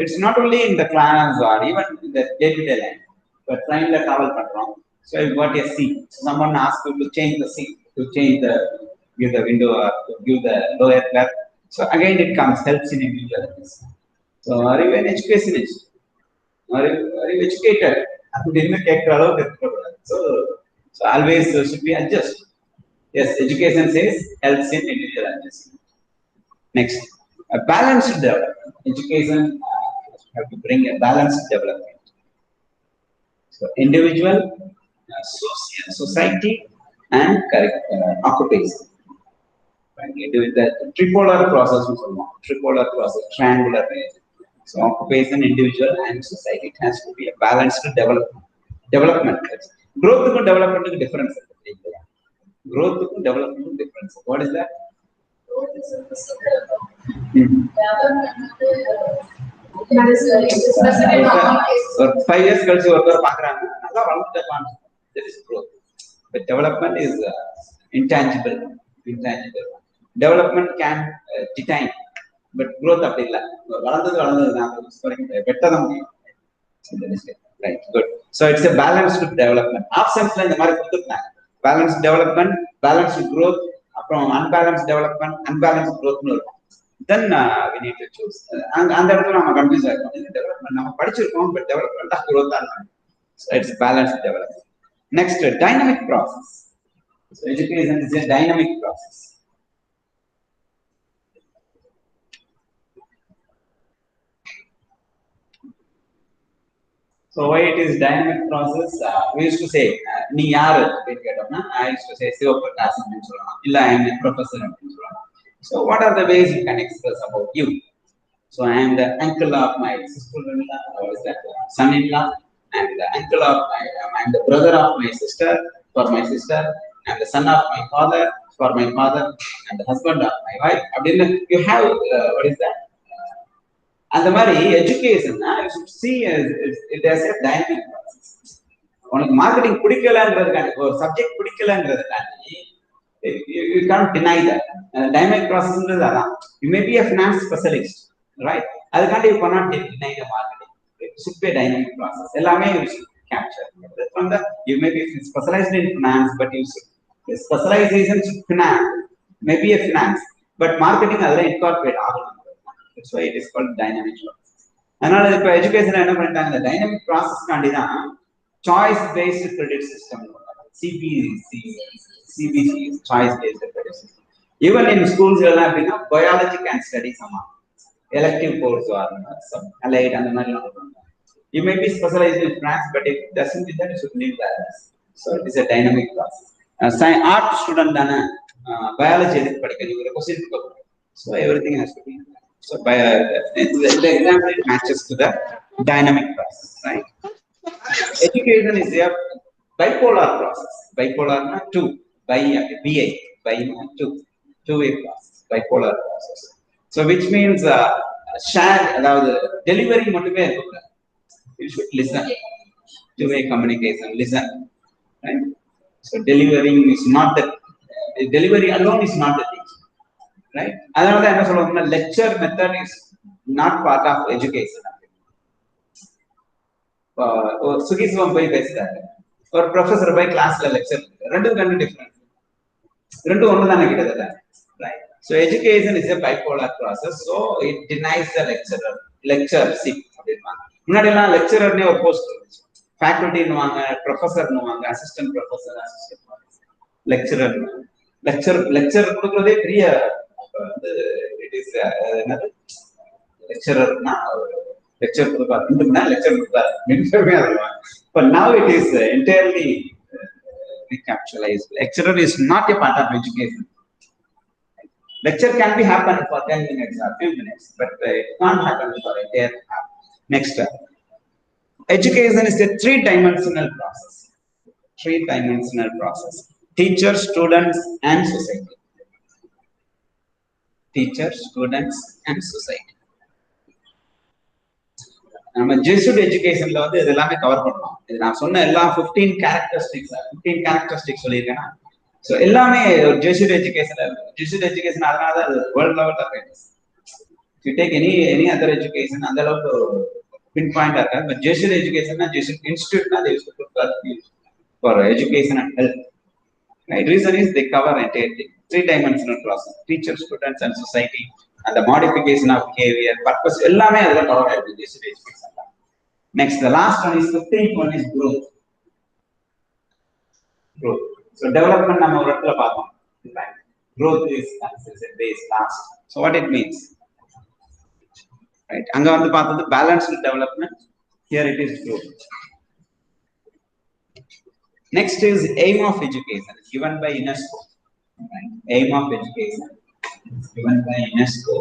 It's not only in the class or even in the day-to-day life, but train la travel pandrom. So you got a seat. Someone asks you to change the seat, to change the, give the window or to give the lower flap. So again it comes, helps in individual adjustment. So are you an educationist? Are you educated? So always should be adjust. Yes, education says helps in individual adjustment. Next, a balanced development. Education have to bring a balanced development. So individual, social, society, and occupation. Right? The tripolar process, tripolar process, triangular range. So occupation, individual, and society, it has to be a balanced development. Growth and development is different. Growth and development is different. What is that? So 5 years கழிச்சு ஒருத்தர் பாக்குறாங்க, நல்லா வளர்ந்துட்டாங்க. That is growth. But development is intangible. Development can detain, but growth அப்படி இல்ல. வளர்ந்தது நான் better தான் முடியும். Right, good. So it's a balanced development. Options la இந்த மாதிரி கொடுத்துட்டாங்க. Balanced development, balanced growth, அப்புறம் unbalanced development, unbalanced growth னு இருக்கும். Then we need to choose. அந்த இடத்துல நம்ம கன்ஃபியூஸ் ஆயிடும். இந்த டெவலப்மெண்ட் நம்ம படிச்சிருக்கோம், பட் டெவலப்மெண்ட் ஆஃப் growth தான். So it's balanced development. Next, dynamic process. So education is a dynamic process. So why it is dynamic process? We used to say, நீ யாரு அப்படின்னு கேட்டோம்னா, I used to say Sivaprakash அப்படின்னு சொல்லலாம், இல்ல I am a professor அப்படின்னு சொல்லலாம். So what are the ways you can express about you? So I am the uncle of my sister-in-law, or is that son-in-law? I am the uncle of I am the brother of my sister for my sister. I am the son of my father for my father, and the husband of my wife. அப்படின்னு you have what is that? அந்த மாதிரி education you should see it as a dynamic process. உனக்கு marketing பிடிக்கலங்கிறதுக்காண்டி, ஒரு subject பிடிக்கலங்கிறதுக்காண்டி you can't deny that. Dynamic process ன்றது அதான். You may be a finance specialist, right? அதுக்காண்டி you cannot deny the marketing. It should be a dynamic process. எல்லாமே you should capture. From the, you may be specialized in finance, but you should, specialization should finance, maybe a finance, but marketing அதெல்லாம் incorporate ஆகணும். That's why it is called dynamic process. அதனால இப்ப எஜுகேஷன்ல என்ன பண்ணிட்டாங்க, இந்த dynamic process காண்டி தான் choice based credit system, CBC, choice based credit system. Even in schools எல்லாம் எப்படின்னா biology can study some elective course or some allied அந்த மாதிரி எல்லாம் பண்ணுவாங்க. You may be specialized in finance, but if it doesn't do that, you should leave that. So it is a dynamic process. Art student தானே, biology எதுக்கு படிக்கணும், ஒரு question போடுறோம். So everything has to be. So by the example it matches to the dynamic process, right? Education is a bipolar process. Bipolar na two, by two-way process, bipolar process. So which means share, அதாவது delivery மட்டுமே இருக்கு. You should listen. Two-way communication, listen, right? So delivering is not the, delivery alone is not the teaching, right? அதனால என்ன சொல்லுவாங்கன்னா lecture method is not part of education. சுகிஸ்வம் போய் பேசுறாரு, ஒரு professor போய் கிளாஸ்ல லெக்சர், ரெண்டும் டிஃபரெண்ட், ரெண்டும் ஒண்ணு தானே கிட்டத்தட்ட, right? So education is a bipolar process. So it denies the lectureship. முன்னாடிலாம் லெக்சரர்னே ஒரு போஸ்ட் இருந்துச்சு. ஃபேக்கல்ட்டின்னுவாங்க, ப்ரொஃபஸர்னுவாங்க, அசிஸ்டன்ட் ப்ரொஃபஸர், அசிஸ்டன்ட் லெக்சர் கொடுக்குறதே பெரிய இட் இஸ் என்னது லெக்சரர்னா லெக்சர் கொடுப்பாரு, 2 மணி நேரம் லெக்சர் கொடுப்பாரு. But now it is entirely recapitalized. Lecturer is not a part of education. Lecture can be happen for 10 minutes or few minutes, but it can't happen for a entire hour. Next, education is a 3-dimensional process. 3-dimensional process. Teachers, students, and society. Teachers, students, and society. நம்ம ஜெசுட் எஜுகேஷன்ல வந்து இது எல்லாமே cover பண்ணலாம். இது நான் சொன்ன எல்லா 15 characteristics சொல்லியிருக்கேன்னா, so எல்லாமே ஒரு ஜெசுட் எஜுகேஷன்ல இருக்கு. ஜெசுட் எஜுகேஷன் அதனால தான் அது வேர்ல்ட் லெவல்ல famous. You take any other education அந்த அளவுக்கு பின் பாயிண்டா இருக்காது. பட் ஜெசுட் எஜுகேஷன்னா ஜெசுட் இன்ஸ்டிடியூட்னா they used to put for education and health. Right? Reason is they cover entire thing. 3-dimensional process. Teachers, students, and society. And the modification of behavior, purpose, எல்லாமே அதுல cover ஆயிருக்கு ஜெசுட் எஜுகேஷன்ல. Next, the last one is 15th one is growth. Growth. So development நம்ம ஒரு இடத்துல பார்த்தோம். Growth is base last. So what it means? Right? அங்க வந்து பார்த்தது balanced development. Here it is growth. Next is aim of education. It's given by UNESCO. Right? Aim of education is given by UNESCO.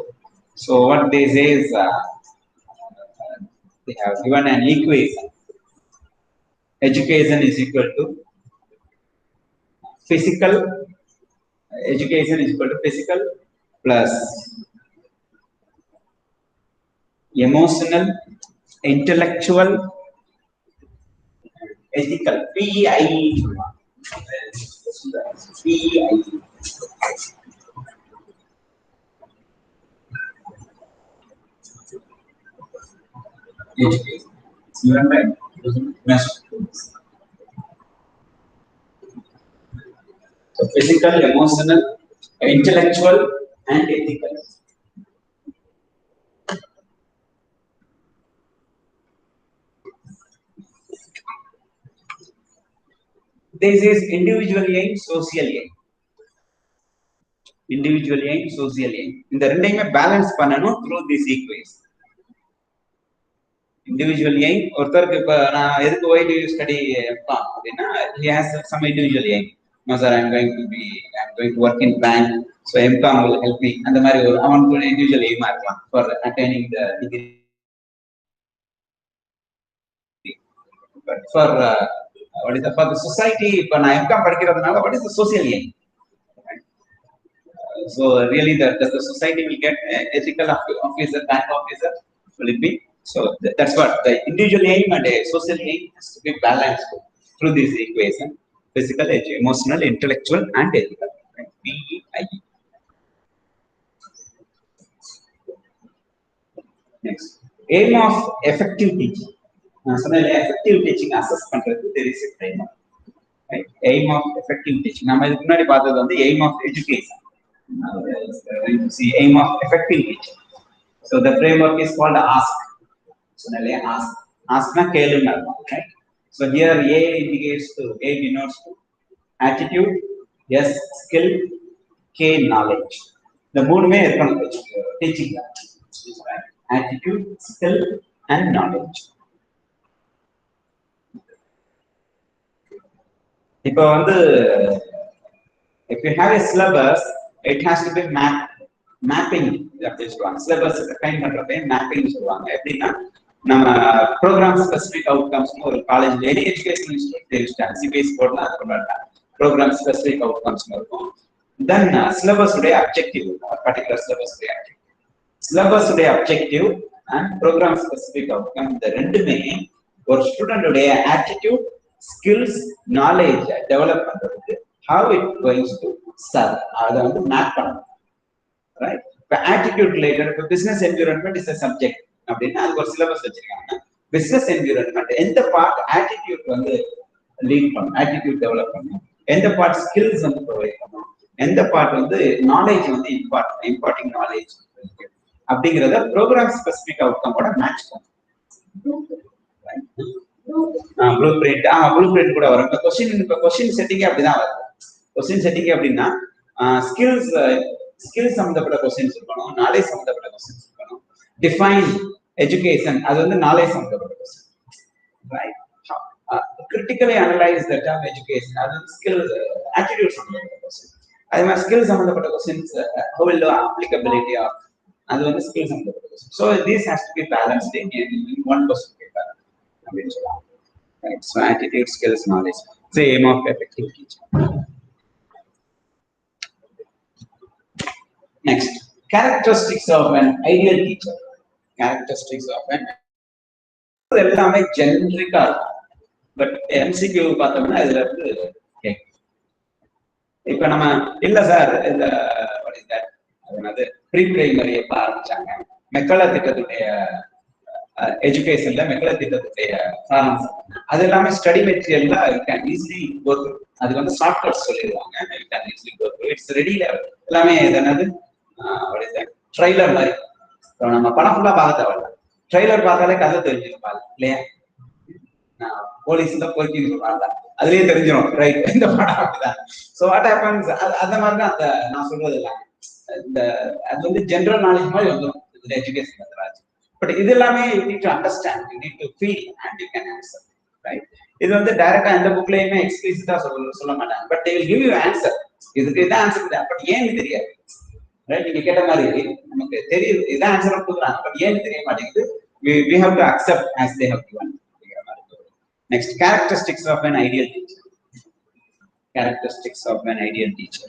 So what they say is they have given an equation. Education is equal to physical. Education is equal to physical plus emotional, intellectual, ethical. PEIE. PEIE. Education. Given by UNESCO. So physical, emotional, intellectual, and ethical. This is individual aim, social aim. Individual aim, social aim. In the ரெண்டையுமே balance பண்ணனும் through this equation. Individual aim, ஒருத்தருக்கு இப்ப நான் எதுக்கு why do you study அப்படின்னா he has some individual aim. No sir, I'm going to work in bank, so MCOM will help me. அந்த மாதிரி ஒரு அவனுக்கு individual aim இருக்கலாம் for attaining the degree. But for what is for the society, இப்ப நான் MCOM படிக்கிறதுனால what is the social aim? So really does the society will get ethical officer, bank officer, will it be? So that's what the individual aim and a social aim has to be balanced through this equation: physical, emotional, intellectual, and ethical. PEIE. Next, aim of effective teaching. Effective teaching assess பண்றது there is a framework. Right? Aim of effective teaching. நம்ம இதுக்கு முன்னாடி பார்த்தது வந்து aim of education. Now you see aim of effective teaching. So the framework is called ASK. So ask na கேளுங்க அர்த்தம். Right? So here A indicates to A denotes to attitude, S skill, K knowledge. The மூணுமே இருக்கணும் teaching. Right? Attitude, skill, and knowledge. இப்போ வந்து if you have a syllabus, it has to be mapping. அப்படின்னு சொல்லுவாங்க. syllabus define பண்றப்ப mapping சொல்லுவாங்க. எப்படின்னா நம்ம ப்ரோக்ராம் ஸ்பெசிபிக் அவுட்கம்ஸ் ஒரு காலேஜ்ல எனி எஜுகேஷனல் இன்ஸ்டிடியூட் சிபிஎஸ்இ போர்ட்ல ப்ரோக்ராம் ஸ்பெசிபிக் அவுட்கம்ஸ் இருக்கும். தென் சிலபஸ் உடைய அப்ஜெக்டிவ், பர்டிகுலர் சிலபஸ் உடைய அப்ஜெக்டிவ், சிலபஸ் உடைய objective and programme specific outcome, இந்த ரெண்டுமே ஒரு ஸ்டூடெண்ட் உடைய ஆட்டிடியூட், ஸ்கில்ஸ், நாலேஜ் டெவலப் பண்றதுக்கு how it going to serve அதை வந்து மேப் பண்ணணும். ரைட்? இப்போ ஆட்டிடியூட் ரிலேட்டட், இப்போ business environment is a subject அப்படின்னா அதுக்கு ஒரு சிலபஸ் வச்சிருக்காங்க. பிசினஸ் என்விரான்மெண்ட் எந்த பார்ட் ஆட்டிடியூட் வந்து லீட் பண்ணும், ஆட்டிடியூட் டெவலப் பண்ணும், எந்த பார்ட் ஸ்கில்ஸ் வந்து ப்ரொவைட் பண்ணும், எந்த பார்ட் வந்து நாலேஜ் வந்து இம்பார்ட்டிங் நாலேஜ் அப்படிங்கிறத ப்ரோக்ராம் ஸ்பெசிபிக் அவுட்கமோட மேட்ச் பண்ணும். ப்ளூ பிரிண்ட் கூட வரும். இப்போ கொஸ்டின் செட்டிங்கே அப்படிதான் வரும். கொஸ்டின் செட்டிங் அப்படின்னா ஸ்கில்ஸ் சம்பந்தப்பட்ட கொஸ்டின்ஸ் இருக்கணும், நாலேஜ் சம்பந்தப்பட்ட கொஸ்டின்ஸ் இருக்கணும். டிஃபைன் எஜுகேஷன், அது வந்து நாலேஜ் சம்பந்தப்பட்ட கொஸ்டின். ரைட். கிரிட்டிக்கலி அனலைஸ் த டர்ம் எஜுகேஷன், அது வந்து ஸ்கில்ஸ் ஆட்டிடியூட் சம்பந்தப்பட்ட கொஸ்டின். அதே மாதிரி ஸ்கில் சம்பந்தப்பட்ட questions how will the applicability of, அது வந்து ஸ்கில் சம்பந்தப்பட்ட question. So this has to be balanced in one question paper அப்படின்னு சொல்லலாம். Right. So attitude, skills, knowledge. It's the aim of effective teaching. Next, characteristics of an ideal teacher. Characteristics of an எல்லாமே ஜெனரிக்கா இருக்கும். But MCQ பார்த்தோம்னா இதுல இருந்து இப்ப நம்ம இல்ல சார் இந்த அதாவது ப்ரீ பிரைமரி எப்ப ஆரம்பிச்சாங்க, மெக்கலா திட்டத்துடைய எஜுகேஷன்ல மெக்கலா திட்டத்துடைய சாராம்சம் அது எல்லாமே ஸ்டடி மெட்டீரியல்ல ஈஸிலி கோ த்ரூ. அது வந்து ஷார்ட்கட்ஸ் சொல்லிடுவாங்க, இட்ஸ் ரெடி எல்லாமே. என்னது ட்ரைலர் மாதிரி. நம்ம படம் ஃபுல்லா பார்க்க தேவையில்ல, ட்ரைலர் பார்த்தாலே கதை தெரிஞ்சிருப்பாங்க இல்லையா? போலீஸ் தான் போய்க்கின்னு சொல்றாங்க, அதுலயே தெரிஞ்சிடும் ரைட் இந்த படம் அப்படிதான். ஸோ வாட் ஹேப்பன்ஸ், அந்த மாதிரி தான் அந்த நான் சொல்றது இல்லை. இந்த அது வந்து ஜென்ரல் நாலேஜ் மாதிரி வந்துடும் இதுல எஜுகேஷன் மெத்தடாலஜி. பட் இது எல்லாமே you need to understand, you need to feel and you can answer. Right. இது வந்து டைரக்டா எந்த புக்லயுமே எக்ஸ்பிளிசிட்டா சொல்ல மாட்டாங்க. But they will give you answer. இதுக்கு இதான் ஆன்சர் தான், பட் ஏன்னு தெரியாது. ரைட். நீங்க கேட்ட மாதிரி நமக்கு தெரியுது இதான் ஆன்சர் கொடுக்குறாங்க, பட் ஏன்னு தெரிய மாட்டேங்குது. we have to accept as they have given. Next, characteristics of an ideal teacher. Characteristics of an ideal teacher.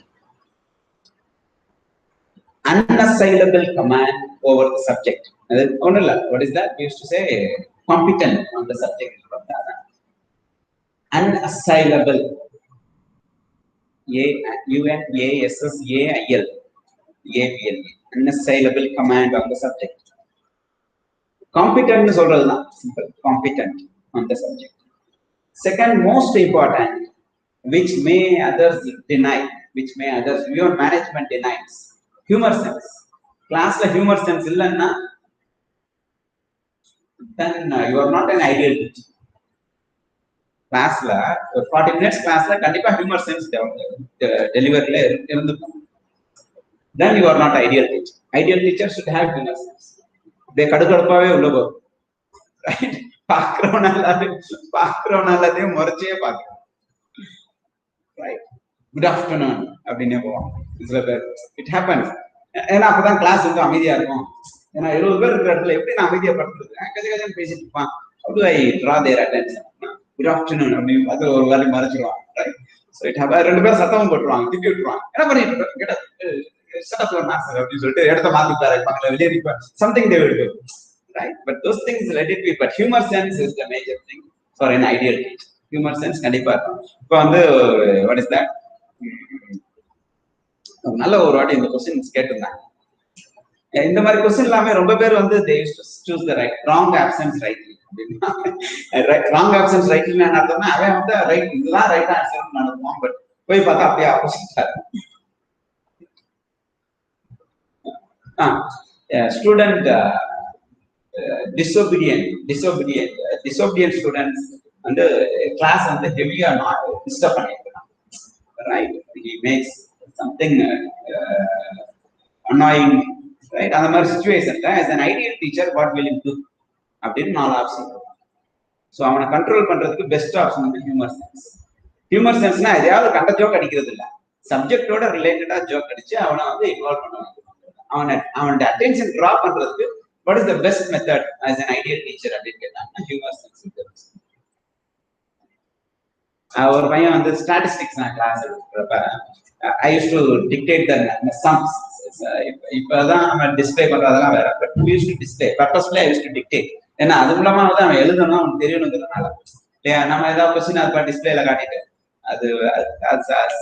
Unassailable command over the subject. What is that? We used to say competent on the subject. Unassailable. UNASSAIL. Unassailable command on the subject. Competent சொல்றதுதான் simple. Competent on the subject. Second most important, which may others deny, which may others, your management denies, humor sense. Class la humor sense illanna, then you are not an ideal teacher. Class la 40 minutes class la kandipa humor sense delivery la irundhukum, then you are not ideal teacher. Ideal teacher should have humor sense. They kadukadupave ulla po, right? பாக்குறவன் எல்லாத்தையும் முறைச்சே பாக்குறோம். Right. Good afternoon அப்படின்னு போவோம் சில பேர். It happens. ஏன்னா அப்பதான் class வந்து அமைதியா இருக்கும். ஏன்னா 70 பேர் இருக்கிற இடத்துல எப்படி நான் அமைதியா படுத்துறது, கஜகஜன்னு பேசிட்டு இருப்பான். How do I draw their attention? Good afternoon அப்படின்னு அது ஒரு வேலை மறைச்சிருவான். ரைட். So it happen. 2 பேர் சத்தமும் போட்டுருவாங்க, திட்டி விட்டுருவாங்க. என்ன பண்ணிட்டு கேட்ட சட்டத்துல மாஸ்டர் அப்படின்னு சொல்லிட்டு இடத்த மாத்திட்டாரு பக்கத்துல வெளியே நிற்பார். Something they will do. Right, but those things let it be. But humor sense is the major thing for an ideal teacher. Humor sense கண்டிப்பா இருக்கும். இப்போ வந்து what is that? நல்ல ஒரு வாட்டி இந்த கொஸ்டின்ஸ் கேட்டிருந்தாங்க. இந்த மாதிரி கொஸ்டின் எல்லாமே ரொம்ப பேர் வந்து they used to choose the right, wrong absence rightly. wrong absence rightly நான் அர்த்தம்னா அவன் வந்து ரைட் இதுதான் ரைட் ஆன்சர் நடத்துவான். பட் போய் பார்த்தா அப்படியே ஆப்போசிட்டா student disobedient students and class and the heavier not disturb பண்ணிருக்கான். Right. He makes something annoying. Right. அந்த மாதிரி situation as an ideal teacher what will you do அப்படின்னு 4 ஆப்ஷன். ஸோ அவனை கண்ட்ரோல் பண்றதுக்கு பெஸ்ட் ஆப்ஷன் வந்து ஹியூமர் சென்ஸ். ஹியூமர் சென்ஸ்னா எதையாவது கண்ட joke அடிக்கிறது இல்லை, சப்ஜெக்டோட ரிலேட்டடா ஜோக் அடிச்சு அவனை வந்து இன்வால்வ் பண்ணுவாங்க. அவனோட அட்டென்ஷன் டிரா பண்றதுக்கு what is the best method as an ideal teacher அப்படின்னு கேட்டாங்கன்னா humor sense. ஒரு பையன் வந்து ஸ்டாட்டிஸ்டிக்ஸ் நான் கிளாஸ் எடுக்கிறப்ப I used to dictate the sums. இப்பதான் நம்ம டிஸ்பிளே பண்றதெல்லாம் வேற, but we used to display purposely. I used to dictate. ஏன்னா அது மூலமா வந்து அவன் எழுதணும், அவனுக்கு தெரியணுங்கிறதுனால இல்லையா. நம்ம ஏதாவது கொஸ்டின் அது டிஸ்பிளேல காட்டிட்டு அது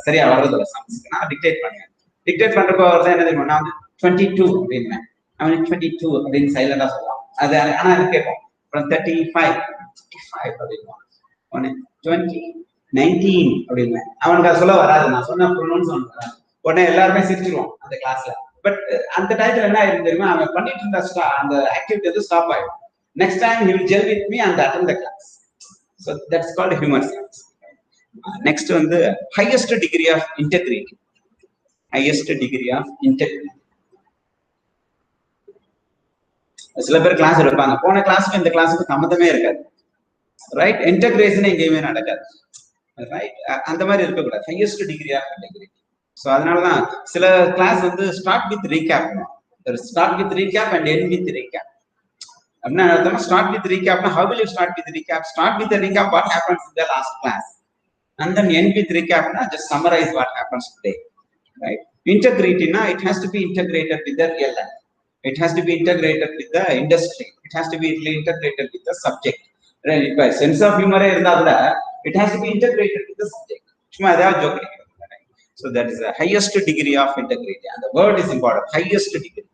சரியா வர்றது இல்லை. சம்ஸ்க்கு நான் டிக்டேட் பண்ணுவேன். டிக்டேட் பண்றப்போ வருது என்ன தெரியுமா, நான் வந்து 22 அப்படின்னு அவனுக்கு 22 அப்படின்னு சைலண்டா சொல்லுவான். அது ஆனா எனக்கு கேட்போம். அப்புறம் 35 அப்படின்வான். 20 19 அப்படின்னு அவனுக்கு அது சொல்ல வராது. நான் சொன்ன ப்ரொனவுன்ஸ் அவனுக்கு வராது. உடனே எல்லாருமே சிரிச்சிருவோம் அந்த கிளாஸ்ல. பட் அந்த டயத்துல என்ன ஆயிரும் தெரியுமா, அவன் பண்ணிட்டு இருந்த அந்த ஆக்டிவிட்டி வந்து ஸ்டாப் ஆயிடும். Next time he will gel with me and attend the class. So that's called humor science. Next வந்து highest degree of integrity. Highest degree of integrity. சில பேர் கிளாஸ் எடுப்பாங்க, போன கிளாஸுக்கு இந்த கிளாஸுக்கு சம்மந்தமே இருக்காது, ரைட்? இன்டகிரேஷன் எங்கேயுமே நடக்காது, ரைட்? அந்த மாதிரி இருக்கக்கூடாது. Highest degree of integrity. So அதனாலதான் சில கிளாஸ் வந்து start with recap, start with recap and end with recap. அப்படின்னா அர்த்தம், ஸ்டார்ட் வித் ரீகேப்னா how will you start with recap? Start with the recap what happens in the last class, and then end with recap na just summarize what happens today, right? Integrity na it has to be integrated with the real life, it has to be integrated with the industry, it has to be integrated with the subject, right? If sense of humor irundha kuda it has to be integrated with the subject. Suma adha joke, right? So that is the highest degree of integrity, and the word is important, highest degree.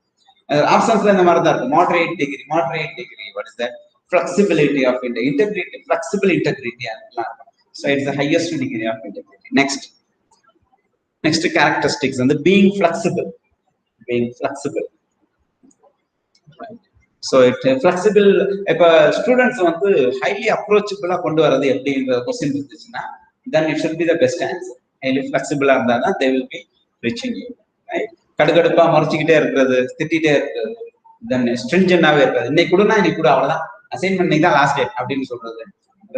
Options la indha mari da irukku, moderate degree, what is that? Flexibility of integrity, flexible integrity. So it's the highest degree of integrity. Next characteristics and the being flexible. Right. So it flexible. If students want to highly approachable kondu varadhu eppadi indha question irundhuchina, then it should be the best answer. Highly flexible irundha they will be reaching you, right? கடுகடுப்பா மறைச்சிக்கிட்டே இருக்கிறது, திட்டிகிட்டே இருக்கிறது, தென் ஸ்ட்ரிஞ்சன்டாவே இருக்காது. இன்னைக்கு கூட இன்னைக்கு கூட அவ்வளவுதான், assignment இன்னைக்கு தான் லாஸ்ட் டேட் அப்படின்னு சொல்றது,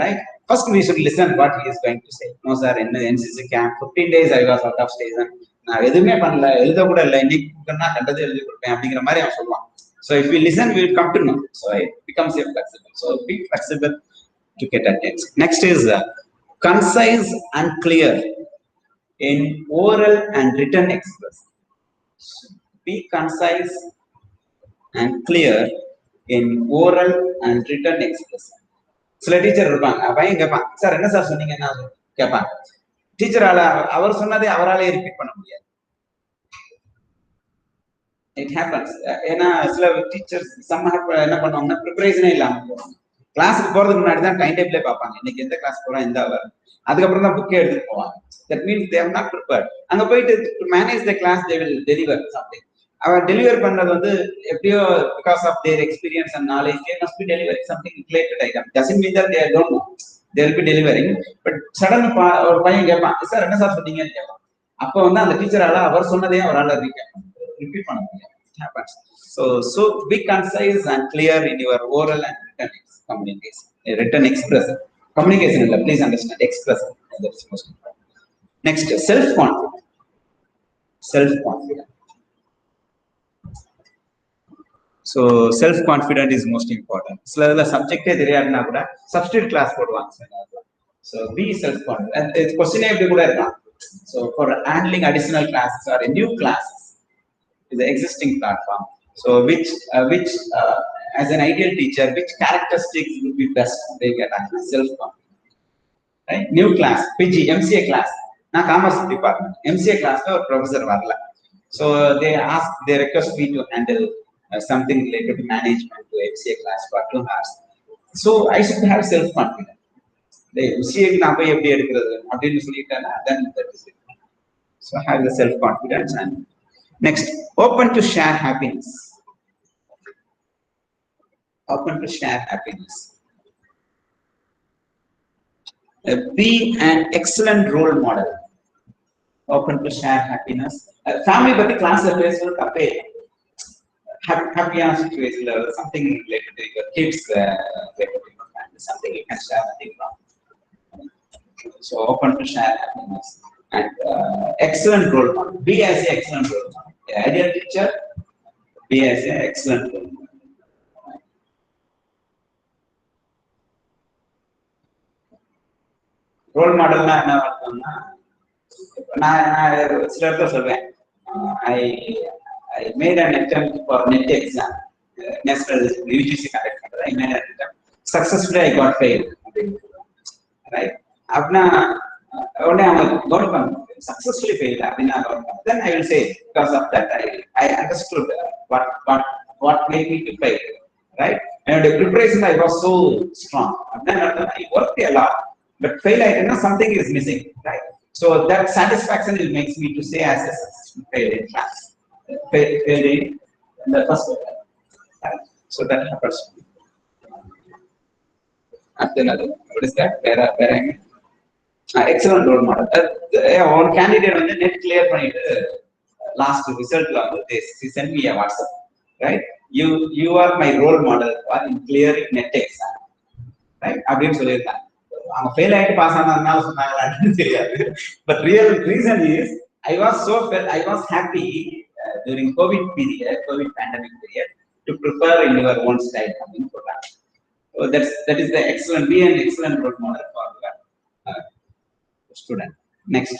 right? First we should listen what he is going to say. No sir, என்ன NCC camp 15 days I was out of station, நான் எதுவுமே பண்ணல, எழுத கூட இல்லை, இன்னைக்கு நான் கண்டது எழுதி கொடுப்பேன் அப்படிங்கிற மாதிரி அவன் சொல்லுவான். So if we listen we will come to know, so it becomes flexible. So be flexible to get attention. Next is concise and clear in oral and written expression. Be concise and clear in oral and written expression. சில teacher இருப்பாங்க, பையன் கேட்பான், sir என்ன sir சொன்னீங்க என்ன கேட்பாங்க. டீச்சரால அவர் சொன்னதை அவராலே ரிப்பீட் பண்ண முடியாது. It happens. ஏன்னா சில டீச்சர்ஸ் என்ன பண்ணுவாங்கன்னா ப்ரிப்பரேஷனே இல்லாம போவாங்க. கிளாஸுக்கு போறதுக்கு முன்னாடி தான் டைம் டேபிளே பார்ப்பாங்க, இன்னைக்கு எந்த கிளாஸ் போறோம் எந்த அவர், அதுக்கப்புறம் தான் புக்கே எடுத்துட்டு போவாங்க. That means they have not prepared. அங்க போயிட்டு to manage the class they will deliver something. அவன் டெலிவர் பண்றது வந்து எப்படியோ because of their experience and knowledge they must be delivering something related item. Doesn't mean that they don't know, they will be delivering. But sudden ஒரு பையன் கேட்பான், sir என்ன sir சொன்னீங்கன்னு கேட்பான். அப்போ வந்து அந்த டீச்சரால அவர் சொன்னதையும் அவரால் ரிப்பீட் பண்ண முடியாது. It happens. So be concise and clear in your oral and written communication. Written expression. Communication illa, please understand, expression. That's most important. Next, self-confidence. So self-confidence is most important. சில சப்ஜெக்டே தெரியாதுன்னா கூட substitute class போடுவாங்க. So be self-confident. And the question எப்படி கூட இருக்கலாம். So for handling additional classes or a new classes is the existing platform. So which as an ideal teacher, which characteristics would be best? They get self-confidence. Right? New class, PG, MCA class. Na commerce department. MCA class or professor varla. So they request me to handle something related to management to MCA class for 2 hours. So I should have self-confidence. The MCA na poi eppadi edukradhu appdinu sollittana, then that is it. So have the self-confidence. And next, open to share happiness. Open to share happiness. Be an excellent role model. Open to share happiness. Family பத்தி கிளாஸ்ல பேசுறது தப்பே. Happiயான சிச்சுவேஷன்ல something related to your kids, something you can share. So open to share happiness and excellent role model. Be as an excellent role model. Ideal teacher, be as an excellent role model. Role மாடல்னா என்ன அர்த்தம்னா, நான் சில இடத்துல சொல்றேன், I made an attempt for NET exam, national UGC conduct பண்றது. I made an attempt, successfully I got failed. Right? அப்படின்னா உடனே அவங்க கவர்மெண்ட் successfully failed அப்படின்னா then I will say because of that I understood what made me to fail. Right? And the preparation I was so strong. Then I worked a lot. But fail, I know something is missing, right? So that satisfaction it makes me to say as a failed in class, failed in the first quarter. So that happens. And then what is that? Excellent role model. One candidate on the net clear last result this. He sent me a WhatsApp. Right? You are my role model for in clearing net exam. Right? அப்படின்னு சொல்லியிருக்காங்க. அவங்க fail ஆயிட்டு pass ஆனதுனால சொன்னாங்களான்னு தெரியாது. But real reason is I was happy during COVID pandemic period to prepare in your own style. So that is the excellent, be an excellent role model for the student. Next,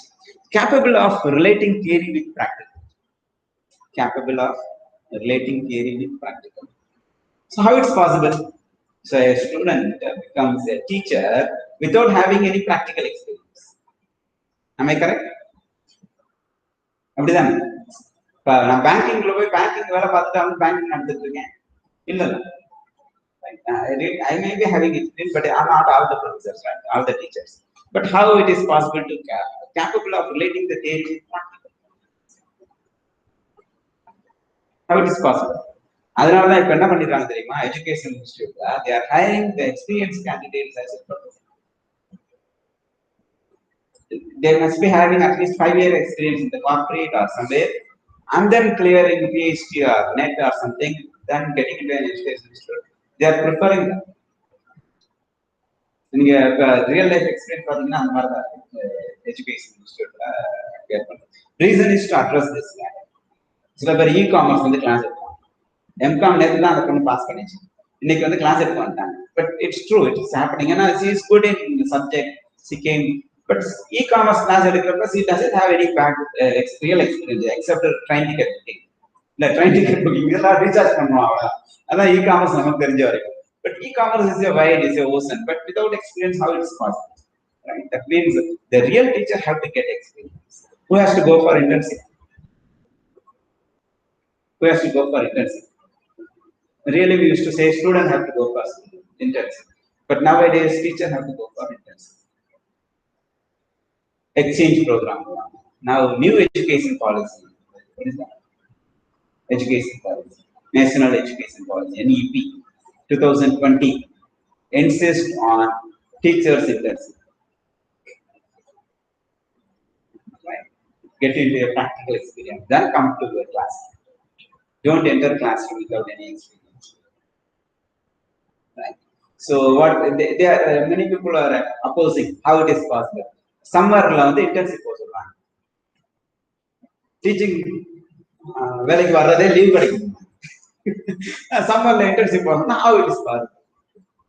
capable of relating theory with practical. Capable of relating theory with practical. So how it's possible? So a student becomes a teacher without having any practical experience. Am I correct? அப்படிதானே? இப்ப நான் பேங்கிங்ல போய் banking வேலை பார்த்துட்டு banking நடந்துட்டு இருக்கேன் இல்ல I may be having experience, but not all the professors, right? All the teachers. But how it is possible to capable of relating the theory with practical? How it is possible? அதனால தான் இப்ப என்ன பண்ணிடுறாங்க தெரியுமா? Education இன்ஸ்டிடியூட்ல they are hiring the experienced candidates as a professor. They must be having at least 5-year experience in the corporate or somewhere, and then clearing PhD or NET or something, then getting into an education institute. They are preparing them. நீங்க real life experience பாத்தீங்கன்னா அந்த மாதிரி தான் education இன்ஸ்டிடியூட்ல care பண்றது. Reason is to address this. சில பேர் e-commerce வந்து class எடுப்பாங்க. எம்காம் நேற்று தான் அந்த பொண்ணு பாஸ் பண்ணிச்சு, இன்னைக்கு வந்து கிளாஸ் எடுக்க வந்துட்டாங்க. But it's true, it is happening. ஏன்னா she is good in subject, she came. But e-commerce class எடுக்கிறப்ப she doesn't have any real experience except train ticket booking. இல்ல ட்ரெயின் டிக்கெட் புக்கிங் இதெல்லாம் recharge பண்ணுவாங்க. அதான் e-commerce நமக்கு தெரிஞ்ச வரைக்கும். But e-commerce is a wide, is a ocean. But without experience, how it is possible? Right? That means the real teacher have to get experience. Who has to go for internship? Who has to go for internship? Really, we used to say student have to go for internship. But nowadays, teacher have to go for internship. Exchange program. Now, new education policy. What is that? Education policy. National Education Policy, NEP. 2020 insist on teachers internship. Right. Get into a practical experience, then come to the class. Don't enter classroom without any experience. Right. So what they are, many people are opposing. How it is possible? Summer la வந்து internship போக சொல்றாங்க. Teaching வேலைக்கு வர்றதே leave கிடைக்கும். Summer internship how it is possible?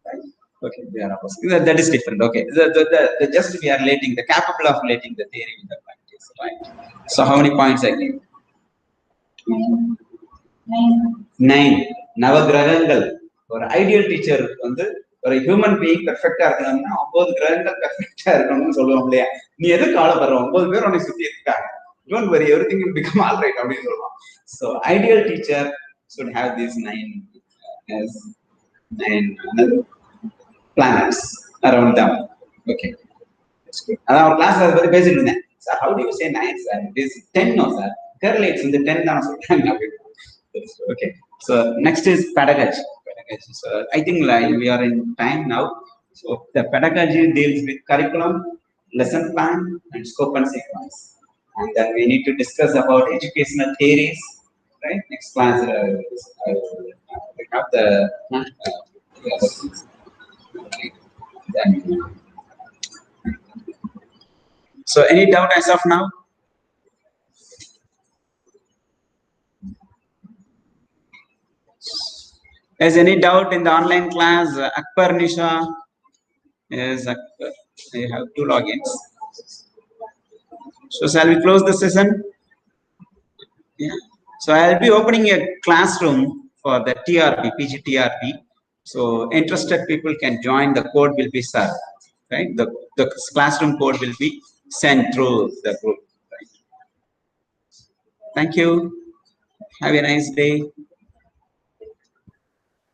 Right? Okay, they are opposite. That is different. Okay, the just we are relating the capable of relating the theory with the practice, right? So how many points I give? 9. நவகிரகங்கள். ஒரு ideal teacher வந்து ஒரு human being பெர்ஃபெக்ட்டா இருக்கணும்னா 9 கிரகங்கள் பெர்ஃபெக்ட்டா இருக்கணும்னு சொல்லுவோம் இல்லையா? நீ எது கவலைப்படுற? 9 பேர் உன்னை சுத்தி இருக்காங்க. Don't worry, everything will become all right அப்படின்னு சொல்லுவோம். So ideal teacher should have these 9 planets around them. Okay, that's good. அதான் ஒரு கிளாஸ்ல அதை பத்தி பேசிட்டு இருந்தேன். Sir, how do you say 9, sir? It is 10, no, sir. Correlates in the 10 தான சொல்றாங்க. Okay, so next is pedagogy. So I think we are in time now. So the pedagogy deals with curriculum, lesson plan, and scope and sequence. And then we need to discuss about educational theories. Right, next class we have the other things. Okay. Then, so any doubt as of now? Is any doubt in the online class? Akbar, Nisha? Yes, Akbar. I have 2 logins. So shall we close the session? Yeah. So I'll be opening a classroom for the TRP, PGTRP. So interested people can join. The code will be served. Right? The classroom code will be sent through the group. Right? Thank you. Have a nice day.